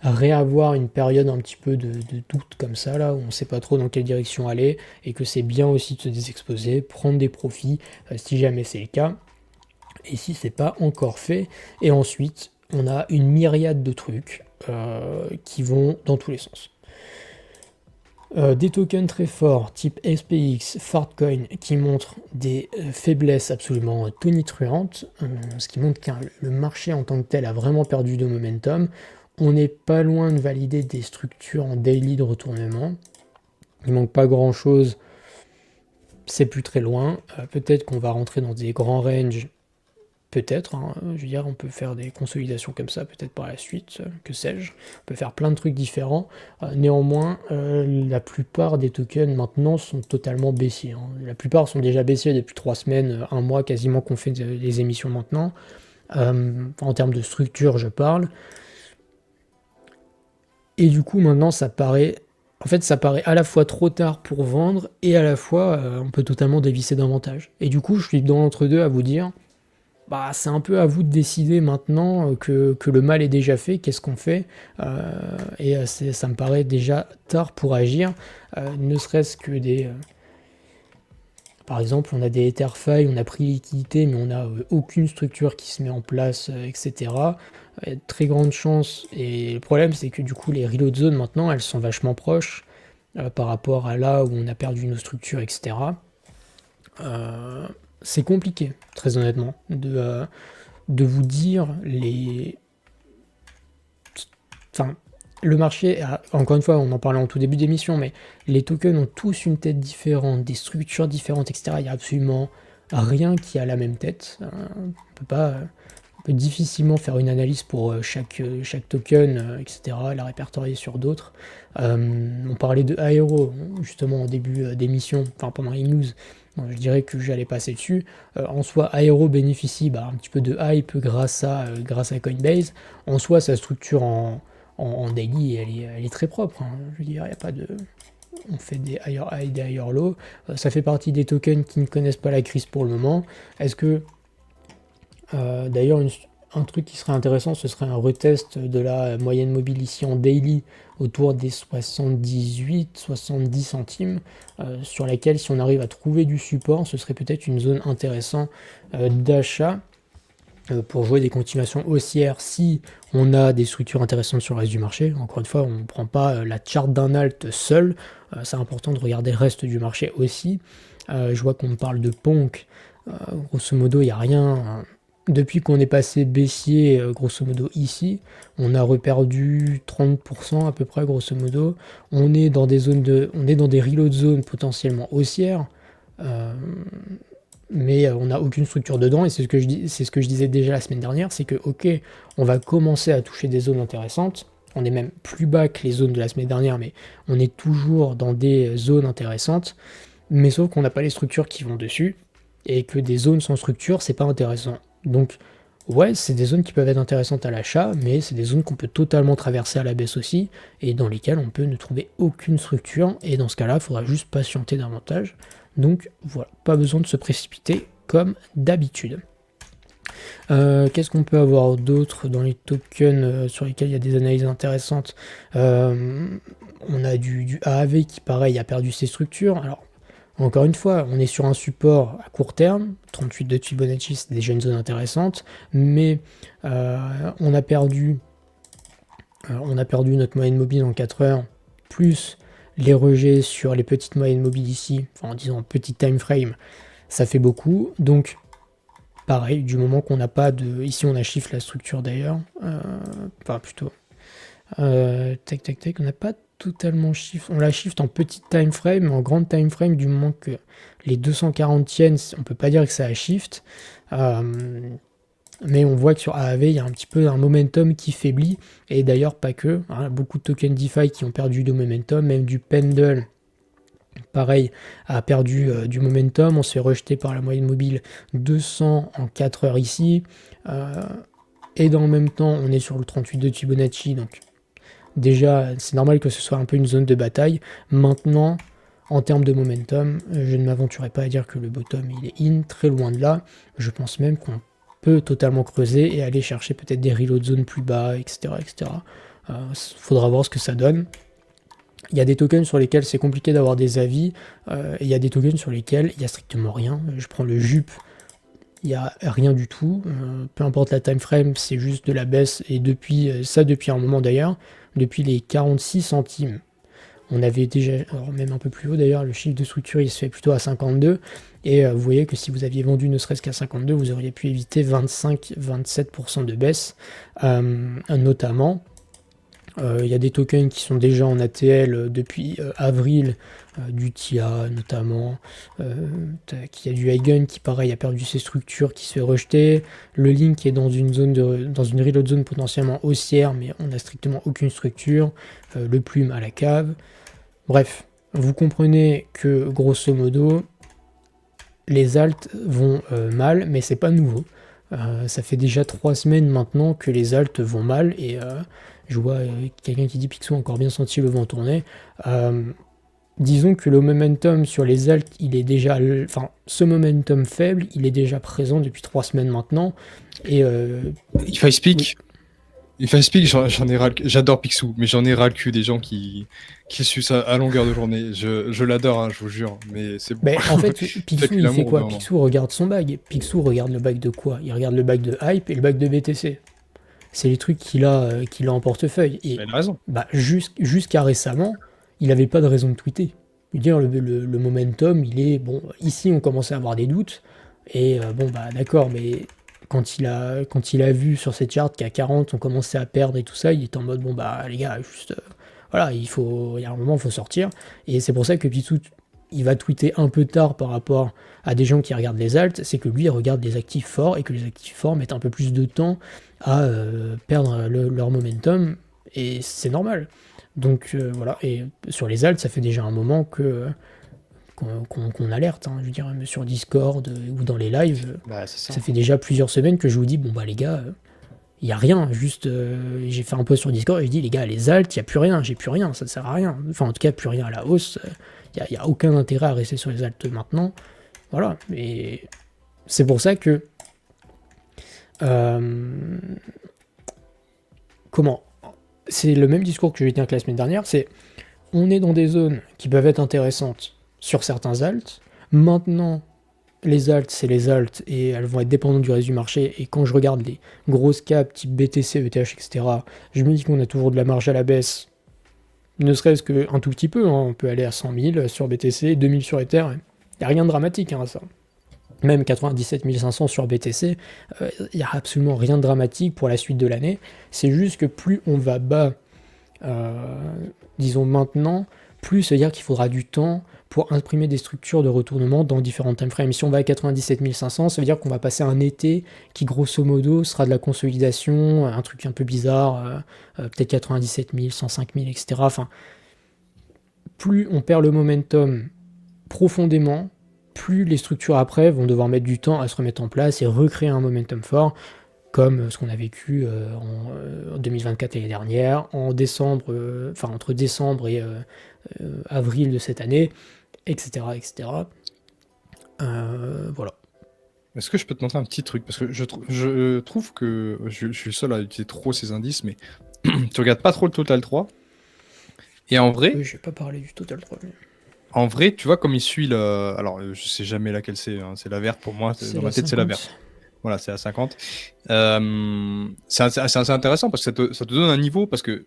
réavoir une période un petit peu de doute comme ça, là, où on ne sait pas trop dans quelle direction aller, et que c'est bien aussi de se désexposer, prendre des profits, si jamais c'est le cas, et si c'est pas encore fait. Et ensuite, on a une myriade de trucs qui vont dans tous les sens. Des tokens très forts type SPX, Fartcoin qui montrent des faiblesses absolument tonitruantes, ce qui montre que le marché en tant que tel a vraiment perdu de momentum. On n'est pas loin de valider des structures en daily de retournement. Il manque pas grand chose, c'est plus très loin. Peut-être qu'on va rentrer dans des grands ranges. Peut-être, hein, je veux dire, on peut faire des consolidations comme ça, peut-être par la suite, que sais-je. On peut faire plein de trucs différents. Néanmoins, la plupart des tokens maintenant sont totalement baissiers. Hein. La plupart sont déjà baissiers depuis 3 semaines, 1 mois quasiment qu'on fait les émissions maintenant. En termes de structure, je parle. Et du coup, maintenant, ça paraît à la fois trop tard pour vendre et à la fois, on peut totalement dévisser davantage. Et du coup, je suis dans l'entre-deux à vous dire. Bah, c'est un peu à vous de décider maintenant que le mal est déjà fait, qu'est-ce qu'on fait et ça me paraît déjà tard pour agir, ne serait-ce que par exemple, on a des Etherfi, on a pris liquidité, mais on n'a aucune structure qui se met en place, etc. Il y a de très grandes chances, et le problème c'est que du coup les reload zones maintenant, elles sont vachement proches par rapport à là où on a perdu nos structures, etc. C'est compliqué, très honnêtement, de vous dire Enfin, le marché, encore une fois, on en parlait en tout début d'émission, mais les tokens ont tous une tête différente, des structures différentes, etc. Il n'y a absolument rien qui a la même tête. On peut difficilement faire une analyse pour chaque token, etc., la répertorier sur d'autres. On parlait de Aero, justement, au début d'émission, enfin pendant les news. Je dirais que j'allais passer dessus. En soi, Aero bénéficie un petit peu de hype grâce à Coinbase. En soi, sa structure en daily, elle est très propre. Hein. Je veux dire, il n'y a pas de... On fait des higher high, des higher low. Ça fait partie des tokens qui ne connaissent pas la crise pour le moment. Est-ce que... D'ailleurs, un truc qui serait intéressant, ce serait un retest de la moyenne mobile ici en daily autour des 78-70 centimes, sur laquelle si on arrive à trouver du support, ce serait peut-être une zone intéressante d'achat pour jouer des continuations haussières si on a des structures intéressantes sur le reste du marché. Encore une fois, on ne prend pas la charte d'un alt seul, c'est important de regarder le reste du marché aussi. Je vois qu'on me parle de Ponk, grosso modo il n'y a rien. Depuis qu'on est passé baissier, grosso modo ici, on a reperdu 30% à peu près, grosso modo. On est dans des reload zones potentiellement haussières. Mais on n'a aucune structure dedans, et c'est ce que je disais déjà la semaine dernière, c'est que ok, on va commencer à toucher des zones intéressantes, on est même plus bas que les zones de la semaine dernière, mais on est toujours dans des zones intéressantes, mais sauf qu'on n'a pas les structures qui vont dessus, et que des zones sans structure, c'est pas intéressant. Donc ouais, c'est des zones qui peuvent être intéressantes à l'achat, mais c'est des zones qu'on peut totalement traverser à la baisse aussi, et dans lesquelles on peut ne trouver aucune structure, et dans ce cas-là, il faudra juste patienter davantage. Donc voilà, pas besoin de se précipiter comme d'habitude. Qu'est-ce qu'on peut avoir d'autre dans les tokens sur lesquels il y a des analyses intéressantes? On a du AAV qui pareil a perdu ses structures. Alors encore une fois, on est sur un support à court terme, 38 de Fibonacci, c'est déjà une zone intéressante, mais on a perdu notre moyenne mobile en 4 heures, plus les rejets sur les petites moyennes mobiles ici, enfin en disant petit time frame, ça fait beaucoup. Donc pareil, du moment qu'on n'a pas de... Ici on a shift la structure d'ailleurs, enfin plutôt... tac tac tac, on n'a pas totalement shift, on la shift en petit time frame, mais en grand time frame, du moment que les 240 yens, on peut pas dire que ça a shift. Mais on voit que sur AAV, il y a un petit peu un momentum qui faiblit, et d'ailleurs pas que, hein, beaucoup de tokens DeFi qui ont perdu de momentum, même du Pendle, pareil, a perdu du momentum, on se fait rejeter par la moyenne mobile 200 en 4 heures ici, et dans le même temps, on est sur le 38 de Fibonacci, donc déjà, c'est normal que ce soit un peu une zone de bataille. Maintenant, en termes de momentum, je ne m'aventurerai pas à dire que le bottom il est in, très loin de là, je pense même qu'on peut totalement creuser et aller chercher peut-être des reload zones plus bas, etc. etc. Faudra voir ce que ça donne. Il y a des tokens sur lesquels c'est compliqué d'avoir des avis, et il y a des tokens sur lesquels il n'y a strictement rien. Je prends le JUP, il n'y a rien du tout. Peu importe la time frame, c'est juste de la baisse, et depuis un moment d'ailleurs, depuis les 46 centimes. On avait déjà, alors même un peu plus haut d'ailleurs, le chiffre de structure il se fait plutôt à 52, et vous voyez que si vous aviez vendu ne serait-ce qu'à 52, vous auriez pu éviter 25-27% de baisse, notamment. Il y a des tokens qui sont déjà en ATL depuis avril, du TIA notamment, il y a du Eigen qui pareil a perdu ses structures, qui se fait rejeter, le Link est dans une reload zone potentiellement haussière, mais on n'a strictement aucune structure, le Plume à la cave. Bref, vous comprenez que grosso modo, les alts vont mal, mais c'est pas nouveau. Ça fait déjà 3 semaines maintenant que les alts vont mal, et je vois quelqu'un qui dit Picsou a encore bien senti le vent tourner. Disons que le momentum sur les alts, il est déjà, enfin, ce momentum faible, il est déjà présent depuis 3 semaines maintenant. Et If I speak, oui. If I speak, j'en ai ras le... J'adore Picsou, mais j'en ai ras le cul des gens qui suivent ça à longueur de journée. Je l'adore, hein, je vous jure, mais c'est bon. Mais en fait, Picsou, il fait quoi? Picsou regarde son bag. Picsou regarde le bag de quoi? Il regarde le bag de Hype et le bag de BTC. C'est les trucs qu'il a en portefeuille. Et il a raison. Bah, jusqu'à récemment, il n'avait pas de raison de tweeter. Je veux dire, le momentum, il est... Bon, ici, on commençait à avoir des doutes. Et bon, bah d'accord, mais quand il a vu sur cette charte qu'à 40, on commençait à perdre et tout ça, il était en mode, bon, bah les gars, juste... voilà, il y a un moment, il faut sortir. Et c'est pour ça que Picsou, il va tweeter un peu tard par rapport à des gens qui regardent les alts, c'est que lui, il regarde les actifs forts, et que les actifs forts mettent un peu plus de temps à perdre leur momentum, et c'est normal. Donc voilà, et sur les alts, ça fait déjà un moment qu'on alerte, hein. Je veux dire, sur Discord ou dans les lives, bah, ça fait déjà plusieurs semaines que je vous dis, bon bah les gars, il n'y a rien, juste j'ai fait un post sur Discord et je dis les gars, les alts, il n'y a plus rien, j'ai plus rien, ça ne sert à rien. Enfin en tout cas plus rien à la hausse, il n'y a aucun intérêt à rester sur les alts maintenant. Voilà, et c'est pour ça que Euh, comment? C'est le même discours que j'ai tenu que la semaine dernière, c'est on est dans des zones qui peuvent être intéressantes sur certains alts. Maintenant, les alts, c'est les alts et elles vont être dépendantes du reste du marché. Et quand je regarde les grosses caps type BTC, ETH, etc., je me dis qu'on a toujours de la marge à la baisse, ne serait-ce qu'un tout petit peu. Hein. On peut aller à 100 000 sur BTC, 2000 sur Ether. Il n'y a rien de dramatique à ça. Même 97 500 sur BTC, il n'y a absolument rien de dramatique pour la suite de l'année. C'est juste que plus on va bas, disons maintenant, plus ça veut dire qu'il faudra du temps pour imprimer des structures de retournement dans différents timeframes. Si on va à 97 500, ça veut dire qu'on va passer un été qui, grosso modo, sera de la consolidation, un truc un peu bizarre, peut-être 97 000, 105 000, etc. Enfin, plus on perd le momentum profondément, plus les structures après vont devoir mettre du temps à se remettre en place et recréer un momentum fort, comme ce qu'on a vécu en 2024 l'année dernière, en décembre, enfin entre décembre et avril de cette année, etc. etc. Voilà. Est-ce que je peux te montrer un petit truc? Parce que je trouve que je suis le seul à utiliser trop ces indices, mais tu regardes pas trop le Total 3. Et en vrai, Oui, je vais pas parler du Total 3. tu vois comme il suit le. Alors, je sais jamais laquelle c'est. Hein. C'est la verte pour moi. C'est Dans la ma tête, c'est la 50. verte. Voilà, c'est à 50. C'est assez intéressant parce que ça te donne un niveau. Parce que,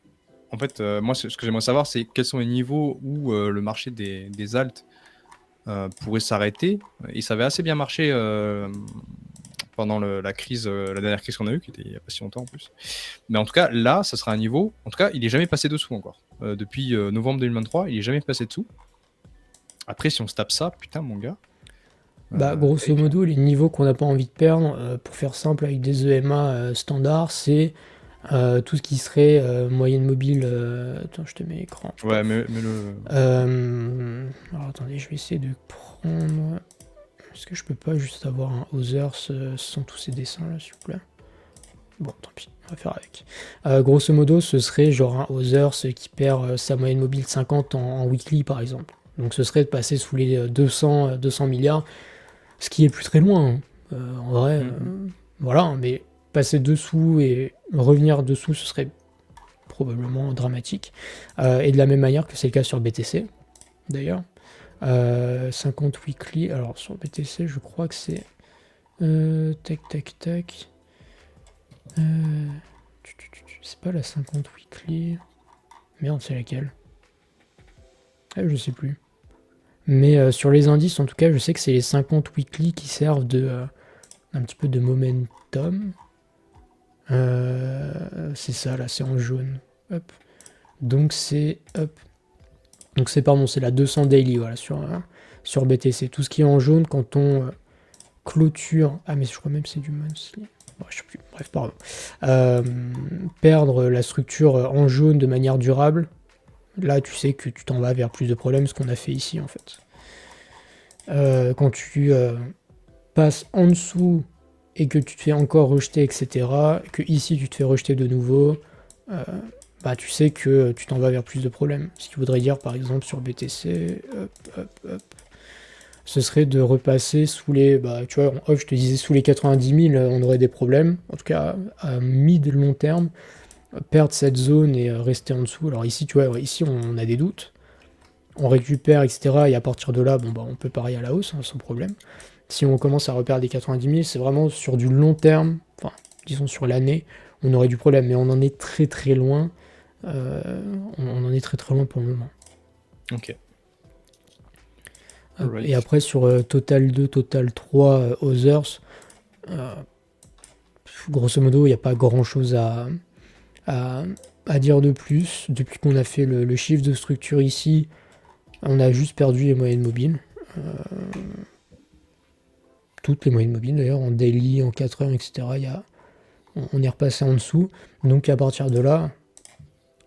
en fait, moi, ce que j'aimerais savoir, c'est quels sont les niveaux où le marché des alts pourrait s'arrêter. Et ça avait assez bien marché pendant la crise, la dernière crise qu'on a eue, qui était il n'y a pas si longtemps en plus. Mais en tout cas, là, ça sera un niveau. En tout cas, il n'est jamais passé dessous encore. Depuis novembre 2023, il n'est jamais passé dessous. Après, si on se tape ça, putain, mon gars. Bah, grosso Avec- modo, les niveaux qu'on n'a pas envie de perdre, pour faire simple avec des EMA standards, c'est tout ce qui serait moyenne mobile. Attends, je te mets l'écran. Ouais, mais le. Alors attendez, je vais essayer de prendre. Est-ce que je peux pas juste avoir un Others sans tous ces dessins là, s'il vous plaît? Bon, tant pis, on va faire avec. Grosso modo, ce serait genre un Others qui perd sa moyenne mobile 50 en weekly par exemple. Donc ce serait de passer sous les 200 milliards, ce qui est plus très loin. Hein. En vrai, voilà, hein, mais passer dessous et revenir dessous, ce serait probablement dramatique. Et de la même manière que c'est le cas sur BTC, d'ailleurs. 50 weekly, alors sur BTC, je crois que c'est. Tac, tac, tac. C'est pas la 50 weekly. Merde, c'est laquelle? Je sais plus. Mais sur les indices, en tout cas, je sais que c'est les 50 weekly qui servent de un petit peu de momentum. C'est ça, là, c'est en jaune. Hop. Donc c'est hop. Donc c'est pardon, c'est la 200 daily, voilà, sur BTC. Tout ce qui est en jaune quand on clôture. Ah mais je crois même que c'est du monthly. Bon, je sais plus. Bref, pardon. Perdre la structure en jaune de manière durable. Là, tu sais que tu t'en vas vers plus de problèmes, ce qu'on a fait ici en fait. Quand tu passes en dessous et que tu te fais encore rejeter, etc., que ici tu te fais rejeter de nouveau, bah tu sais que tu t'en vas vers plus de problèmes. Ce qui voudrait dire par exemple sur BTC, hop, hop, hop, ce serait de repasser sous les, bah tu vois, en off je te disais sous les 90 000, on aurait des problèmes, en tout cas à mid long terme, perdre cette zone et rester en dessous. Alors ici tu vois, ici on a des doutes, on récupère, etc., et à partir de là, bon bah on peut parier à la hausse, hein, sans problème. Si on commence à reperdre les 90 000, c'est vraiment sur du long terme, enfin disons sur l'année, on aurait du problème, mais on en est très très loin. On en est très très loin pour le moment. Ok. Et après sur Total 2, Total 3, Others, grosso modo, il n'y a pas grand chose à dire de plus. Depuis qu'on a fait le chiffre de structure ici, on a juste perdu les moyennes mobiles. Toutes les moyennes mobiles d'ailleurs, en daily, en 4 heures, etc. On est repassé en dessous. Donc à partir de là,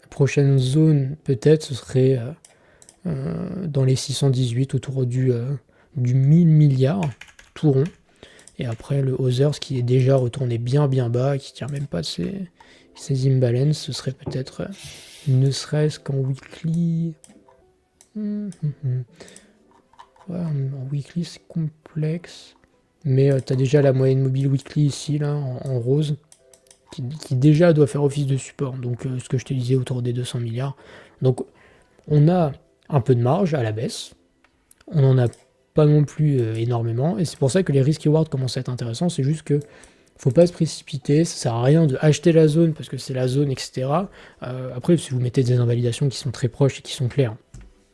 la prochaine zone peut-être ce serait dans les 618 autour du 1000 milliards, tout rond. Et après le Others qui est déjà retourné bien bien bas, qui tient même pas de ses imbalances, ce serait peut-être ne serait-ce qu'en weekly. Ouais, en weekly c'est complexe. mais tu as déjà la moyenne mobile weekly ici, là, en rose, qui déjà doit faire office de support. Donc ce que je te disais autour des 200 milliards. Donc on a un peu de marge à la baisse. On n'en a pas non plus énormément. Et c'est pour ça que les risk rewards commencent à être intéressants. C'est juste que faut pas se précipiter. Ça sert à rien de acheter la zone parce que c'est la zone, etc. Après, si vous mettez des invalidations qui sont très proches et qui sont claires,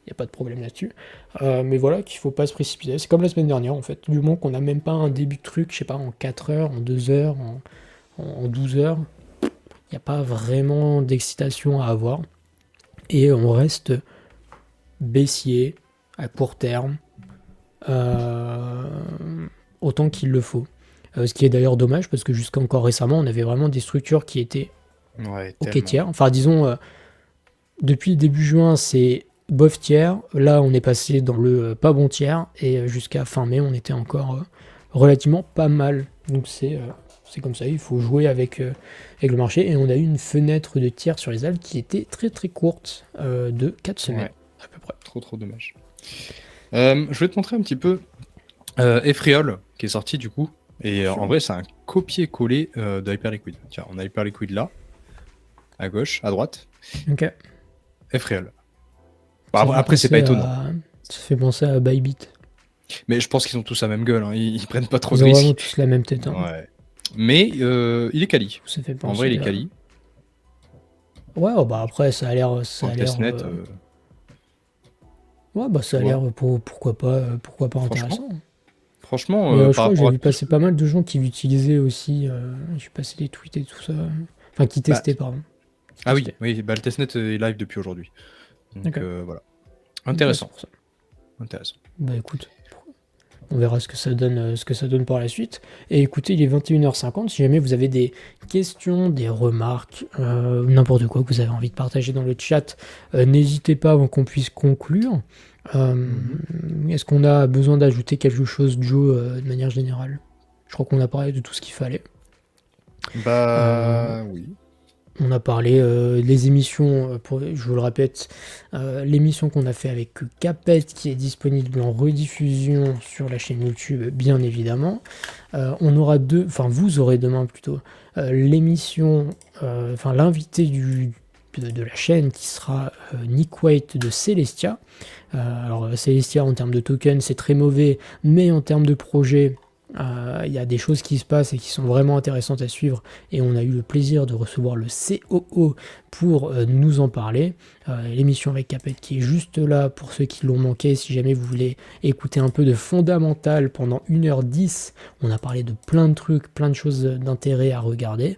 il n'y a pas de problème là-dessus. Mais voilà, qu'il faut pas se précipiter. C'est comme la semaine dernière, en fait. Du moment qu'on n'a même pas un début de truc, je sais pas, en 4 heures, en 2 heures, en 12 heures, il n'y a pas vraiment d'excitation à avoir. Et on reste baissier à court terme, autant qu'il le faut. Ce qui est d'ailleurs dommage, parce que jusqu'à encore récemment, on avait vraiment des structures qui étaient Ouais, OK tellement. tiers. Enfin, disons, depuis début juin, c'est bof tiers. Là, on est passé dans le pas bon tiers. Et jusqu'à fin mai, on était encore relativement pas mal. Donc c'est comme ça, il faut jouer avec le marché. Et on a eu une fenêtre de tiers sur les Alpes qui était très très courte, de 4 semaines Ouais, à peu près. trop dommage. Je vais te montrer un petit peu Ephreol qui est sorti du coup. Et en vrai, c'est un copier-coller de Hyperliquid. Tiens, on a Hyperliquid là, à gauche, à droite. Ok. Ephreol. Ça fait Après, c'est pas penser étonnant. Ça fait penser à Bybit. Mais je pense qu'ils ont tous la même gueule. Hein. Ils prennent pas trop Ils de ont vraiment risques. tous la même tête. Hein. Ouais. Mais il est quali. Ça fait En vrai, il penser est quali. Ouais, oh, bah après, ça a l'air. En testnet, Ouais, bah ça tu a vois. l'air pourquoi pas Franchement, intéressant. franchement, Mais je par crois que j'ai rapport à vu tout ce passer que... pas mal de gens qui l'utilisaient aussi. J'ai passé des tweets et tout ça. Enfin, qui Bah, testaient, pardon. Qui ah oui, testaient. oui, bah, le testnet est live depuis aujourd'hui. Donc Ok. voilà. Ok, c'est Intéressant. pour ça. Intéressant. Bah écoute, on verra ce que ça donne par la suite. Et écoutez, il est 21h50. Si jamais vous avez des questions, des remarques, n'importe quoi que vous avez envie de partager dans le chat, n'hésitez pas avant qu'on puisse conclure. Est-ce qu'on a besoin d'ajouter quelque chose, Joe, de manière générale? Je crois qu'on a parlé de tout ce qu'il fallait. Bah oui. On a parlé des émissions, je vous le répète, l'émission qu'on a fait avec Capet qui est disponible en rediffusion sur la chaîne YouTube, bien évidemment. On aura vous aurez demain plutôt l'émission, l'invité de la chaîne qui sera Nick White de Celestia. Alors Celestia en termes de tokens c'est très mauvais, mais en termes de projet, il y a des choses qui se passent et qui sont vraiment intéressantes à suivre et on a eu le plaisir de recevoir le COO pour nous en parler. L'émission avec Capet qui est juste là pour ceux qui l'ont manqué, si jamais vous voulez écouter un peu de fondamental pendant 1h10, on a parlé de plein de trucs, plein de choses d'intérêt à regarder.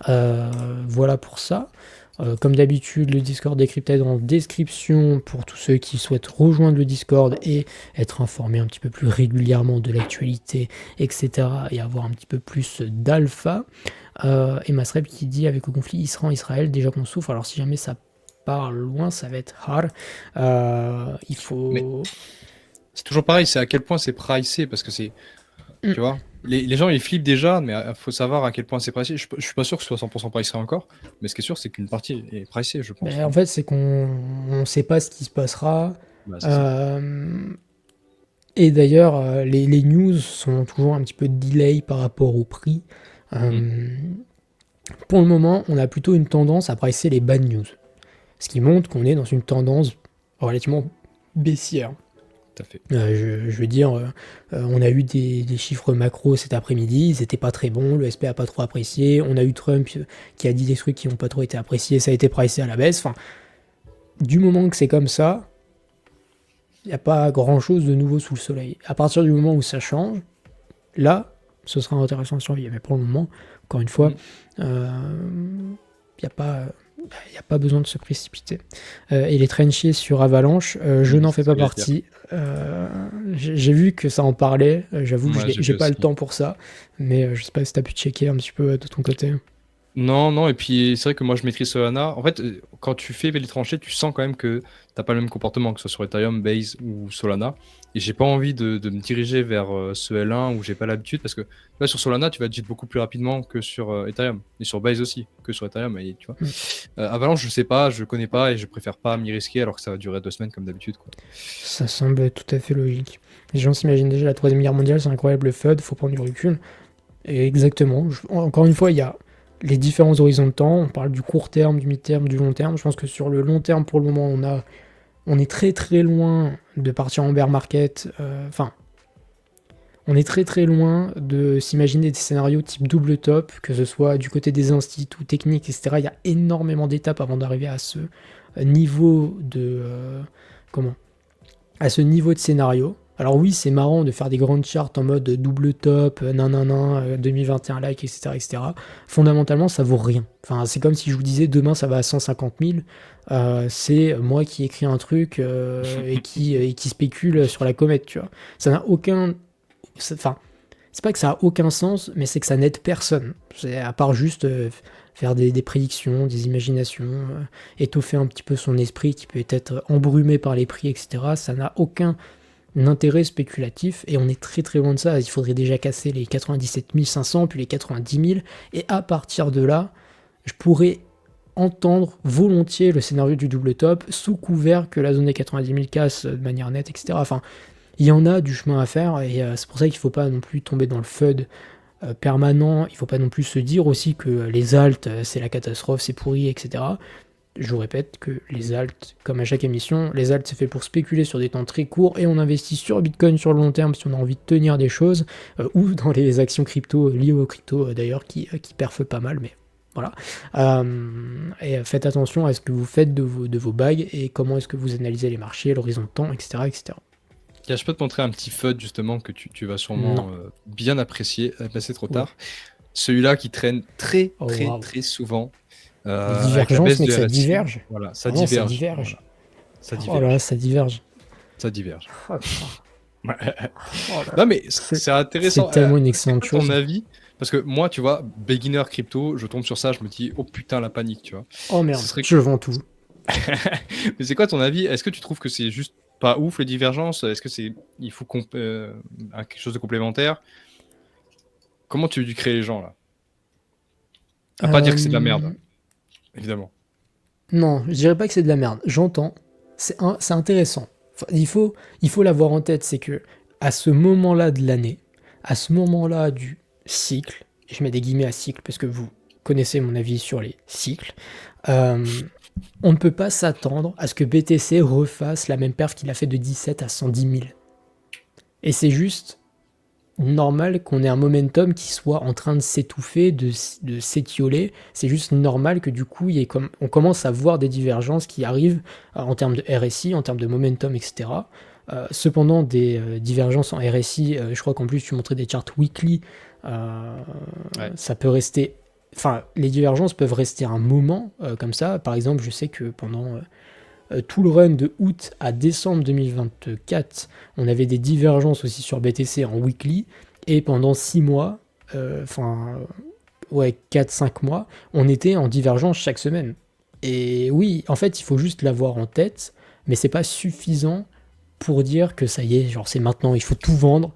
Voilà pour ça. Comme d'habitude, le Discord est crypté en description pour tous ceux qui souhaitent rejoindre le Discord et être informés un petit peu plus régulièrement de l'actualité, etc. et avoir un petit peu plus d'alpha. Et Masreb qui dit avec le conflit Iran-Israël, déjà qu'on souffre, alors si jamais ça part loin, ça va être hard. Il faut... Mais c'est toujours pareil, c'est à quel point c'est pricé, parce que c'est... Tu vois, les gens ils flippent déjà, mais il faut savoir à quel point c'est pricé. Je suis pas sûr que ce soit 100% pricé encore, mais ce qui est sûr, c'est qu'une partie est pricée, je pense. En fait, c'est qu'on ne sait pas ce qui se passera. Bah, c'est ça. Et d'ailleurs, les news sont toujours un petit peu delay par rapport au prix. Pour le moment, on a plutôt une tendance à pricer les bad news. Ce qui montre qu'on est dans une tendance relativement baissière. Tout à fait. Je veux dire, on a eu des chiffres macro cet après-midi, ils n'étaient pas très bons, le SP a pas trop apprécié, on a eu Trump qui a dit des trucs qui n'ont pas trop été appréciés, ça a été pricé à la baisse. Enfin, du moment que c'est comme ça, il n'y a pas grand-chose de nouveau sous le soleil. À partir du moment où ça change, là, ce sera intéressant à surveiller. Mais pour le moment, encore une fois, il n'y a pas besoin de se précipiter. Et les trenchies sur Avalanche, je n'en fais pas partie. J'ai vu que ça en parlait. J'avoue que j'ai pas le temps pour ça. Mais je sais pas si tu as pu checker un petit peu de ton côté. Non, non, et puis c'est vrai que moi je maîtrise Solana. En fait, quand tu fais les tranchées, tu sens quand même que t'as pas le même comportement, que ce soit sur Ethereum, Base ou Solana. Et j'ai pas envie de me diriger vers ce L1 où j'ai pas l'habitude, parce que là sur Solana, tu vas digit beaucoup plus rapidement que sur Ethereum, et sur Base aussi, que sur Ethereum, et, tu vois. Mm. Avalanche, je sais pas, je connais pas, et je préfère pas m'y risquer alors que ça va durer 2 semaines comme d'habitude, quoi. Ça semble tout à fait logique. Les gens s'imaginent déjà la Troisième Guerre mondiale, c'est incroyable le FUD, faut prendre du recul. Et exactement, encore une fois, il y a les différents horizons de temps, on parle du court terme, du mi-terme, du long terme. Je pense que sur le long terme, pour le moment, on est très très loin de partir en bear market. Enfin, on est très très loin de s'imaginer des scénarios type double top, que ce soit du côté des instituts ou techniques, etc. Il y a énormément d'étapes avant d'arriver à ce niveau de... comment à ce niveau de scénario. Alors oui, c'est marrant de faire des grandes charts en mode double top, nanana, 2021 like, etc., etc. Fondamentalement, ça vaut rien. Enfin, c'est comme si je vous disais demain ça va à 150 000. C'est moi qui écris un truc et qui spécule sur la comète, tu vois. Ça n'a aucun... Enfin, c'est pas que ça a aucun sens, mais c'est que ça n'aide personne. C'est à part juste faire des prédictions, des imaginations, étoffer un petit peu son esprit qui peut être embrumé par les prix, etc. Ça n'a aucun intérêt spéculatif et on est très très loin de ça. Il faudrait déjà casser les 97 500 puis les 90 000 et à partir de là, je pourrais entendre volontiers le scénario du double top sous couvert que la zone des 90 000 casse de manière nette, etc. Enfin, il y en a du chemin à faire et c'est pour ça qu'il ne faut pas non plus tomber dans le FUD permanent. Il ne faut pas non plus se dire aussi que les alts, c'est la catastrophe, c'est pourri, etc. Je vous répète que les alts, comme à chaque émission, les alts c'est fait pour spéculer sur des temps très courts et on investit sur Bitcoin sur le long terme si on a envie de tenir des choses ou dans les actions crypto liées aux crypto d'ailleurs qui perfent pas mal, mais voilà. Et faites attention à ce que vous faites de vos bagues et comment est-ce que vous analysez les marchés, l'horizon de temps, etc. etc. Tiens, je peux te montrer un petit FUD justement que tu vas Non. sûrement bien apprécier. C'est trop Ouais. tard. Celui-là qui traîne très Oh, très waouh. très souvent Les avec la divergences, baisse mec, de ça RSI. diverge. Voilà, ça Vraiment, ça diverge. diverge. Voilà, ça Oh là là, diverge. ça diverge. Ça diverge. Oh, putain. Ouais. Oh là Non là. mais C'est c'est intéressant. c'est tellement une C'est excellente quoi ton chose. avis? Parce que moi, tu vois, beginner crypto, je tombe sur ça, je me dis, oh putain, la panique, tu vois. Oh Ce merde, serait... je vends tout. Mais c'est quoi ton avis? Est-ce que tu trouves que c'est juste pas ouf les divergences? Est-ce que il faut quelque chose de complémentaire? Comment tu veux créer les gens là? À pas dire que c'est de la merde, évidemment. Non, je dirais pas que c'est de la merde. J'entends. C'est intéressant. Enfin, il faut l'avoir en tête, c'est que à ce moment-là de l'année, à ce moment-là du cycle, et je mets des guillemets à cycle parce que vous connaissez mon avis sur les cycles, on ne peut pas s'attendre à ce que BTC refasse la même perf qu'il a fait de 17 à 110 000. Et c'est juste normal qu'on ait un momentum qui soit en train de s'étouffer, de s'étioler. C'est juste normal que du coup, on commence à voir des divergences qui arrivent en termes de RSI, en termes de momentum, etc. Cependant, des divergences en RSI, je crois qu'en plus tu montrais des charts weekly, Ouais. ça peut rester... Enfin, les divergences peuvent rester un moment comme ça. Par exemple, je sais que pendant... tout le run de août à décembre 2024, on avait des divergences aussi sur BTC en weekly, et pendant 6 mois, ouais, 4-5 mois, on était en divergence chaque semaine. Et oui, en fait, il faut juste l'avoir en tête, mais c'est pas suffisant pour dire que ça y est, genre c'est maintenant, il faut tout vendre,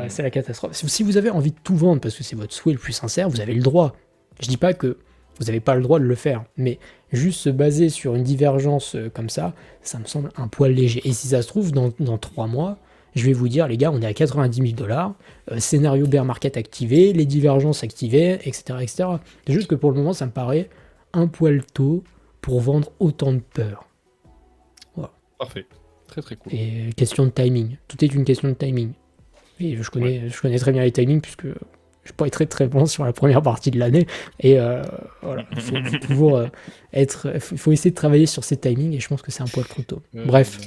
c'est la catastrophe. Si vous avez envie de tout vendre parce que c'est votre souhait le plus sincère, vous avez le droit. Je dis pas que vous n'avez pas le droit de le faire, mais juste se baser sur une divergence comme ça me semble un poil léger. Et si ça se trouve, dans 3 mois, je vais vous dire, les gars, on est à 90 000 $, scénario bear market activé, les divergences activées, etc. etc. C'est juste que pour le moment, ça me paraît un poil tôt pour vendre autant de peur. Voilà. Parfait. Très très cool. Et question de timing. Tout est une question de timing. Et je connais très bien les timings puisque je peux être très très bon sur la première partie de l'année. Et voilà, il faut toujours il faut essayer de travailler sur ces timings et je pense que c'est un poil trop tôt. Bref.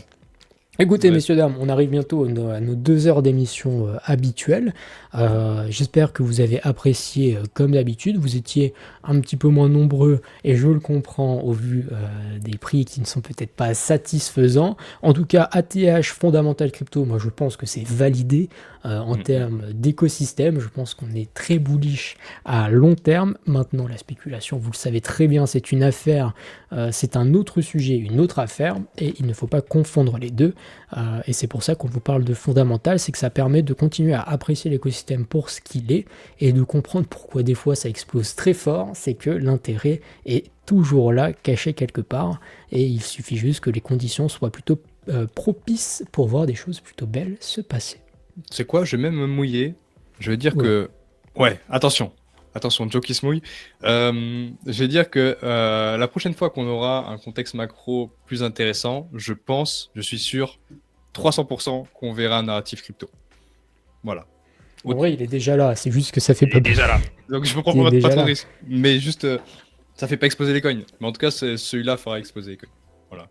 Écoutez, Ouais. messieurs, dames, on arrive bientôt à nos 2 heures d'émission habituelles. J'espère que vous avez apprécié comme d'habitude. Vous étiez un petit peu moins nombreux et je le comprends au vu des prix qui ne sont peut-être pas satisfaisants. En tout cas, ATH, Fondamental Crypto, moi je pense que c'est validé en Mhm. termes d'écosystème. Je pense qu'on est très bullish à long terme. Maintenant, la spéculation, vous le savez très bien, c'est une affaire, c'est un autre sujet, une autre affaire et il ne faut pas confondre les deux. Et c'est pour ça qu'on vous parle de fondamental, c'est que ça permet de continuer à apprécier l'écosystème pour ce qu'il est et de comprendre pourquoi des fois ça explose très fort, c'est que l'intérêt est toujours là, caché quelque part, et il suffit juste que les conditions soient plutôt propices pour voir des choses plutôt belles se passer. C'est quoi? Je vais même me mouiller. Je vais dire Oula. que. Ouais, attention. Attention, Joe qui se mouille. Je vais dire que la prochaine fois qu'on aura un contexte macro plus intéressant, je pense, je suis sûr, 300% qu'on verra un narratif crypto. Voilà. En vrai, il est déjà là, c'est juste que ça fait Il pas est déjà là. Donc je ne prends Il est pas déjà trop de là. risques. Mais juste, ça fait pas exploser les coins. Mais en tout cas, celui-là fera exploser les coins. Voilà.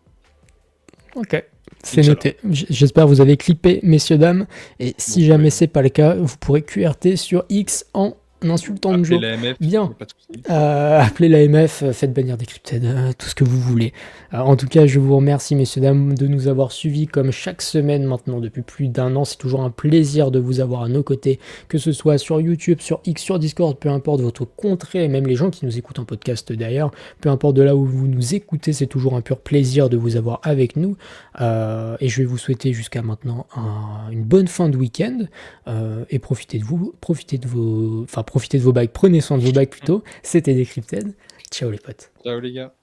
Ok, c'est Inch'Allah. noté. J'espère que vous avez clippé, messieurs, dames. Et Vous si jamais pouvez c'est pas le cas, vous pourrez QRT sur X en insultant appeler Joe. l'AMF, il Bien. n'y a pas de souci. Appelez l'AMF, faites bannir Decrypted, tout ce que vous voulez. En tout cas, je vous remercie, messieurs, dames, de nous avoir suivis comme chaque semaine maintenant depuis plus d'un an. C'est toujours un plaisir de vous avoir à nos côtés, que ce soit sur YouTube, sur X, sur Discord, peu importe votre contrée, et même les gens qui nous écoutent en podcast d'ailleurs, peu importe de là où vous nous écoutez, c'est toujours un pur plaisir de vous avoir avec nous. Et je vais vous souhaiter jusqu'à maintenant une bonne fin de week-end. Et profitez de vous, profitez de vos bagues, prenez soin de vos bagues plutôt. C'était Decrypted. Ciao les potes. Ciao les gars.